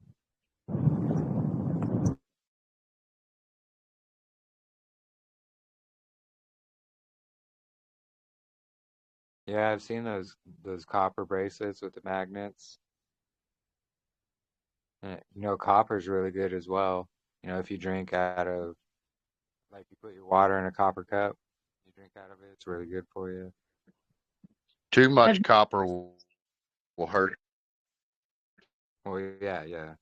Yeah, I've seen those copper bracelets with the magnets. And, copper's really good as well. If you drink out of, like, you put your water in a copper cup, you drink out of it, it's really good for you. Too much copper will hurt. Well, yeah.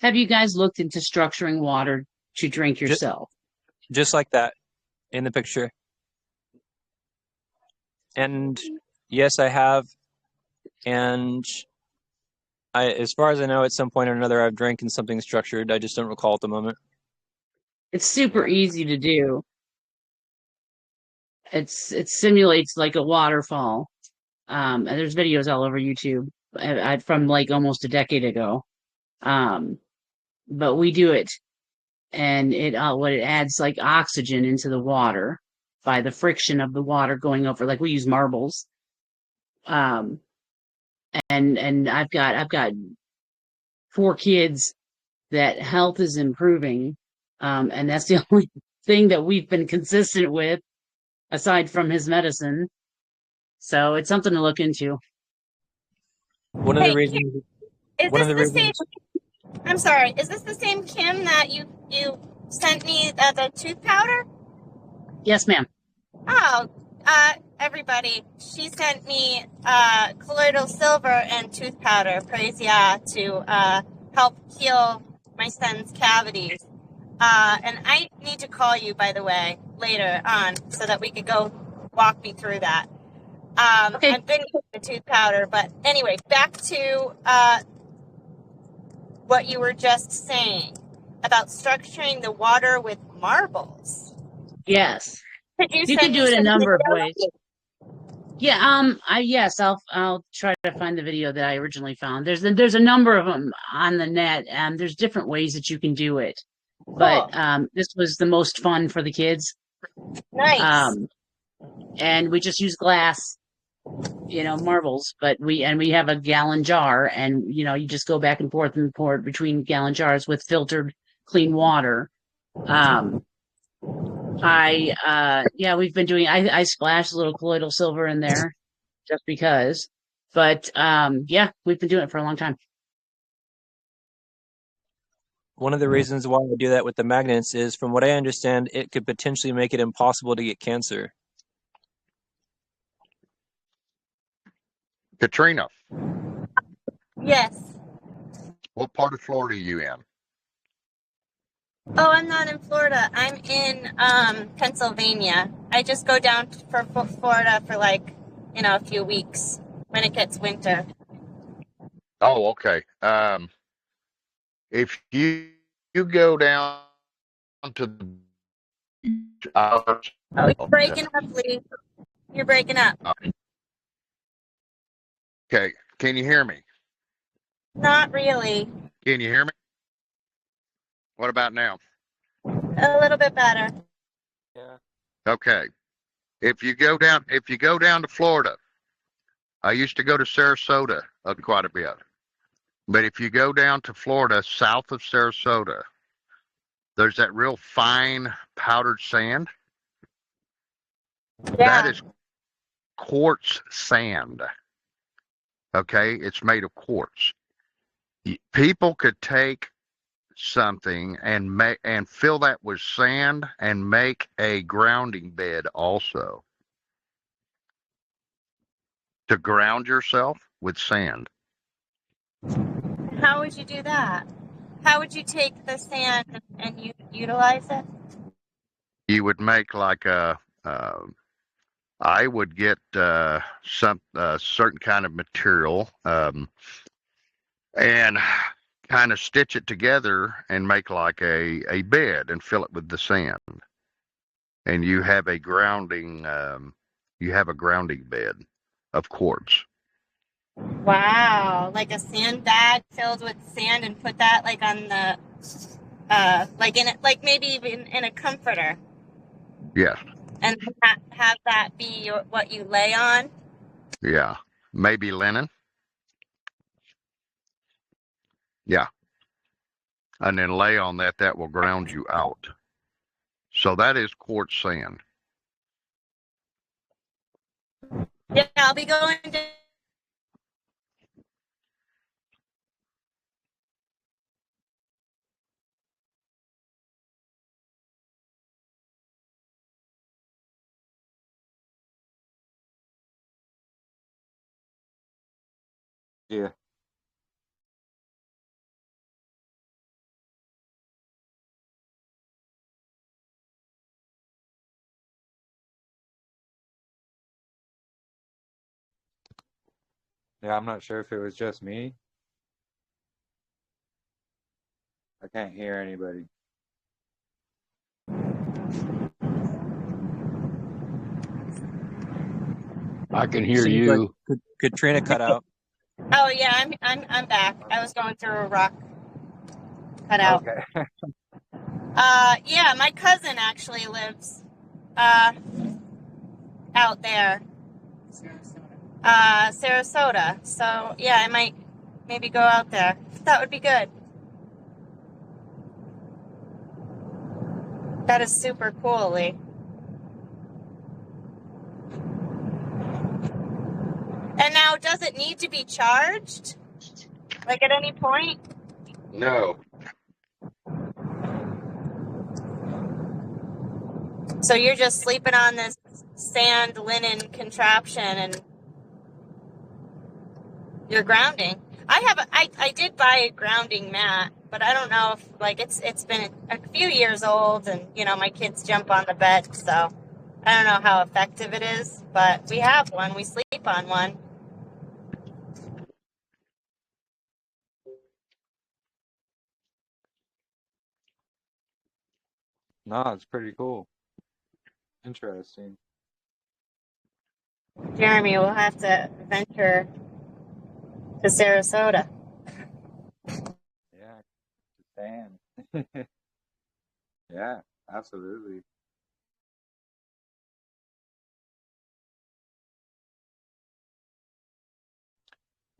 Have you guys looked into structuring water to drink yourself? Just like that in the picture. And yes, I have. And as far as I know, at some point or another, I've drank in something structured. I just don't recall at the moment. It's super easy to do. It simulates like a waterfall. And there's videos all over YouTube from like almost a decade ago. But we do it, and what it adds like oxygen into the water, by the friction of the water going over. Like we use marbles. And I've got 4 kids that health is improving. And that's the only thing that we've been consistent with aside from his medicine. So it's something to look into. One of the Hey, Kim, reasons. is One of this the the same? reasons. I'm sorry. Is this the same Kim that you sent me the tooth powder? Yes, ma'am. Oh, everybody, she sent me colloidal silver and tooth powder, praise Yah, to help heal my son's cavities. And I need to call you, by the way, later on so that we could go walk me through that. Okay. I've been using the tooth powder, but anyway, back to what you were just saying about structuring the water with marbles. Yes. Could you You send can do me it a some number of videos? ways. Yeah, yes, I'll try to find the video that I originally found. There's a number of them on the net, and there's different ways that you can do it. But this was the most fun for the kids. Nice. And we just use glass, marbles, but we have a gallon jar, and you just go back and forth and pour it between gallon jars with filtered clean water. We've been doing, I splashed a little colloidal silver in there just because, but we've been doing it for a long time. One of the reasons why I do that with the magnets is, from what I understand, it could potentially make it impossible to get cancer. Katrina, Yes. what part of Florida are you in? Oh, I'm not in Florida. I'm in Pennsylvania. I just go down for Florida for a few weeks when it gets winter. Oh, okay. If you go down to the beach, Oh, you're breaking up, Lee. You're breaking up. okay, can you hear me? Not really. Can you hear me? What about now? A little bit better. Yeah. Okay. If you go down to Florida, I used to go to Sarasota quite a bit. But if you go down to Florida, south of Sarasota, there's that real fine powdered sand. Yeah. That is quartz sand. Okay, it's made of quartz. People could take something and fill that with sand and make a grounding bed also. To ground yourself with sand. How would you do that? How would you take the sand and you utilize it? You would make like I would get some certain kind of material and kind of stitch it together and make like a bed and fill it with the sand. And you have a grounding bed of quartz. Wow, like a sandbag filled with sand, and put that on the maybe even in a comforter. Yes. And have that be what you lay on. Yeah. Maybe linen. Yeah. And then lay on that. That will ground you out. So that is quartz sand. Yeah, I'll be going to. Yeah. Yeah, I'm not sure if it was just me. I can't hear anybody. I can hear Seems you. like Katrina cut out. Oh yeah, I'm back. I was going through a rock. Cut out. Okay. Yeah, my cousin actually lives out there. Sarasota. So yeah, I might maybe go out there. That would be good. That is super cool, Lee. And now, does it need to be charged? Like at any point? No. So you're just sleeping on this sand linen contraption and you're grounding. I did buy a grounding mat, but I don't know if like it's been a few years old and my kids jump on the bed, so I don't know how effective it is, but we have one. We sleep on one. No, it's pretty cool. Interesting. Jeremy, we'll have to venture to Sarasota. Yeah, sand. Yeah, absolutely.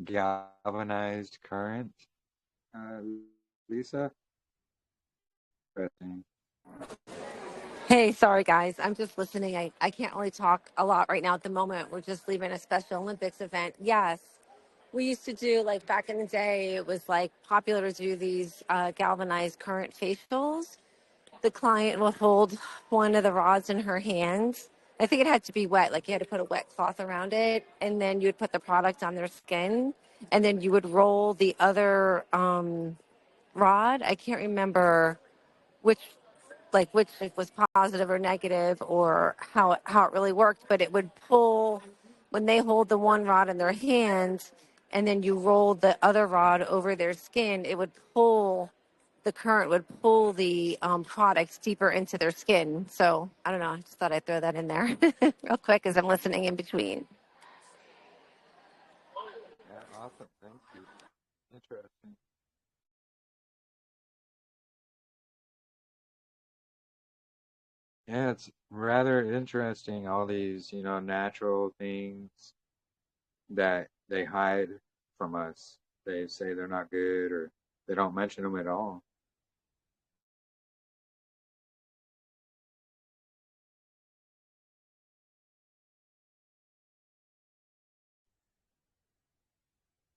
Galvanized current, Lisa? Interesting. Hey, sorry guys. I'm just listening. I can't really talk a lot right now at the moment. We're just leaving a Special Olympics event. Yes. We used to do, like back in the day, it was like popular to do these galvanized current facials. The client would hold one of the rods in her hands. I think it had to be wet, like you had to put a wet cloth around it, and then you would put the product on their skin, and then you would roll the other rod. I can't remember which was positive or negative or how it really worked, but it would pull when they hold the one rod in their hand and then you roll the other rod over their skin, the current would pull the products deeper into their skin. So I don't know. I just thought I'd throw that in there real quick as I'm listening in between. Yeah, awesome. Thank you. Interesting. Yeah, it's rather interesting, all these, natural things that they hide from us. They say they're not good or they don't mention them at all.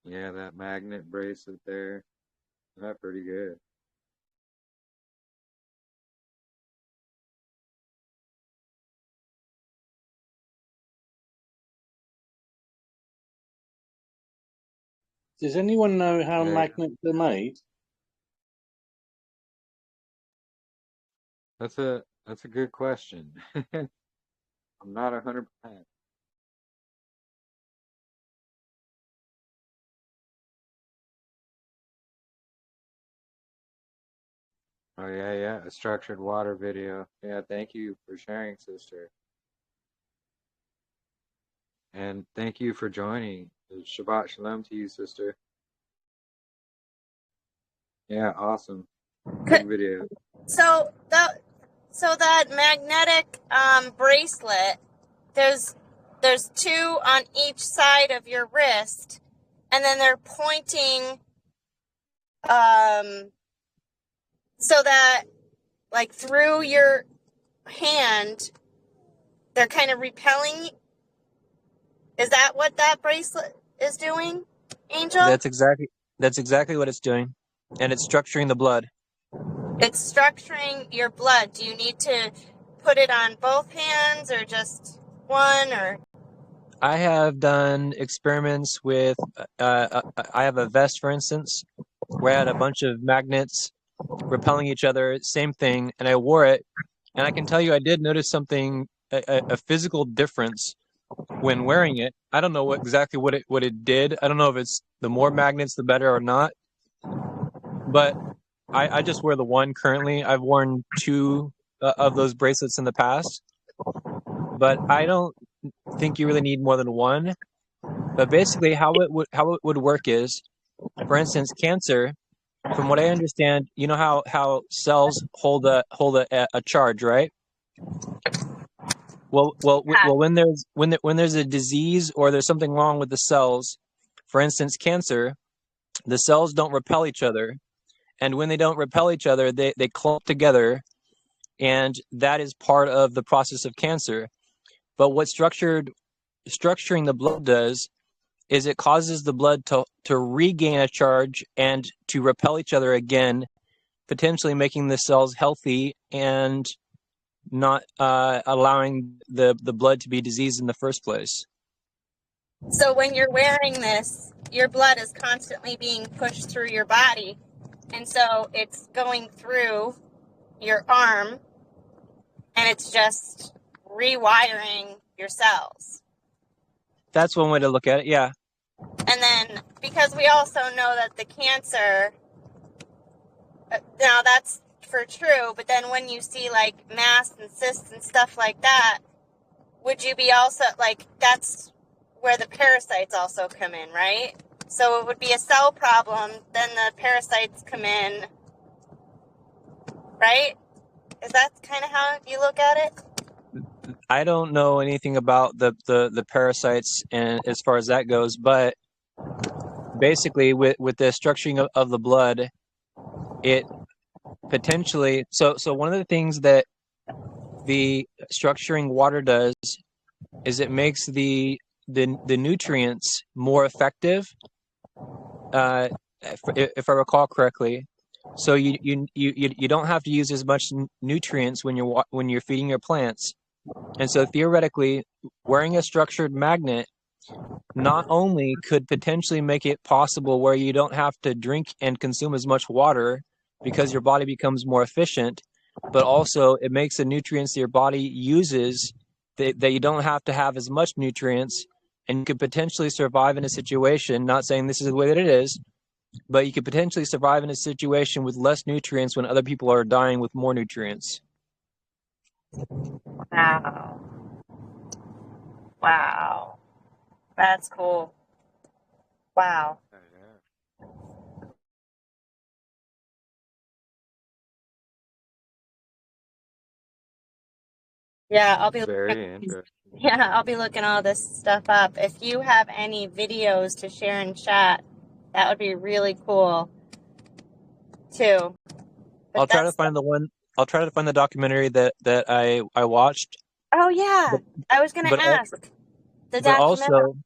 Yeah, that magnet bracelet there, that's pretty good. Does anyone know how Yeah, magnets are made? that's a good question. I'm not 100%. Oh yeah, a structured water video. Yeah, thank you for sharing, sister. And thank you for joining. Shabbat Shalom to you, sister. Yeah, awesome. Good video. So that magnetic bracelet, there's two on each side of your wrist, and then they're pointing so that like through your hand they're kind of repelling. Is that what that bracelet is doing, Angel? That's exactly what it's doing, and it's structuring the blood. It's structuring your blood. Do you need to put it on both hands or just one? Or I have done experiments with. I have a vest, for instance, where I had a bunch of magnets repelling each other. Same thing, and I wore it, and I can tell you, I did notice something, a physical difference when wearing it. I don't know exactly what it did. I don't know if it's the more magnets the better or not, but I just wear the one currently. I've worn two of those bracelets in the past, but I don't think you really need more than one. But basically, how it would work is, for instance, cancer. From what I understand, you know how cells hold a charge, right? When there's a disease or there's something wrong with the cells, for instance, cancer, the cells don't repel each other, and when they don't repel each other, they clump together, and that is part of the process of cancer. But what structuring the blood does is it causes the blood to regain a charge and to repel each other again, potentially making the cells healthy and not allowing the blood to be diseased in the first place. So when you're wearing this, your blood is constantly being pushed through your body. And so it's going through your arm and it's just rewiring your cells. That's one way to look at it, yeah. And then because we also know that the cancer, now that's for true, but then when you see like mass and cysts and stuff like that, would you be also like, that's where the parasites also come in, right? So it would be a cell problem, then the parasites come in, right? Is that kind of how you look at it? I don't know anything about the parasites and as far as that goes, but basically with the structuring of the blood, it potentially, so one of the things that the structuring water does is it makes the nutrients more effective, if I recall correctly. So you don't have to use as much nutrients when you're feeding your plants. And so theoretically, wearing a structured magnet not only could potentially make it possible where you don't have to drink and consume as much water because your body becomes more efficient, but also it makes the nutrients that your body uses that you don't have to have as much nutrients, and you could potentially survive in a situation, not saying this is the way that it is, but you could potentially survive in a situation with less nutrients when other people are dying with more nutrients. Wow. Wow. That's cool. Wow. Yeah, I'll be Very interesting. I'll be looking all this stuff up. If you have any videos to share in chat, that would be really cool too. I'll try to find the documentary that I watched. Oh yeah, I was gonna ask the but documentary. also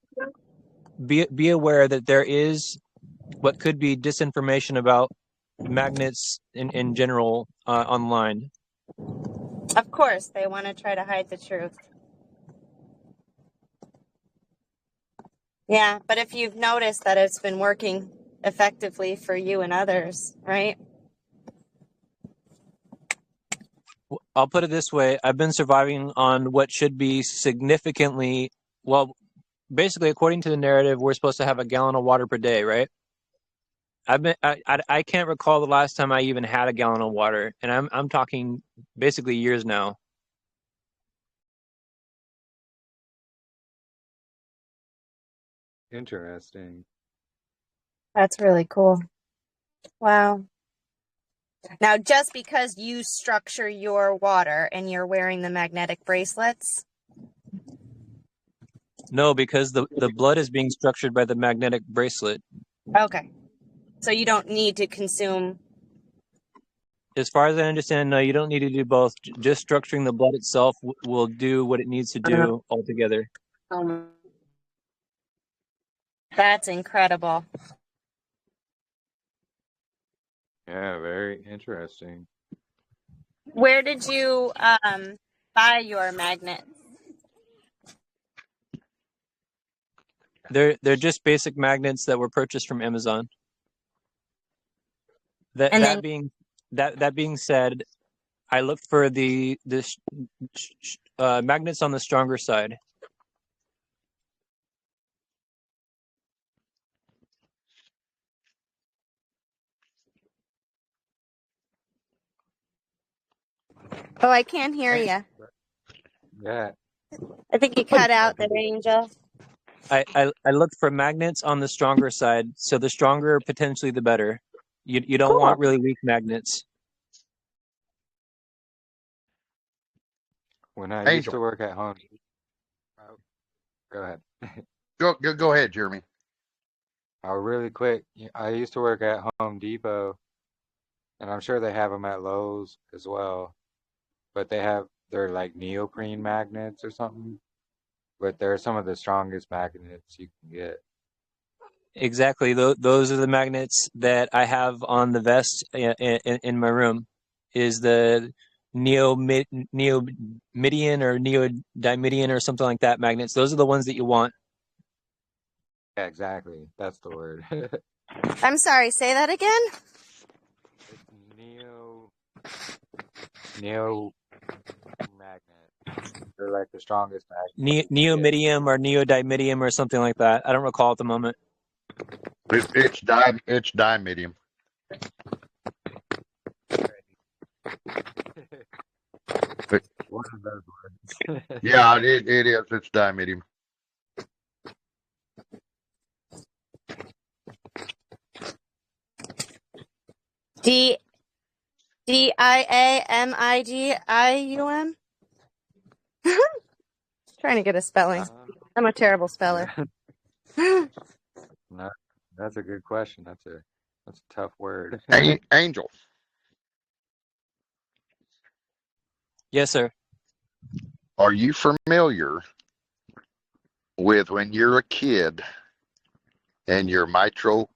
be aware that there is what could be disinformation about magnets in general online. Of course, they want to try to hide the truth. Yeah, but if you've noticed that it's been working effectively for you and others, right? I'll put it this way. I've been surviving on what should be significantly, well, basically, according to the narrative, we're supposed to have a gallon of water per day, right? I can't recall the last time I even had a gallon of water, and I'm talking basically years now. Interesting. That's really cool. Wow. Now, just because you structure your water and you're wearing the magnetic bracelets? No, because the blood is being structured by the magnetic bracelet. Okay. So you don't need to consume. As far as I understand, no, you don't need to do both. Just structuring the blood itself will do what it needs to do altogether. That's incredible. Yeah, very interesting. Where did you buy your magnets? They're just basic magnets that were purchased from Amazon. That being said, I looked for the magnets on the stronger side. Oh, I can't hear you. Yeah. I think you cut out there, Angel. I looked for magnets on the stronger side, so the stronger potentially the better. You don't want really weak magnets. When I used Angel, to work at home, oh, go ahead. go ahead, Jeremy. Really quick, I used to work at Home Depot, and I'm sure they have them at Lowe's as well. But they're like neoprene magnets or something. But they're some of the strongest magnets you can get. Exactly. Those are the magnets that I have on the vest in my room. Is the neomidian or neodymidian or something like that magnets. Those are the ones that you want. Yeah, exactly. That's the word. I'm sorry, say that again? It's neo magnet. They're like the strongest magnet. Neomidium or neodymidium or something like that. I don't recall at the moment. It's dimedium. One of those words. Yeah, it is. It's dimedium. Diamidium? Trying to get a spelling. I'm a terrible speller. No, that's a good question. That's a tough word. Angel. Yes, sir. Are you familiar with when you're a kid and your mitochondrium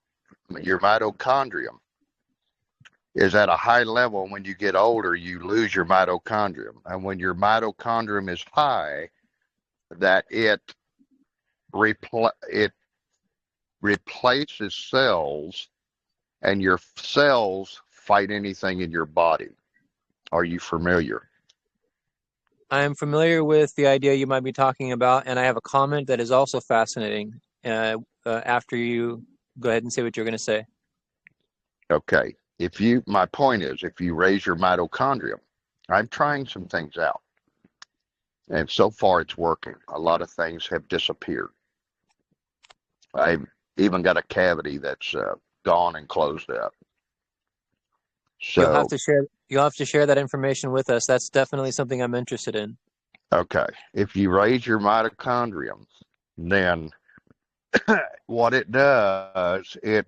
is at a high level? When you get older, you lose your mitochondrium. And when your mitochondrium is high, that it replaces cells, and your cells fight anything in your body. Are you familiar? I am familiar with the idea you might be talking about, and I have a comment that is also fascinating. After you go ahead and say what you're going to say. Okay. My point is, if you raise your mitochondrium, I'm trying some things out, and so far it's working. A lot of things have disappeared. I've even got a cavity that's gone and closed up. You'll have So, to share that information with us. That's definitely something I'm interested in. okay, if you raise your mitochondrium, then what it does, it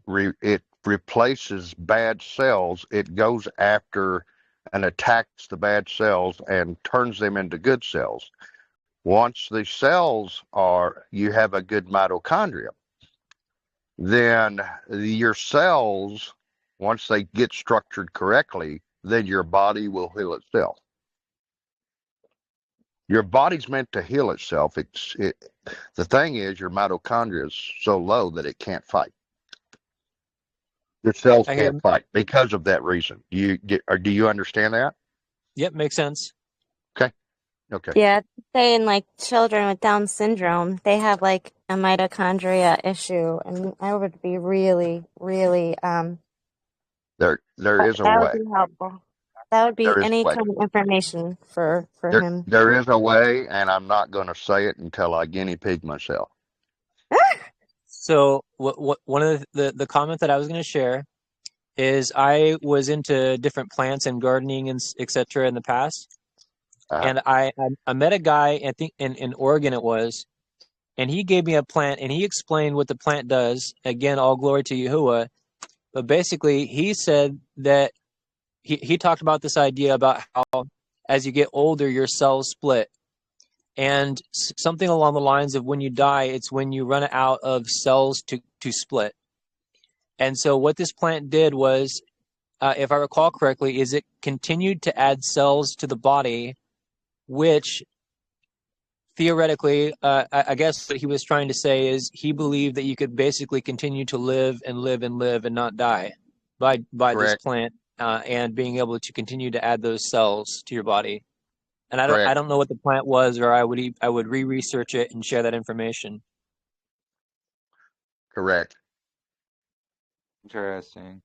replaces bad cells. It goes after and attacks the bad cells and turns them into good cells. Once the cells you have a good mitochondria, then your cells, once they get structured correctly, then your body will heal itself. Your body's meant to heal itself. The thing is, your mitochondria is so low that it can't fight. Your cells can't fight because of that reason. Do you understand that? Yep, makes sense. Okay. Yeah, saying like children with Down syndrome, they have like a mitochondria issue, and I would be really, really There is a that would way. be helpful. That would be There is a any way. kind of information for him. There is a way, and I'm not going to say it until I guinea pig myself. So one of the comment that I was going to share is I was into different plants and gardening and etc. in the past. And I met a guy, I think in Oregon it was, and he gave me a plant and he explained what the plant does. Again, all glory to Yahuah. But basically, he said that he talked about this idea about how as you get older, your cells split. And something along the lines of when you die, it's when you run out of cells to split. And so what this plant did was, if I recall correctly, is it continued to add cells to the body, which theoretically, I guess what he was trying to say is he believed that you could basically continue to live and live and live and not die by this plant and being able to continue to add those cells to your body. And I don't know what the plant was, or I would re-research it and share that information. Correct. Interesting.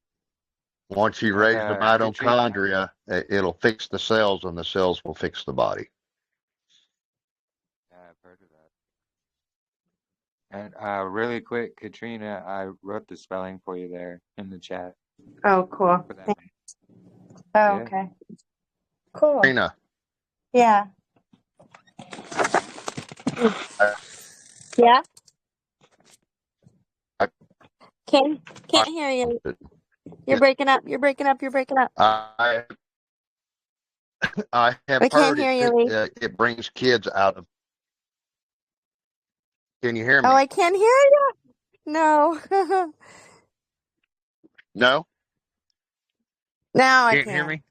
Once you raise the mitochondria, it'll fix the cells, and the cells will fix the body. Yeah, I've heard of that. And really quick, Katrina, I wrote the spelling for you there in the chat. Oh, cool. Yeah. Okay. Cool. Katrina. Yeah. Yeah, I, can't hear you. You're breaking up. You're breaking up. You're breaking up. I have I can't heard hear you, Lee. it brings kids out of. Can you hear Oh, me? I can't hear you. No. No. Now I Can't hear can. me.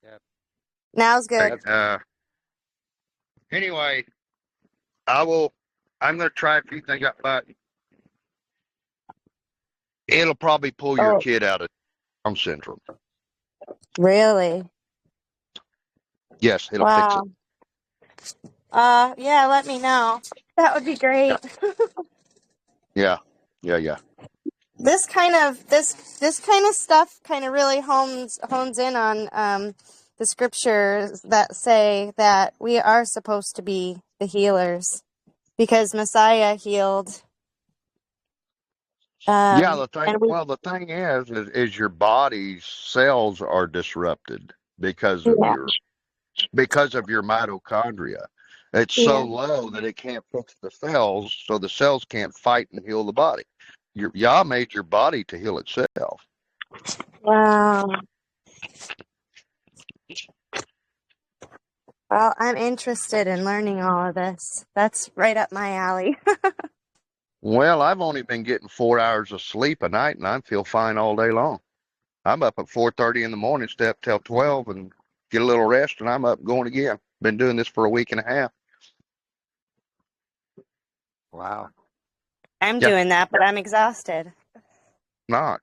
Yeah. Now's good. Anyway, I'm going to try a few things, but it'll probably pull your Oh, kid out of Down syndrome. really? Yes, it'll fix it. Wow. Yeah, let me know. That would be great. Yeah. This kind of stuff kind of really hones in on the scriptures that say that we are supposed to be the healers because Messiah healed. Yeah, And we, the thing is your body's cells are disrupted because of yeah, your mitochondria. It's yeah. so low that it can't fix the cells, so the cells can't fight and heal the body. Yah made your body to heal itself. Wow. Well, I'm interested in learning all of this. That's right up my alley. Well, I've only been getting 4 hours of sleep a night, and I feel fine all day long. I'm up at 4:30 in the morning, stay up till 12, and get a little rest, and I'm up going again. Been doing this for a week and a half. Wow. I'm Yeah, doing that, but I'm exhausted. not.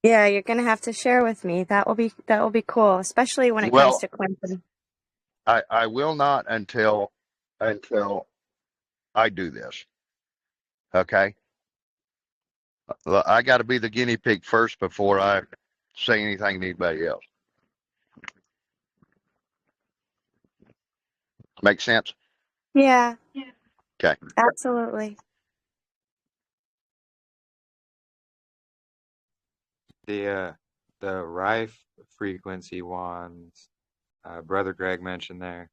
Yeah, you're gonna have to share with me. That will be cool, especially when it comes Well, to Clemson. I will not until I do this. Okay, I got to be the guinea pig first before I say anything to anybody else. Make sense? Yeah, Okay. absolutely. The Rife frequency ones, Brother Greg mentioned there.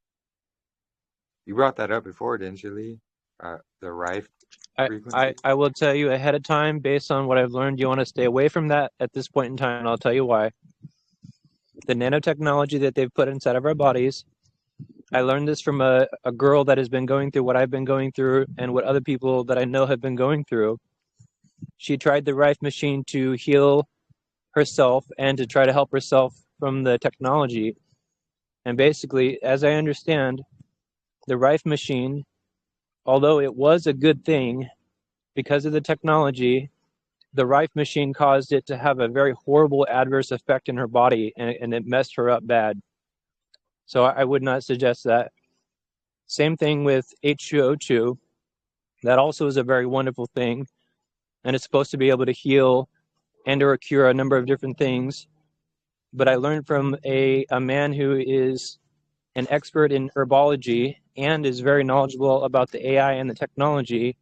You brought that up before, didn't you, Lee? The Rife frequency. I will tell you ahead of time, based on what I've learned, you want to stay away from that at this point in time, and I'll tell you why. The nanotechnology that they've put inside of our bodies, I learned this from a girl that has been going through what I've been going through and what other people that I know have been going through. She tried the Rife machine to heal herself and to try to help herself from the technology. And basically, as I understand, the Rife machine, although it was a good thing, because of the technology, the Rife machine caused it to have a very horrible adverse effect in her body, and it messed her up bad. So I would not suggest that. Same thing with H2O2. That also is a very wonderful thing, and it's supposed to be able to heal and or cure a number of different things. But I learned from a man who is an expert in herbology and is very knowledgeable about the AI and the technology.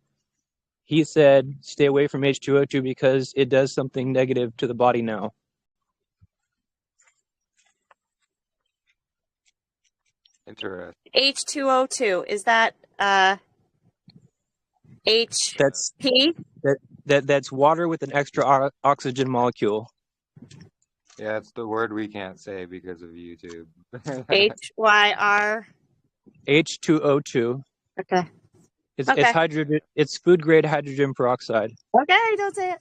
He said, stay away from H2O2 because it does something negative to the body now. Interesting. H2O2, is that HP? That's water with an extra oxygen molecule. Yeah, it's the word we can't say because of YouTube. HYR. H2O2. Okay. It's hydrogen. It's food grade hydrogen peroxide. Okay, don't say it.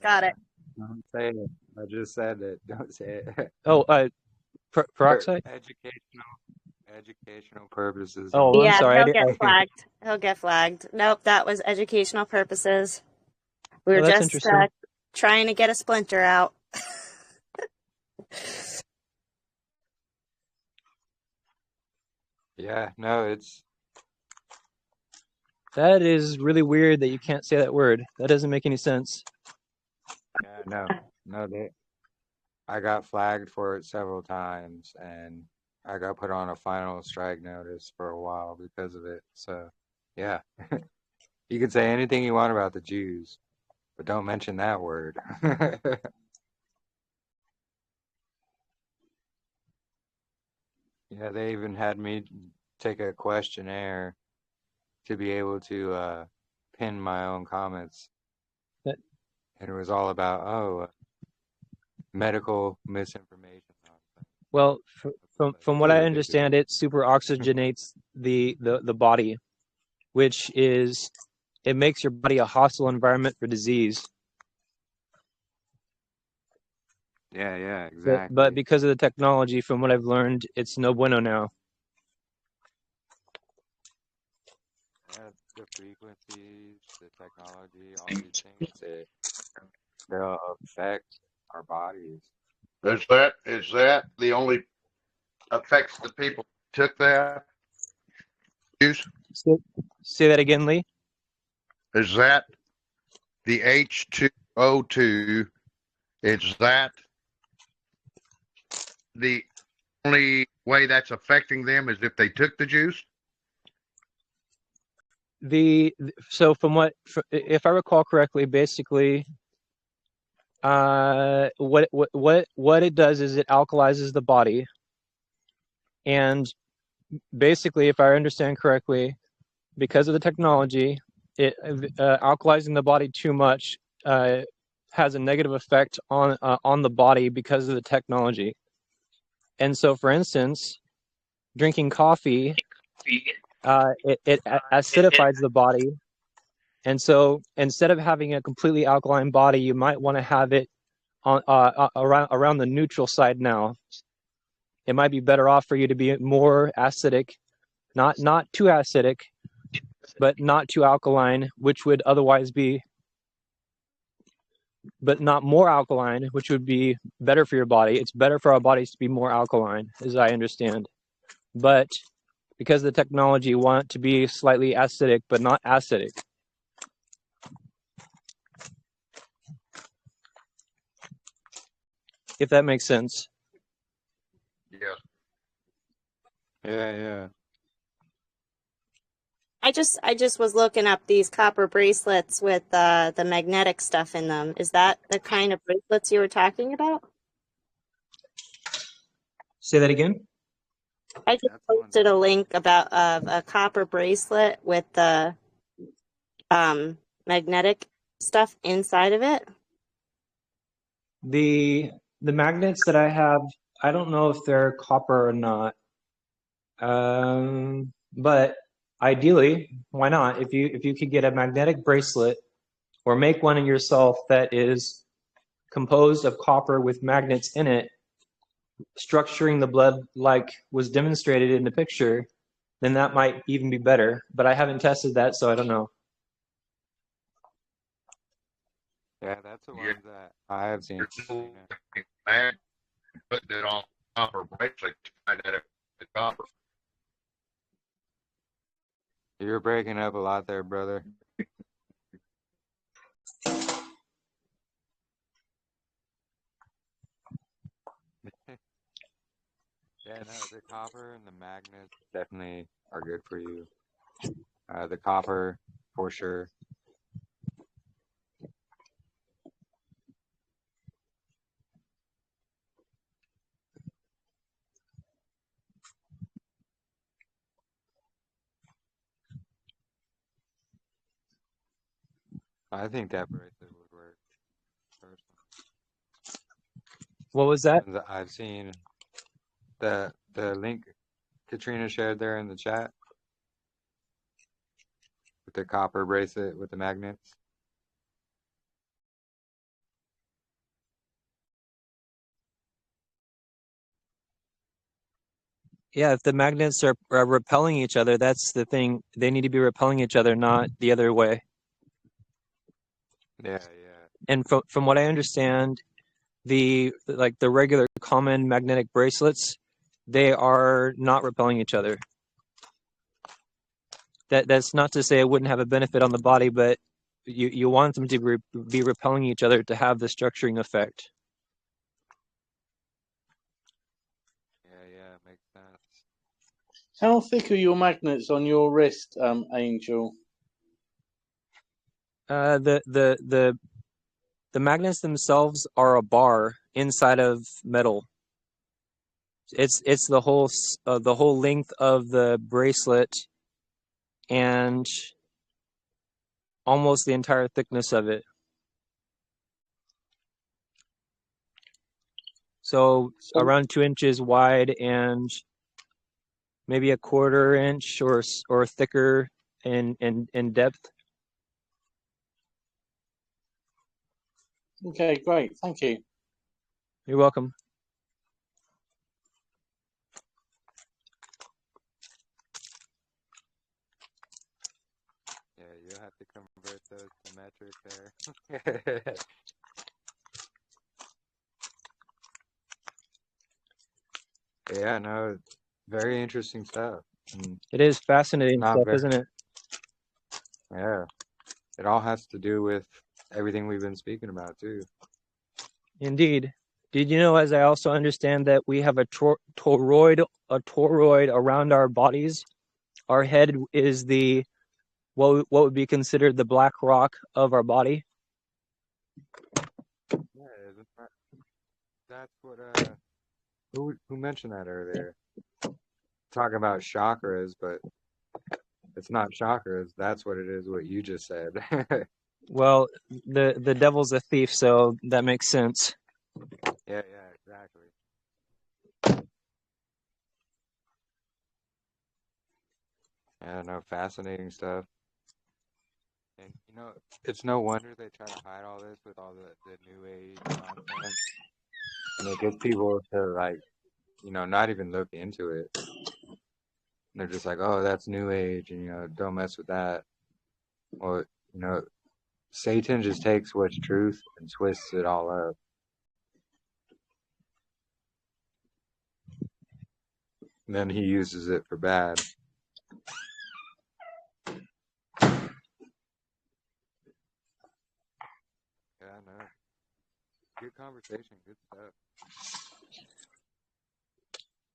Got it. Don't say it. I just said it. Don't say it. Oh, peroxide? Educational purposes. Oh, only. I'm Yeah, sorry. he'll get flagged. He'll get flagged. Nope, that was educational purposes. We were Oh, that's just interesting. trying to get a splinter out. Yeah, no, That is really weird that you can't say that word. That doesn't make any sense. yeah, no, I got flagged for it several times, and I got put on a final strike notice for a while because of it. So, yeah, you can say anything you want about the Jews, but don't mention that word. Yeah, they even had me take a questionnaire to be able to pin my own comments. That- And it was all about, medical misinformation. Well, from what I understand, it super oxygenates the body, which is it makes your body a hostile environment for disease. Yeah, But exactly. because of the technology, from what I've learned, it's no bueno now. Yeah, the frequencies, the technology, all these things, they'll affect our bodies. Is that the only affects the people who took that juice? Say that again, Lee. Is that the H2O2? Is that the only way that's affecting them is if they took the juice? So if I recall correctly, basically, what it does is it alkalizes the body, and basically, if I understand correctly, because of the technology, it alkalizing the body too much has a negative effect on the body because of the technology. And so, for instance, drinking coffee, it acidifies the body. And so, instead of having a completely alkaline body, you might want to have it on around the neutral side now. It might be better off for you to be more acidic, not too acidic, but not too alkaline, which would otherwise be, but not more alkaline, which would be better for your body. It's better for our bodies to be more alkaline, as I understand. But because of the technology, you want it to be slightly acidic, but not acidic. If that makes sense. Yes. Yeah. I just was looking up these copper bracelets with the magnetic stuff in them. Is that the kind of bracelets you were talking about? Say that again. I just posted a link about a copper bracelet with the magnetic stuff inside of it. The magnets that I have, I don't know if they're copper or not. But ideally, why not? If you could get a magnetic bracelet or make one yourself that is composed of copper with magnets in it, structuring the blood like was demonstrated in the picture, then that might even be better. But I haven't tested that, so I don't know. Yeah, that's the ones that I have seen. Putting it on copper bracelet to find out if it's copper. You're breaking up a lot there, brother. Yeah, no, the copper and the magnets definitely are good for you. The copper, for sure. I think that bracelet would work. What was that? I've seen the link Katrina shared there in the chat with the copper bracelet with the magnets. Yeah, if the magnets are repelling each other, that's the thing. They need to be repelling each other, not the other way. Yeah. And from what I understand, the regular common magnetic bracelets, they are not repelling each other. That's not to say it wouldn't have a benefit on the body, but you want them to be repelling each other to have the structuring effect. Yeah, makes sense. How thick are your magnets on your wrist, Angel? The magnets themselves are a bar inside of metal. It's the whole length of the bracelet and almost the entire thickness of it. So around 2 inches wide and maybe a 1/4 inch or thicker in depth. Okay, great. Thank you. You're welcome. Yeah, you'll have to convert those to metric there. Yeah, no, very interesting stuff. And It is fascinating not stuff, very, isn't it? yeah. It all has to do with everything we've been speaking about too. Indeed. Did you know, as I also understand, that we have a toroid around our bodies? Our head is the what would be considered the black rock of our body. Yeah, isn't that's what who mentioned that earlier? Talking about chakras, but it's not chakras. That's what it is. What you just said. Well, the devil's a thief, so that makes sense. Yeah, exactly. Yeah, no, fascinating stuff. And it's no wonder they try to hide all this with all the new age nonsense. And it gets people to not even look into it. And they're just like, oh, that's new age, and don't mess with that. Well, Satan just takes what's truth and twists it all up. And then he uses it for bad. Yeah, no. Good conversation, good stuff.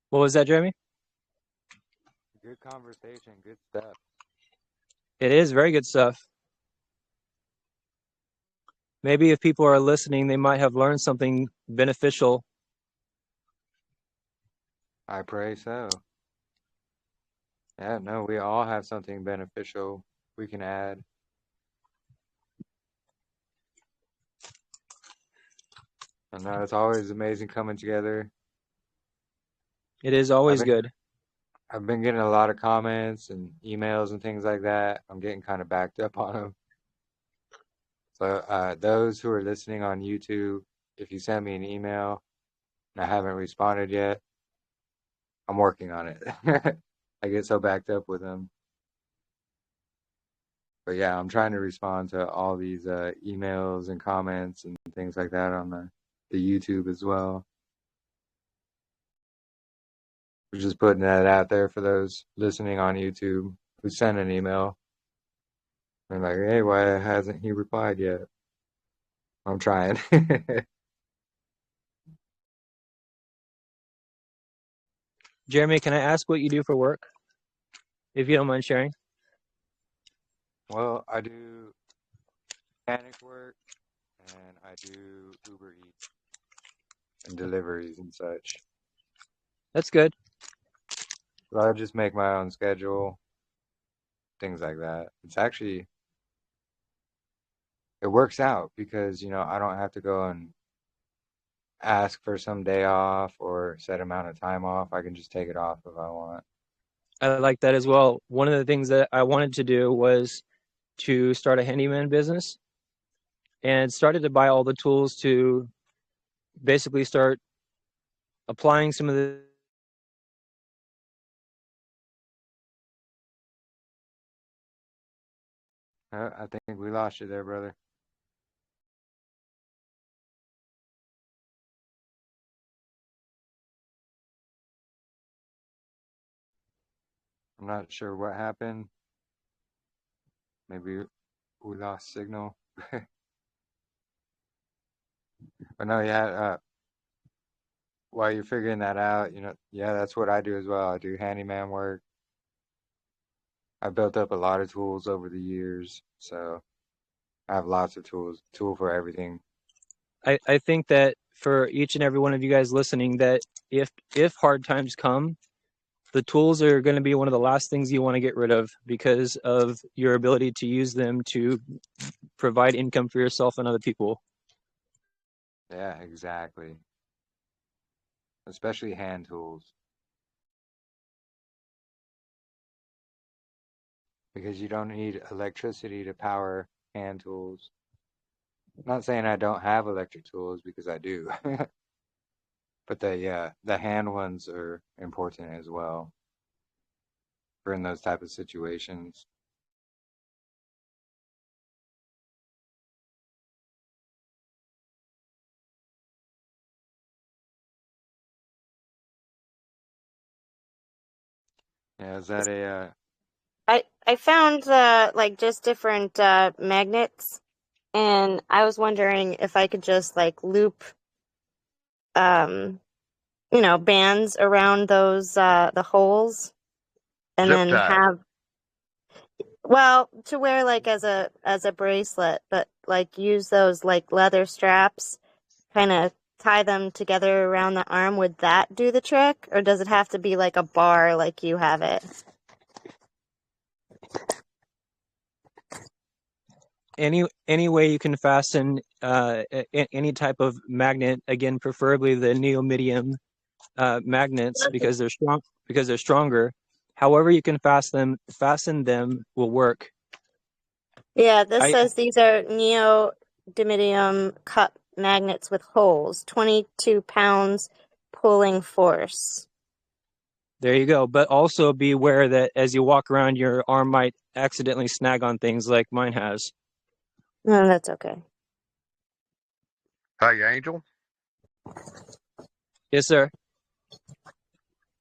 What was that, Jeremy? Good conversation, good stuff. It is very good stuff. Maybe if people are listening, they might have learned something beneficial. I pray so. Yeah, no, we all have something beneficial we can add. I know it's always amazing coming together. It is always good. I've been getting a lot of comments and emails and things like that. I'm getting kind of backed up on them. So those who are listening on YouTube, if you send me an email and I haven't responded yet, I'm working on it. I get so backed up with them. But yeah, I'm trying to respond to all these emails and comments and things like that on the YouTube as well. We're just putting that out there for those listening on YouTube who send an email. They're like, hey, why hasn't he replied yet? I'm trying. Jeremy, can I ask what you do for work? If you don't mind sharing. Well, I do mechanic work and I do Uber Eats and deliveries and such. That's good. So I just make my own schedule, things like that. It works out because, I don't have to go and ask for some day off or set amount of time off. I can just take it off if I want. I like that as well. One of the things that I wanted to do was to start a handyman business and started to buy all the tools to basically start applying some of the I think we lost you there, brother. I'm not sure what happened. Maybe we lost signal. But no, yeah, while you're figuring that out, yeah, that's what I do as well. I do handyman work. I built up a lot of tools over the years, so I have lots of tools, tool for everything. I think that for each and every one of you guys listening, that if hard times come, the tools are going to be one of the last things you want to get rid of because of your ability to use them to provide income for yourself and other people. Yeah, exactly. Especially hand tools. Because you don't need electricity to power hand tools. Not saying I don't have electric tools, because I do. But the hand ones are important as well for in those type of situations. Yeah, is that a I found like just different magnets, and I was wondering if I could just like loop bands around those the holes, and Zip then tie. have to wear like as a bracelet, but like use those like leather straps, kind of tie them together around the arm. Would that do the trick, or does it have to be like a bar like you have it? Any way you can fasten any type of magnet, again, preferably the neodymium magnets, because they're strong, because they're stronger. However you can fasten them will work. Yeah, this says these are neodymium cup magnets with holes, 22 pounds pulling force. There you go. But also be aware that as you walk around, your arm might accidentally snag on things like mine has. No, that's okay. Hey, Angel. Yes, sir.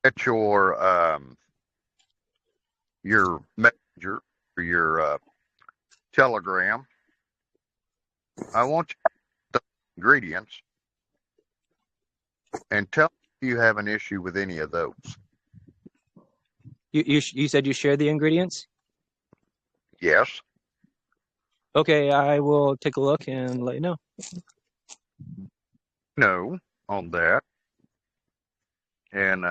At your messenger or your telegram, I want you to the ingredients and tell me if you have an issue with any of those. You said you shared the ingredients? Yes. Okay, I will take a look and let you know. No, on that. And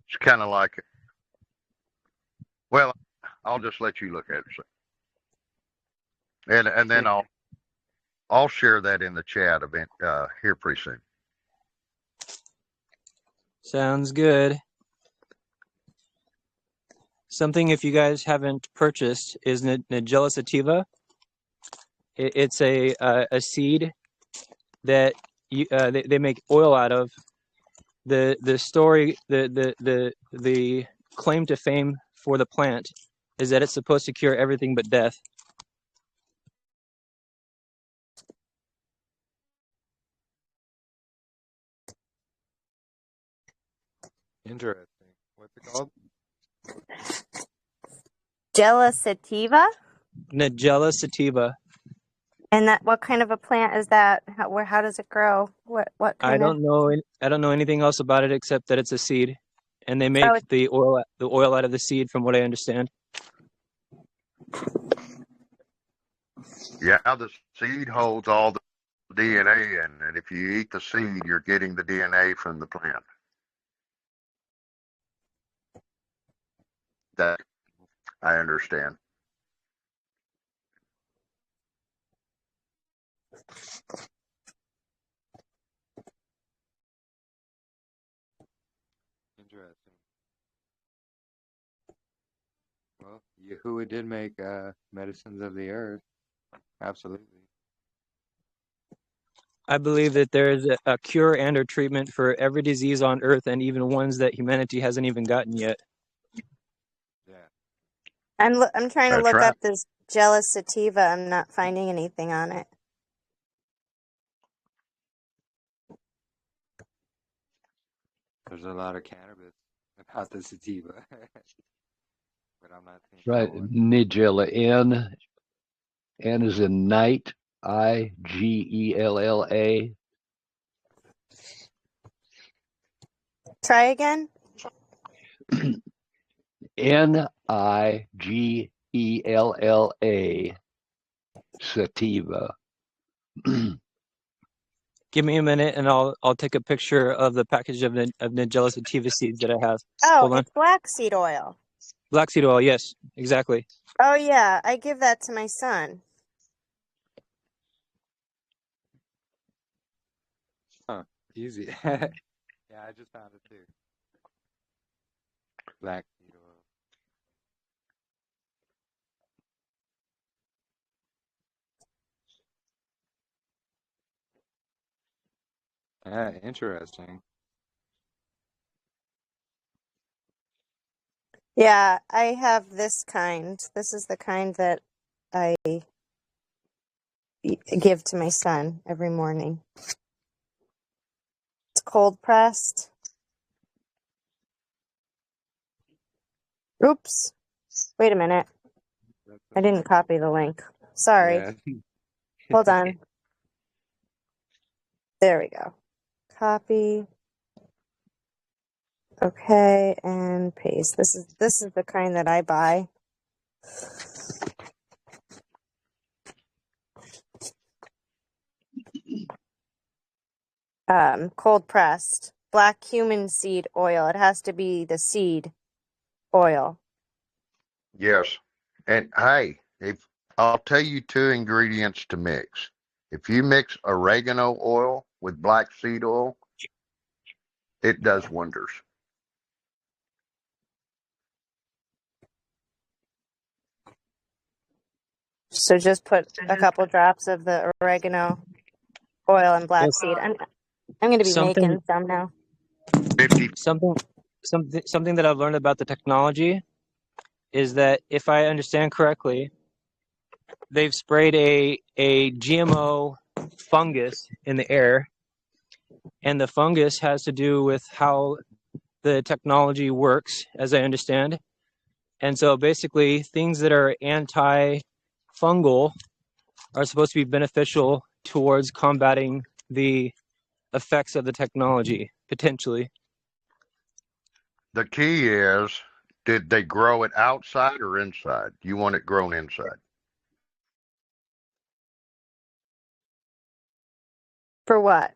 it's kind of like, well, I'll just let you look at it. And then I'll share that in the chat event here pretty soon. Sounds good. Something, if you guys haven't purchased, is Nigella sativa. It's a seed that they make oil out of. The story, the claim to fame for the plant is that it's supposed to cure everything but death. interesting? What's it called? Nigella sativa? Nigella sativa. And what kind of a plant is that? How does it grow? What I kind of? don't know anything else about it except that it's a seed, and they make the oil out of the seed, from what I understand. Yeah, the seed holds all the DNA in, and if you eat the seed, you're getting the DNA from the plant. That I understand. Interesting. Well, Yahuah did make medicines of the earth. Absolutely. I believe that there is a cure and or treatment for every disease on earth, and even ones that humanity hasn't even gotten yet. Yeah. I'm trying to That's look right. up this Nigella sativa. I'm not finding anything on it. There's a lot of cannabis about the sativa. But I'm not seeing Right. no one. Nigella. N is in night. Igella. Try again. Nigella. Sativa. Give me a minute, and I'll take a picture of the package of Nigella sativa seeds that I have. Oh, Hold on. it's flaxseed oil. Black seed oil, yes, exactly. Oh yeah, I give that to my son. Huh. Easy. Yeah, I just found it too. Black seed oil. Yeah, interesting. Yeah, I have this kind. This is the kind that I give to my son every morning. It's cold pressed. Oops. Wait a minute. I didn't copy the link. Sorry. Yeah. Hold on. There we go. Copy. Okay, and paste. This is the kind that I buy. Cold pressed. Black cumin seed oil. It has to be the seed oil. Yes. And hey, if I'll tell you 2 ingredients to mix. If you mix oregano oil with black seed oil, it does wonders. So just put a couple drops of the oregano oil and black seed. I'm going to be Something making some now. 50. something that I've learned about the technology is that, if I understand correctly, they've sprayed a GMO fungus in the air, and the fungus has to do with how the technology works, as I understand. And so basically, things that are anti-fungal are supposed to be beneficial towards combating the effects of the technology, potentially. The key is, did they grow it outside or inside? You want it grown inside. For what?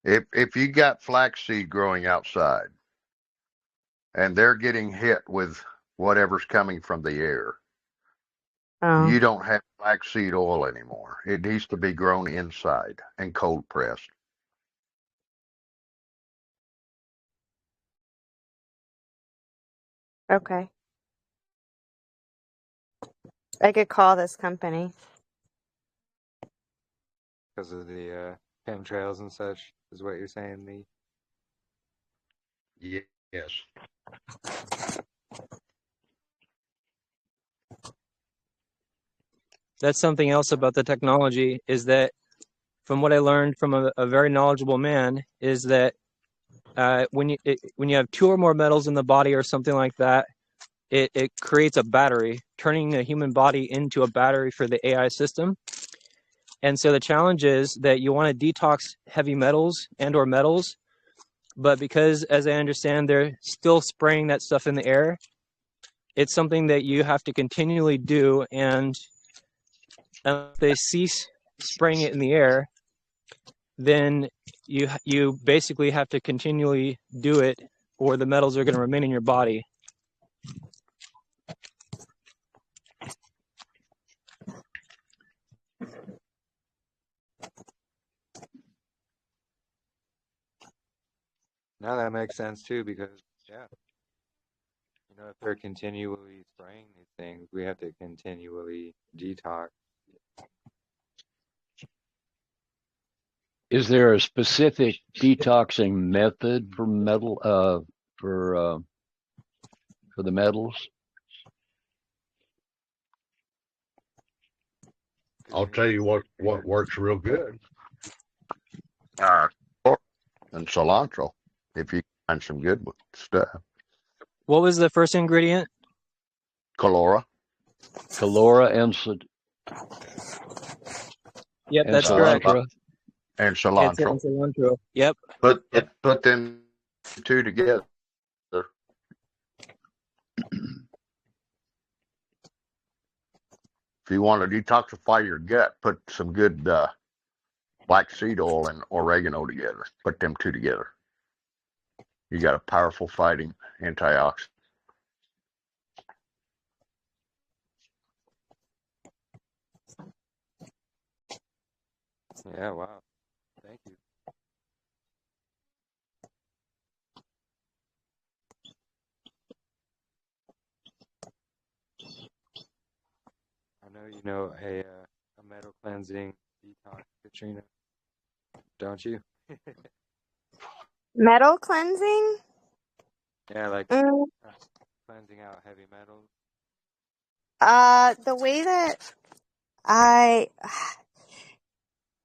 If you got flaxseed growing outside and they're getting hit with whatever's coming from the air, Oh, you don't have flaxseed oil anymore. It needs to be grown inside and cold pressed. okay. I could call this company. Because of the chemtrails and such, is what you're saying, Lee? Yes. That's something else about the technology, is that, from what I learned from a very knowledgeable man, is that when you have 2 or more metals in the body or something like that, it creates a battery, turning the human body into a battery for the AI system. And so the challenge is that you want to detox heavy metals and or metals, but because, as I understand, they're still spraying that stuff in the air, it's something that you have to continually do, and if they cease spraying it in the air, then you basically have to continually do it, or the metals are going to remain in your body. Now that makes sense too, because if they're continually spraying these things, we have to continually detox. Is there a specific detoxing method for metal for the metals? I'll tell you what works real good. And cilantro, if you find some good stuff. What was the first ingredient? Calora. And Yep, and that's cilantro. correct. And cilantro. It's cilantro. Yep. Put them 2 together. If you want to detoxify your gut, put some good black seed oil and oregano together. Put them two together. You got a powerful fighting antioxidant. Yeah, wow. Thank you. I know you know a metal cleansing detox, Katrina, don't you? Metal cleansing? Yeah, like Mm, cleansing out heavy metals. the way that I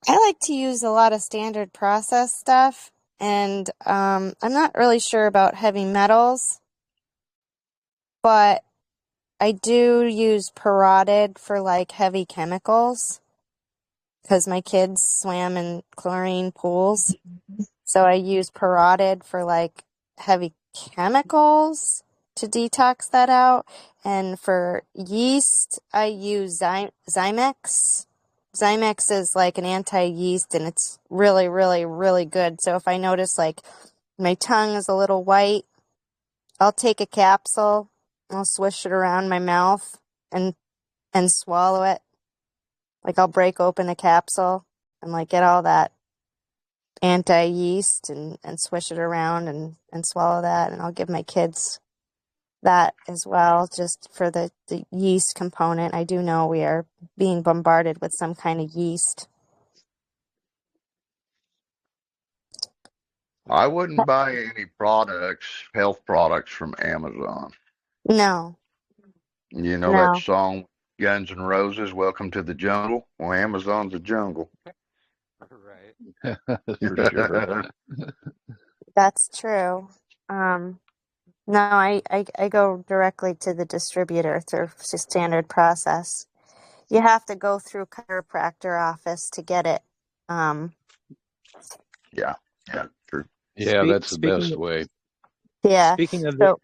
like to use a lot of standard process stuff, and I'm not really sure about heavy metals, but I do use parotid for like heavy chemicals because my kids swam in chlorine pools. So I use parotid for like heavy chemicals to detox that out. And for yeast, I use Zymex. Zymex is like an anti-yeast, and it's really, really, really good. So if I notice like my tongue is a little white, I'll take a capsule, I'll swish it around my mouth and swallow it. Like I'll break open a capsule and like get all that anti-yeast and swish it around and swallow that. And I'll give my kids that as well, just for the yeast component. I do know we are being bombarded with some kind of yeast. I wouldn't buy any health products from Amazon. No. You know that song, Guns N' Roses, Welcome to the Jungle? Well, Amazon's a jungle. Right. For sure. That's true. No, I go directly to the distributor through standard process. You have to go through chiropractor office to get it. Yeah, true. Yeah, that's the best way. Yeah. Speaking of so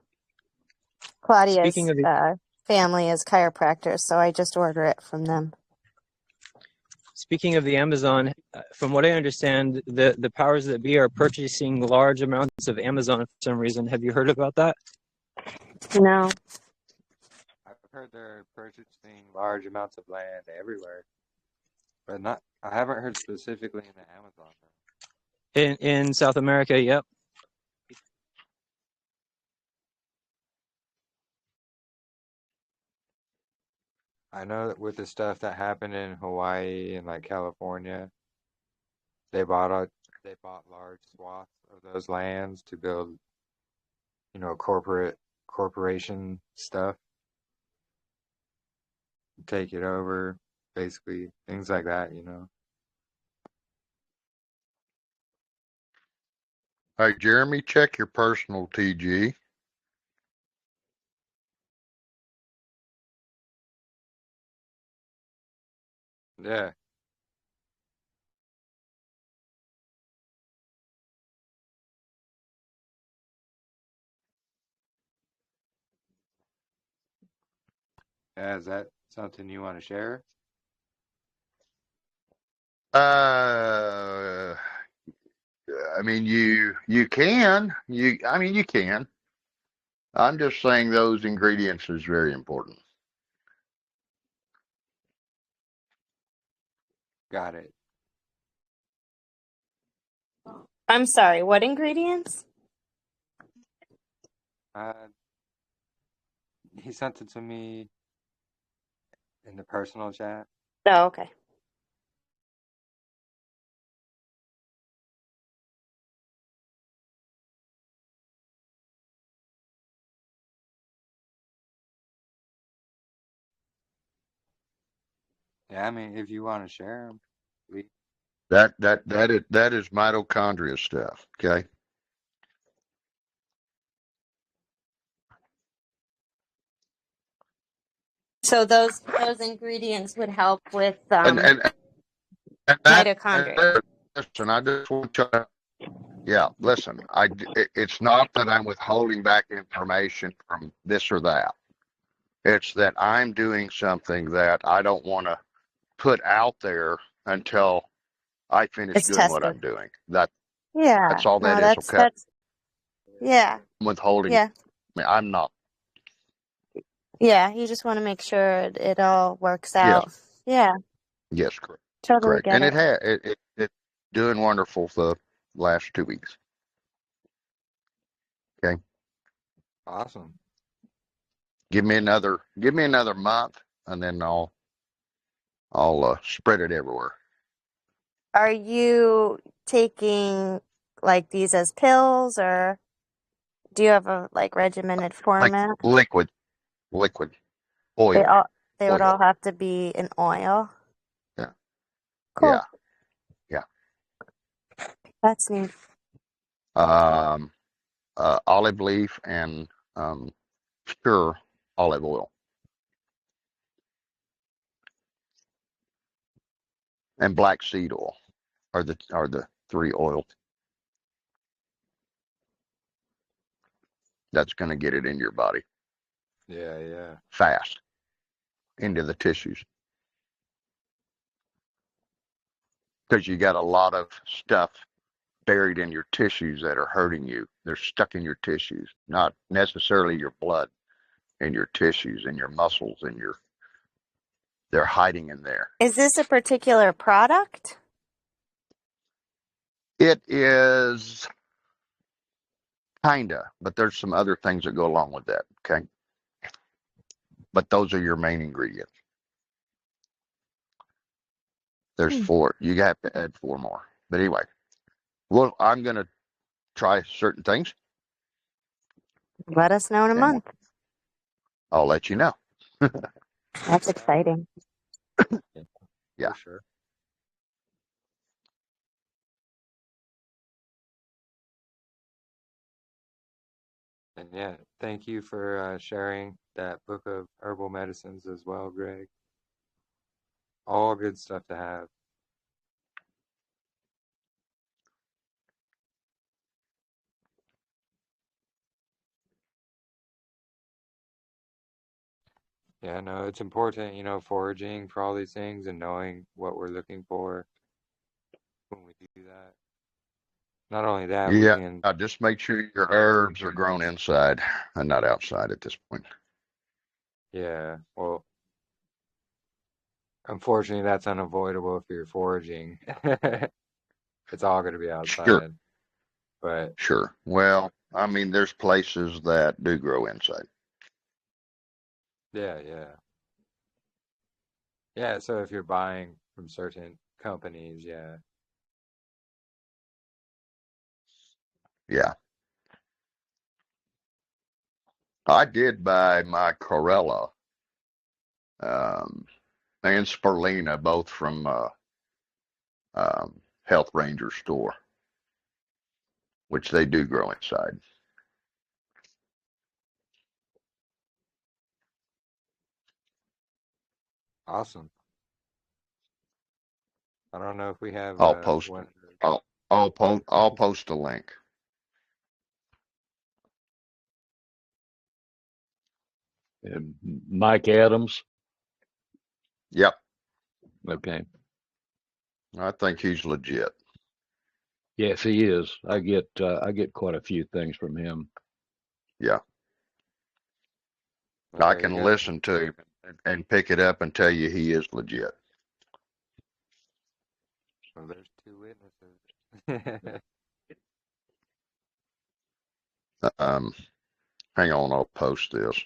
Claudia's speaking of the family is chiropractors, so I just order it from them. Speaking of the Amazon, from what I understand, the powers that be are purchasing large amounts of Amazon for some reason. Have you heard about that? No. I've heard they're purchasing large amounts of land everywhere, but I haven't heard specifically in the Amazon. In South America, yep. I know that with the stuff that happened in Hawaii and like California, they bought large swaths of those lands to build, corporation stuff. Take it over, basically, things like that, Hey, Jeremy, check your personal TG. Yeah. Yeah, is that something you want to share? I mean, you can. You can. I'm just saying those ingredients is very important. Got it. I'm sorry, what ingredients? He sent it to me in the personal chat. Oh, okay. Yeah, I mean, if you want to share them, That is mitochondria stuff. Okay. So those ingredients would help with And mitochondria. Listen, I just want to. Yeah, listen. It's not that I'm withholding back information from this or that. It's that I'm doing something that I don't want to put out there until I finish It's doing what tested. I'm doing. Yeah. That's all No, that is. Okay, yeah. withholding. Yeah. I mean, I'm not. Yeah. You just want to make sure it all works Yes, out. Yeah. yes, correct, Totally correct. get And it. it's doing wonderful for the last 2 weeks. Okay, Awesome. give me another month, and then I'll spread it everywhere. Are you taking like these as pills, or do you have a like regimented Like format? liquid They oil, all they would oil. all have to be in oil. Yeah, Cool. yeah, That's neat. yeah. Olive leaf and pure olive oil and black seed oil are the three oils that's going to get it in your body Yeah. fast into the tissues, because you got a lot of stuff buried in your tissues that are hurting you. They're stuck in your tissues, not necessarily your blood, in your tissues, in your muscles, they're hiding in there. Is this a particular product? It is kinda, but there's some other things that go along with that. Okay, but those are your main ingredients. There's 4. You have to add 4 more. But anyway, well, I'm going to try certain things, Let us know in a and month. I'll let you know. That's exciting. Yeah. For sure. And yeah, thank you for sharing that book of herbal medicines as well, Greg. All good stuff to have. Yeah, no, it's important, foraging for all these things and knowing what we're looking for when we do that. Not only that, we Yeah. can, Just make sure your herbs are grown inside and not outside at this point. yeah, well, unfortunately, that's unavoidable if you're foraging. It's all going to be Sure. outside. But Sure. Well, I mean, there's places that do grow inside. yeah. Yeah, so if you're buying from certain companies, yeah. Yeah. I did buy my Corella and Spirulina both from Health Ranger store, which they do grow inside. Awesome. I don't know if we have I'll post one. I'll post a link. And Mike Adams. Yep. Okay. I think he's legit. Yes, he is. I get quite a few things from him. Yeah. Well, I there you can go. listen to him and pick it up and tell you he is legit. Well, there's 2 witnesses. Hang on, I'll post this.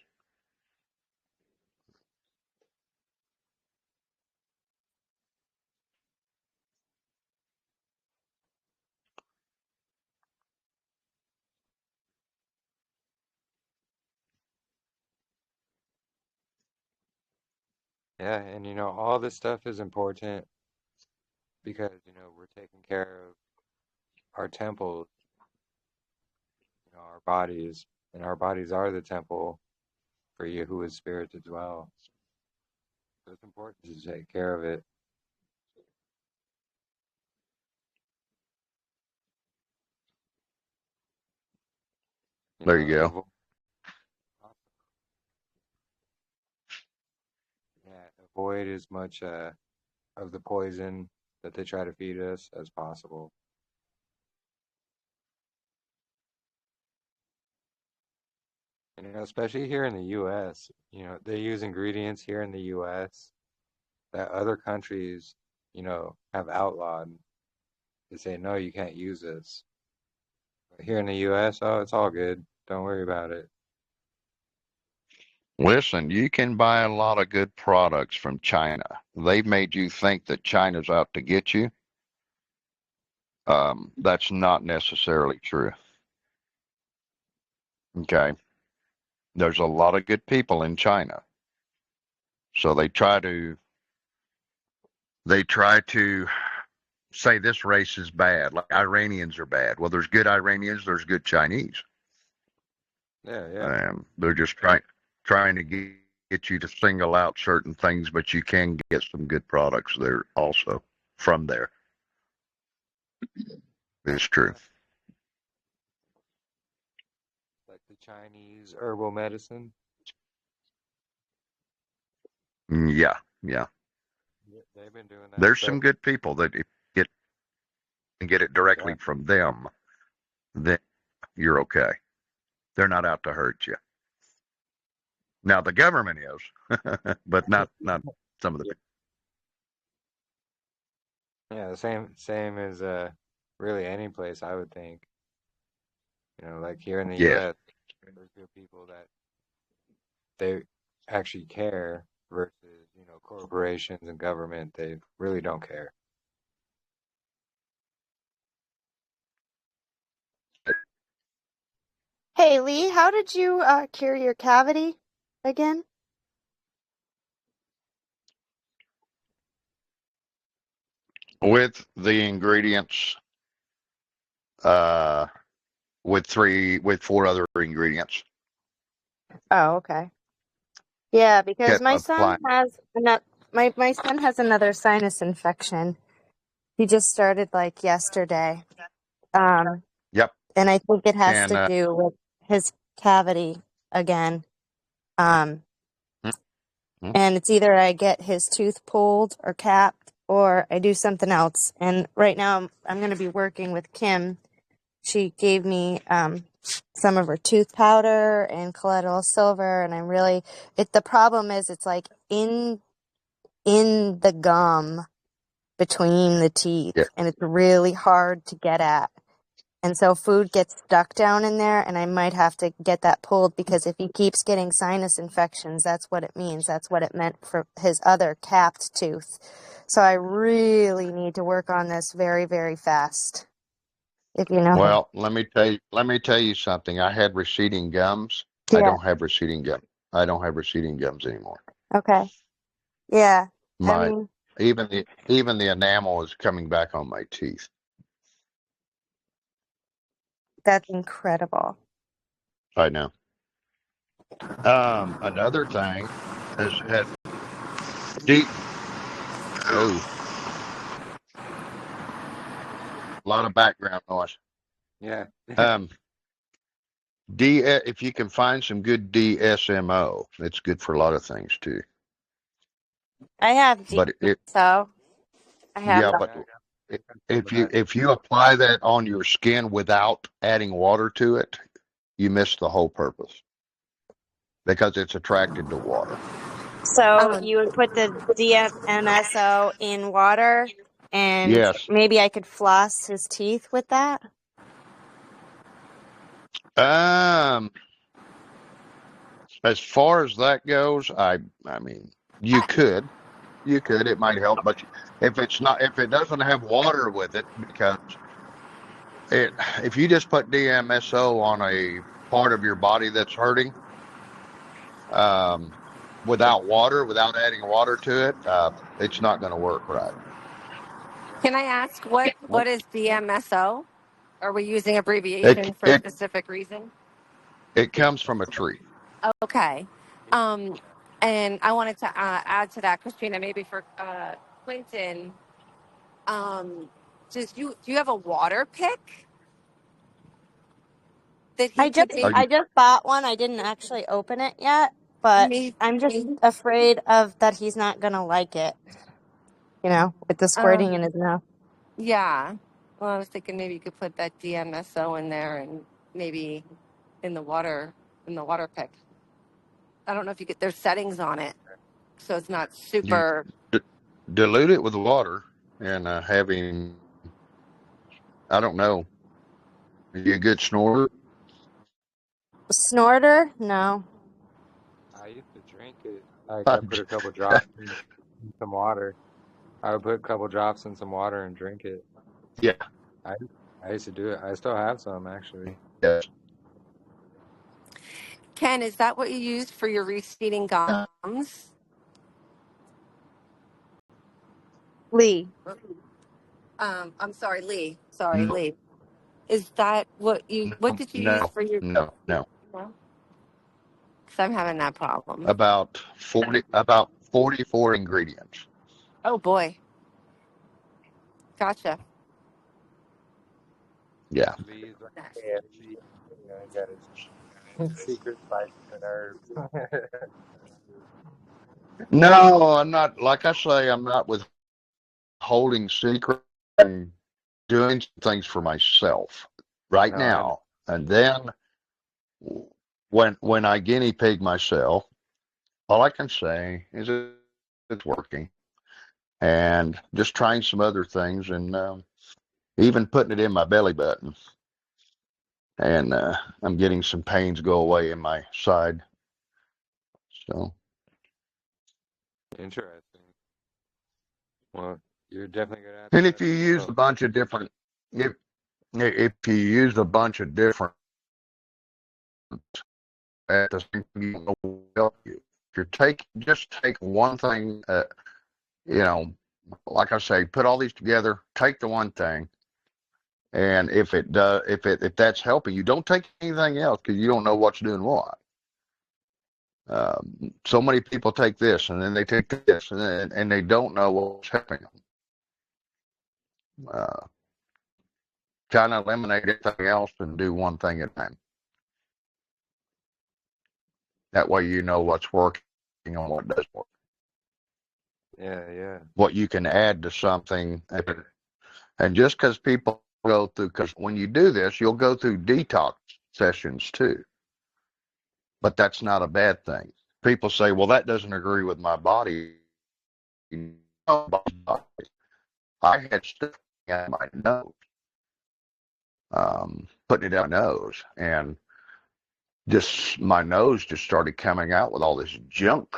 Yeah, and all this stuff is important because, we're taking care of our temples, our bodies, and our bodies are the temple for Yahuwah's spirit to dwell. So it's important to take care of it. There you go. avoid as much of the poison that they try to feed us as possible. Especially here in the U.S., they use ingredients here in the U.S. that other countries, have outlawed. They say, no, you can't use this. But here in the U.S., oh, it's all good. Don't worry about it. Listen, you can buy a lot of good products from China. They've made you think that China's out to get you. That's not necessarily true. Okay. There's a lot of good people in China. So they try to say this race is bad, like Iranians are bad. Well, there's good Iranians, there's good Chinese. Yeah. They're just trying to get you to single out certain things, but you can get some good products there also from there. It's true. Like the Chinese herbal medicine. Yeah. They've been doing that. There's some good people that if you get it directly from them, then you're okay. They're not out to hurt you. Now the government is, but not some of the people. Yeah, the same as really any place, I would think. Like here in the U.S., there's good people that they actually care versus, corporations and government, they really don't care. Hey, Lee, how did you cure your cavity again? With the ingredients, with 4 other ingredients. Oh, okay. Yeah, because my son Apply. has my son has another sinus infection. He just started like yesterday. Yep. And I think it has to do with his cavity again. And it's either I get his tooth pulled or capped or I do something else. And right now I'm going to be working with Kim. She gave me some of her tooth powder and colloidal silver, and I'm really the problem is it's like in the gum between the teeth, and it's really hard to get at. And so food gets stuck down in there, and I might have to get that pulled because if he keeps getting sinus infections, that's what it means. That's what it meant for his other capped tooth. So I really need to work on this very, very fast. If you know. Well, let me tell you something. I had receding gums. Yeah. I don't have receding gums anymore. Okay. Yeah. Even the enamel is coming back on my teeth. That's incredible. I know. Another thing is a lot of background noise. Yeah. If you can find some good DSMO, it's good for a lot of things too. I have so I have. Yeah, but if you apply that on your skin without adding water to it, you miss the whole purpose because it's attracted to water. So you would put the DMSO in water, and maybe I could floss his teeth with that. As far as that goes, I mean, you could, it might help, but if it doesn't have water with it, because if you just put DMSO on a part of your body that's hurting, without adding water to it, it's not going to work right. Can I ask what is DMSO? Are we using abbreviation for a specific reason? It comes from a tree. Okay. And I wanted to add to that, Christina, maybe for Quentin. Do you have a water pick that he I just bought one. I didn't actually open it yet. but Me, I'm just afraid of that he's not gonna like it. You know, with the squirting in his mouth. yeah. Well, I was thinking maybe you could put that DMSO in there and maybe in the water pick. I don't know if you get there's settings on it, so it's not You super. dilute it with water and have him. I don't know. Are you a good snorter? Snorter? No. I used to drink it. Like I put a couple drops in some water. I would put a couple drops in some water and drink it. Yeah. I I used to do it. I still have some actually. Yes. Ken, is that what you use for your receding gums? Lee. I'm sorry, Lee. Sorry, No. Lee. Is that what No. did you use No. for your? No. No. No? 'Cause I'm having that problem. About 44 ingredients. Oh boy, gotcha. Yeah. Lee's like KFC. You know, he got his secret spices and herbs. No, I'm not. Like I say, I'm not withholding secret. I'm doing things for myself right No, I know. now, and then when I guinea pig myself, all I can say is it's working, and just trying some other things, and even putting it in my belly button, and I'm getting some pains go away in my side. So, Interesting. Well, you're definitely gonna have to and if let you us use know. a bunch of different, if you use a bunch of different at the same time, you don't know what will help you. If you just take one thing, you know, like I say, put all these together, take the one thing, and if that's helping you, don't take anything else because you don't know what's doing what. So many people take this and then they take this and they don't know what's helping them. Try to eliminate everything else and do one thing at a time. That way you know what's working and what doesn't work. Yeah. What you can add to something. And just because people go through, because when you do this, you'll go through detox sessions too. But that's not a bad thing. People say, well, that doesn't agree with my body. I had stuff in my nose, putting it out my nose, and just my nose just started coming out with all this junk.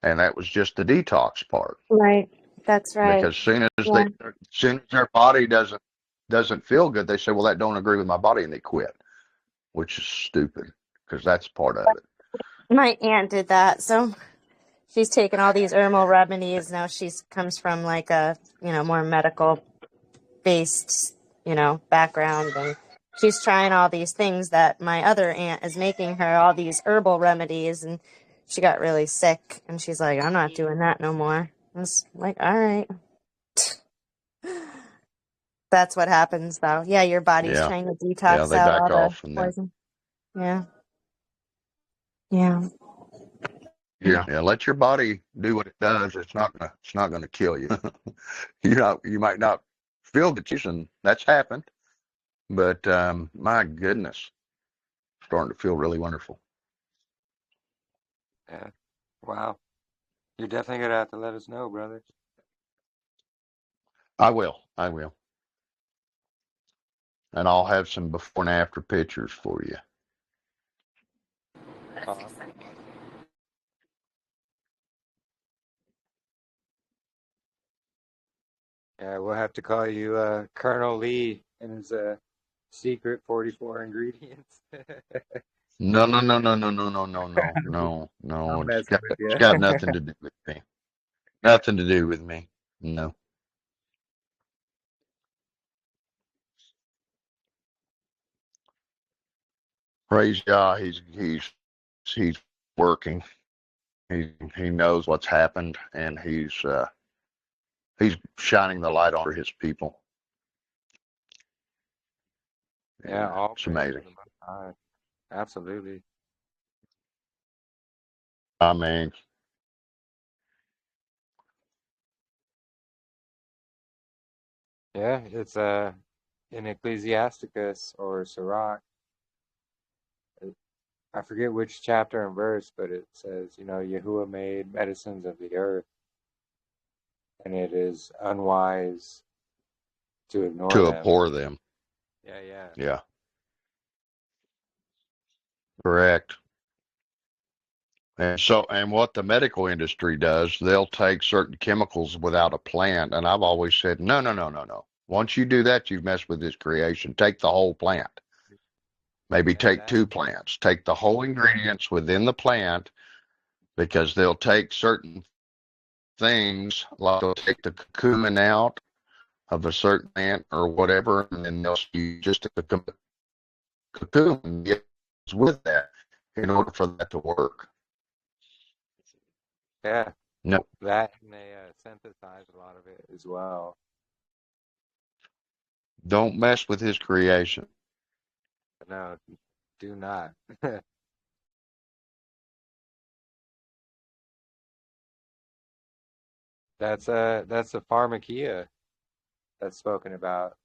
And that was just the detox part. Right. That's right. Because soon as Yeah. their body doesn't feel good, they say, well, that don't agree with my body, and they quit, which is stupid because that's part of it. My aunt did that, so she's taken all these herbal remedies. Now she's comes from like a, more medical based, background, and she's trying all these things that my other aunt is making her, all these herbal remedies, and she got really sick, and she's like, I'm not doing that no more. I was like, all right. That's what happens though. Yeah, your body's Yeah. trying to Yeah, detox they out back all the off and then poison. Yeah. Yeah. yeah, let your body do what it does. It's not gonna kill you. You might not feel the juice, and that's happened, but my goodness, starting to feel really wonderful. Yeah. Wow. You're definitely gonna have to let us know, brother. I will, and I'll have some before and after pictures for you. Awesome. Yeah, we'll have to call you Colonel Lee and his secret 44 ingredients. No. I'm It's messing got with it's you. got nothing to do with me. Nothing to do with me. No. Praise God, he's working. He knows what's happened, and he's shining the light on for his people. Yeah, And all it's praise to amazing. the Most High. Absolutely. I mean, Yeah, it's in Ecclesiasticus or Sirach. I forget which chapter and verse, but it says, Yahuwah made medicines of the earth, and it is unwise to ignore to them. abhor them. Yeah. Yeah, correct. And what the medical industry does, they'll take certain chemicals without a plant. And I've always said, no, no, no, no, no. Once you do that, you've messed with his creation. Take the whole plant. Maybe Yeah, take two plants. Take the whole ingredients within the plant, because they'll take certain things, like they'll take the curcumin out of a certain plant or whatever, and then they'll use just a curcumin with that in order for that to work. Yeah. No, That, and they synthesize a lot of it as well. don't mess with his creation. No, do not. That's the pharmakia that's spoken about.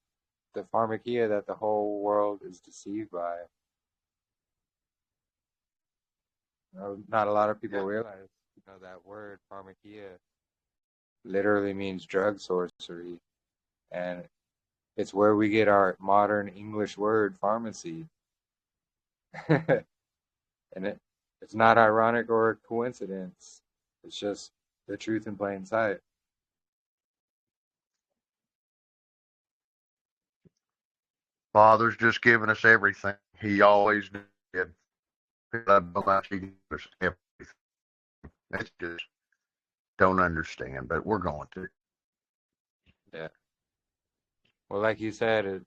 The pharmakia that the whole world is deceived by. Not a lot of people realize, that word pharmakia literally means drug sorcery, and it's where we get our modern English word pharmacy. And it's not ironic or a coincidence. It's just the truth in plain sight. Father's just given us everything. He always did. Everything. It's just don't understand, but we're going to. Yeah. Well, like you said, it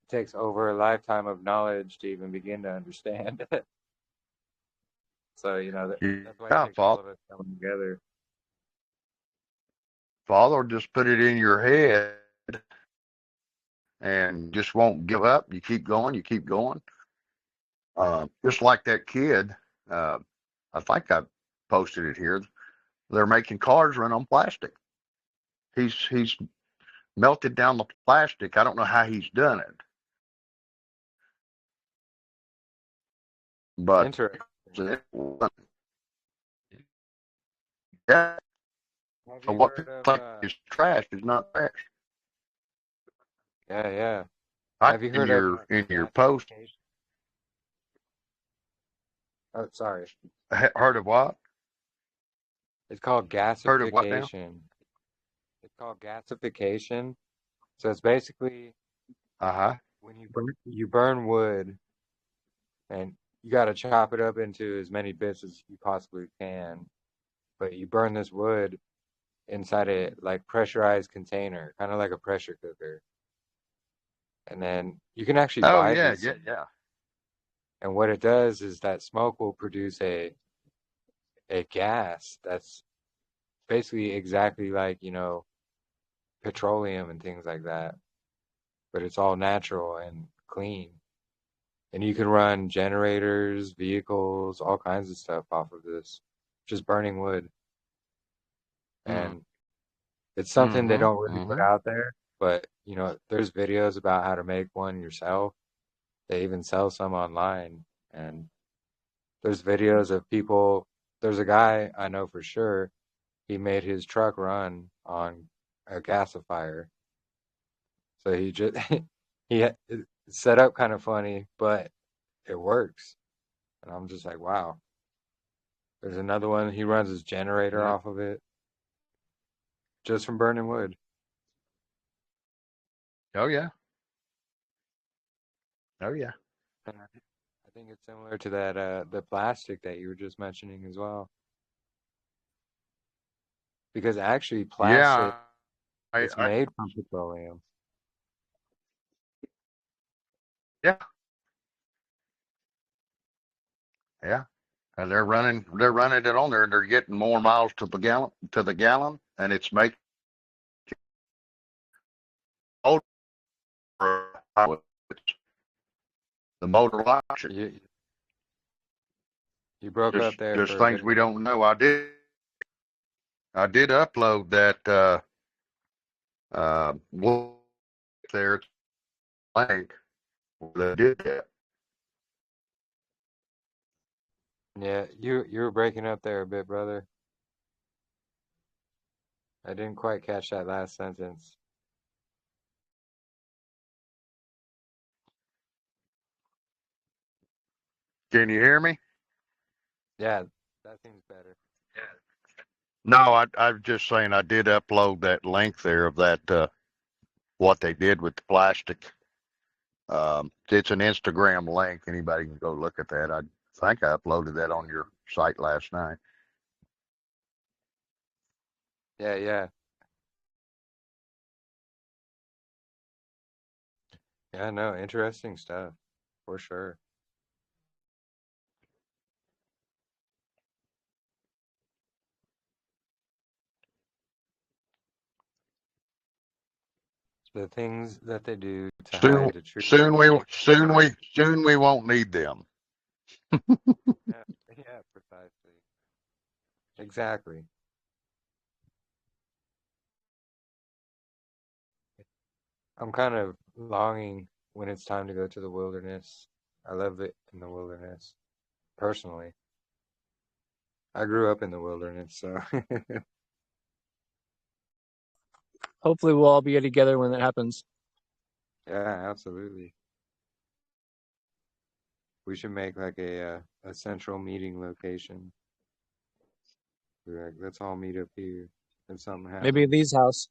takes over a lifetime of knowledge to even begin to understand. So, that's why it Yeah, takes all of us coming together. Father just put it in your head and just won't give up. You keep going, you keep going. Just like that kid, I think I posted it here. They're making cars run on plastic. He's melted down the plastic. I don't know how he's done it, but Interesting. Yeah. Have So you what heard people of think is trash is not trash. yeah. I Have you in heard of your post gasification? Oh, sorry. heard of what? It's called Heard of what now? gasification. It's called gasification. So it's basically when you burn wood, and you got to chop it up into as many bits as you possibly can, but you burn this wood inside a like pressurized container, kind of like a pressure cooker. And then you can actually Oh buy yeah, these. yeah. And what it does is that smoke will produce a gas that's basically exactly like, petroleum and things like that. But it's all natural and clean. And you can run generators, vehicles, all kinds of stuff off of this, just burning wood. And it's something they don't really put out there, but there's videos about how to make one yourself. They even sell some online, and there's videos of people. There's a guy I know for sure. He made his truck run on a gasifier. So he just it's set up kind of funny, but it works. And I'm just like, wow. There's another one. He runs his generator Yeah. off of it, just from burning wood. Oh yeah. Oh yeah. And I think it's similar to that the plastic that you were just mentioning as well. Because actually plastic, Yeah. it's made from petroleum. Yeah. Yeah. And they're running it on there, and they're getting more miles to the gallon, and it's making the motor launch it. You broke up there Just for a things bit. we don't know. I did upload that there link where they did that. Yeah, you were breaking up there a bit, brother. I didn't quite catch that last sentence. Can you hear me? Yeah, that seems better. No, I was just saying I did upload that link there of that what they did with the plastic. It's an Instagram link. Anybody can go look at that. I think I uploaded that on your site last night. Yeah. Yeah, no, interesting stuff, for sure. The things that they do to hide the truth. Soon we won't need them. Yeah, precisely. Exactly. I'm kind of longing when it's time to go to the wilderness. I love it in the wilderness, personally. I grew up in the wilderness, so Hopefully, we'll all be together when that happens. yeah, absolutely. We should make like a central meeting location. We're like, let's all meet up here if something Maybe happens. Lee's house.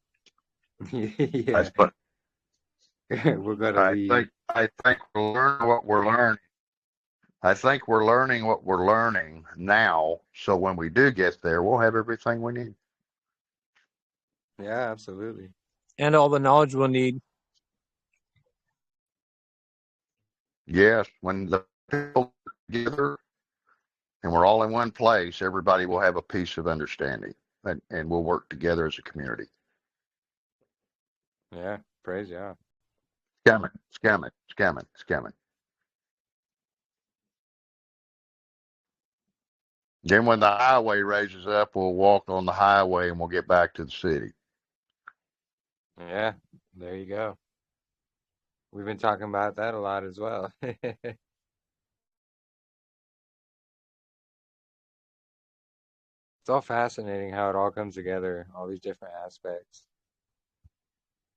Yeah, we're gonna I leave. think we'll learn what we're learning. I think we're learning what we're learning now, so when we do get there, we'll have everything we need. Yeah, absolutely. And all the knowledge we'll need. Yes, when the people together and we're all in one place, everybody will have a piece of understanding, and we'll work together as a community. Yeah, praise yeah. It's coming. Then when the highway raises up, we'll walk on the highway and we'll get back to the city. Yeah, there you go. We've been talking about that a lot as well. It's all fascinating how it all comes together, all these different aspects,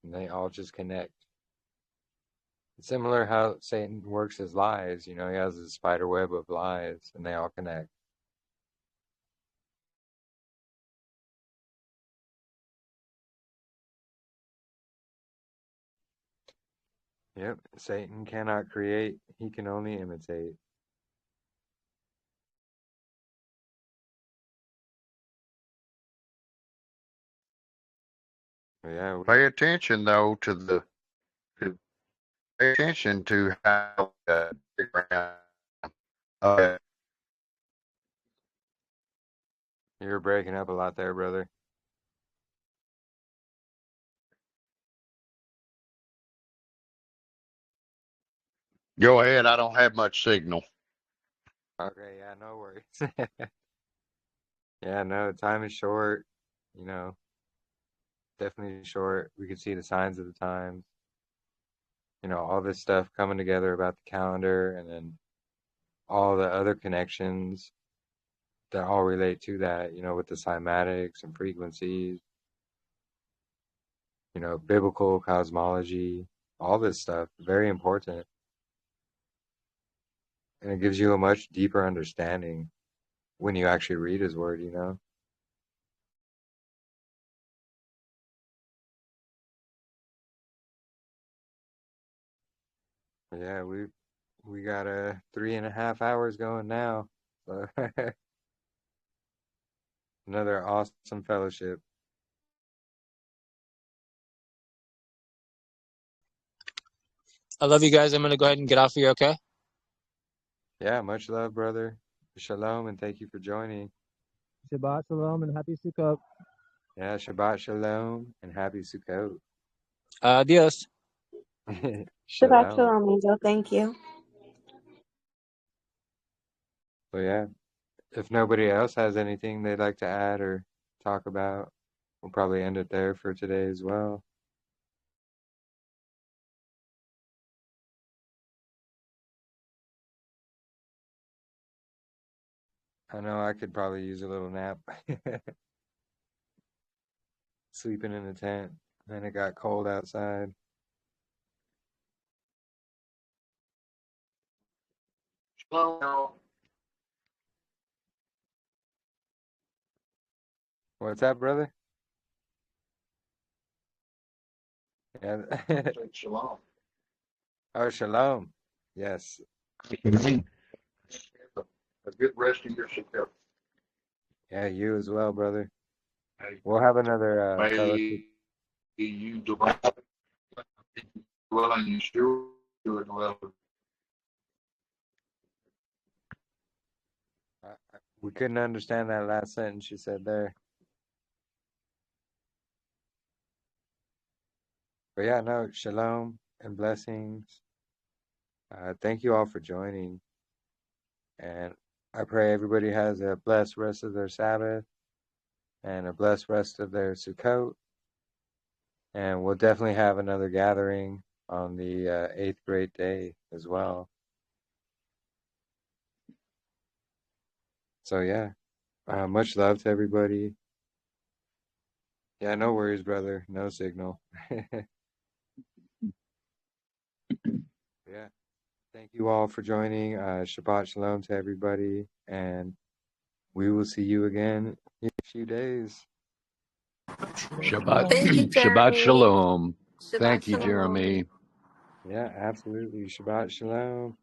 and they all just connect. It's similar how Satan works his lies. You know, he has a spider web of lies, and they all connect. Yep, Satan cannot create, he can only imitate. Yeah, Pay attention though pay attention to how you're breaking up a lot there, brother. Go ahead. I don't have much signal. Okay, yeah, no worries. Yeah, no, time is short, you know, definitely short. We can see the signs of the times, you know, all this stuff coming together about the calendar and then all the other connections that all relate to that, you know, with the cymatics and frequencies, you know, biblical cosmology, all this stuff, very important. And it gives you a much deeper understanding when you actually read his word, you know. Yeah, we got 3.5 hours going now. So another awesome fellowship. I love you guys. I'm going to go ahead and get off here, okay? Yeah, much love, brother. Shalom, and thank you for joining. Shabbat Shalom and happy Sukkot. Yeah, Shabbat Shalom and happy Sukkot. Adios. Shabbat Shalom. Shalom, Angel. Thank you. So yeah, if nobody else has anything they'd like to add or talk about, we'll probably end it there for today as well. I know I could probably use a little nap. Sleeping in a tent, and it got cold outside. What's that, brother? Yeah. Shalom. Oh, shalom. Yes. A good rest of your Sukkot. Yeah, you as well, brother. We'll have another fellowship. May you dwell in your steward well. We couldn't understand that last sentence you said there. But yeah, no, shalom and blessings. Thank you all for joining. And I pray everybody has a blessed rest of their Sabbath and a blessed rest of their Sukkot. And we'll definitely have another gathering on the 8th great day as well. So yeah, much love to everybody. Yeah, no worries, brother. No signal. Yeah. Thank you all for joining. Shabbat Shalom to everybody. And we will see you again in a few days. Shabbat, Thank you, Shabbat Jeremy. Shalom. Shabbat Thank you, shalom. Jeremy. Yeah, absolutely. Shabbat Shalom.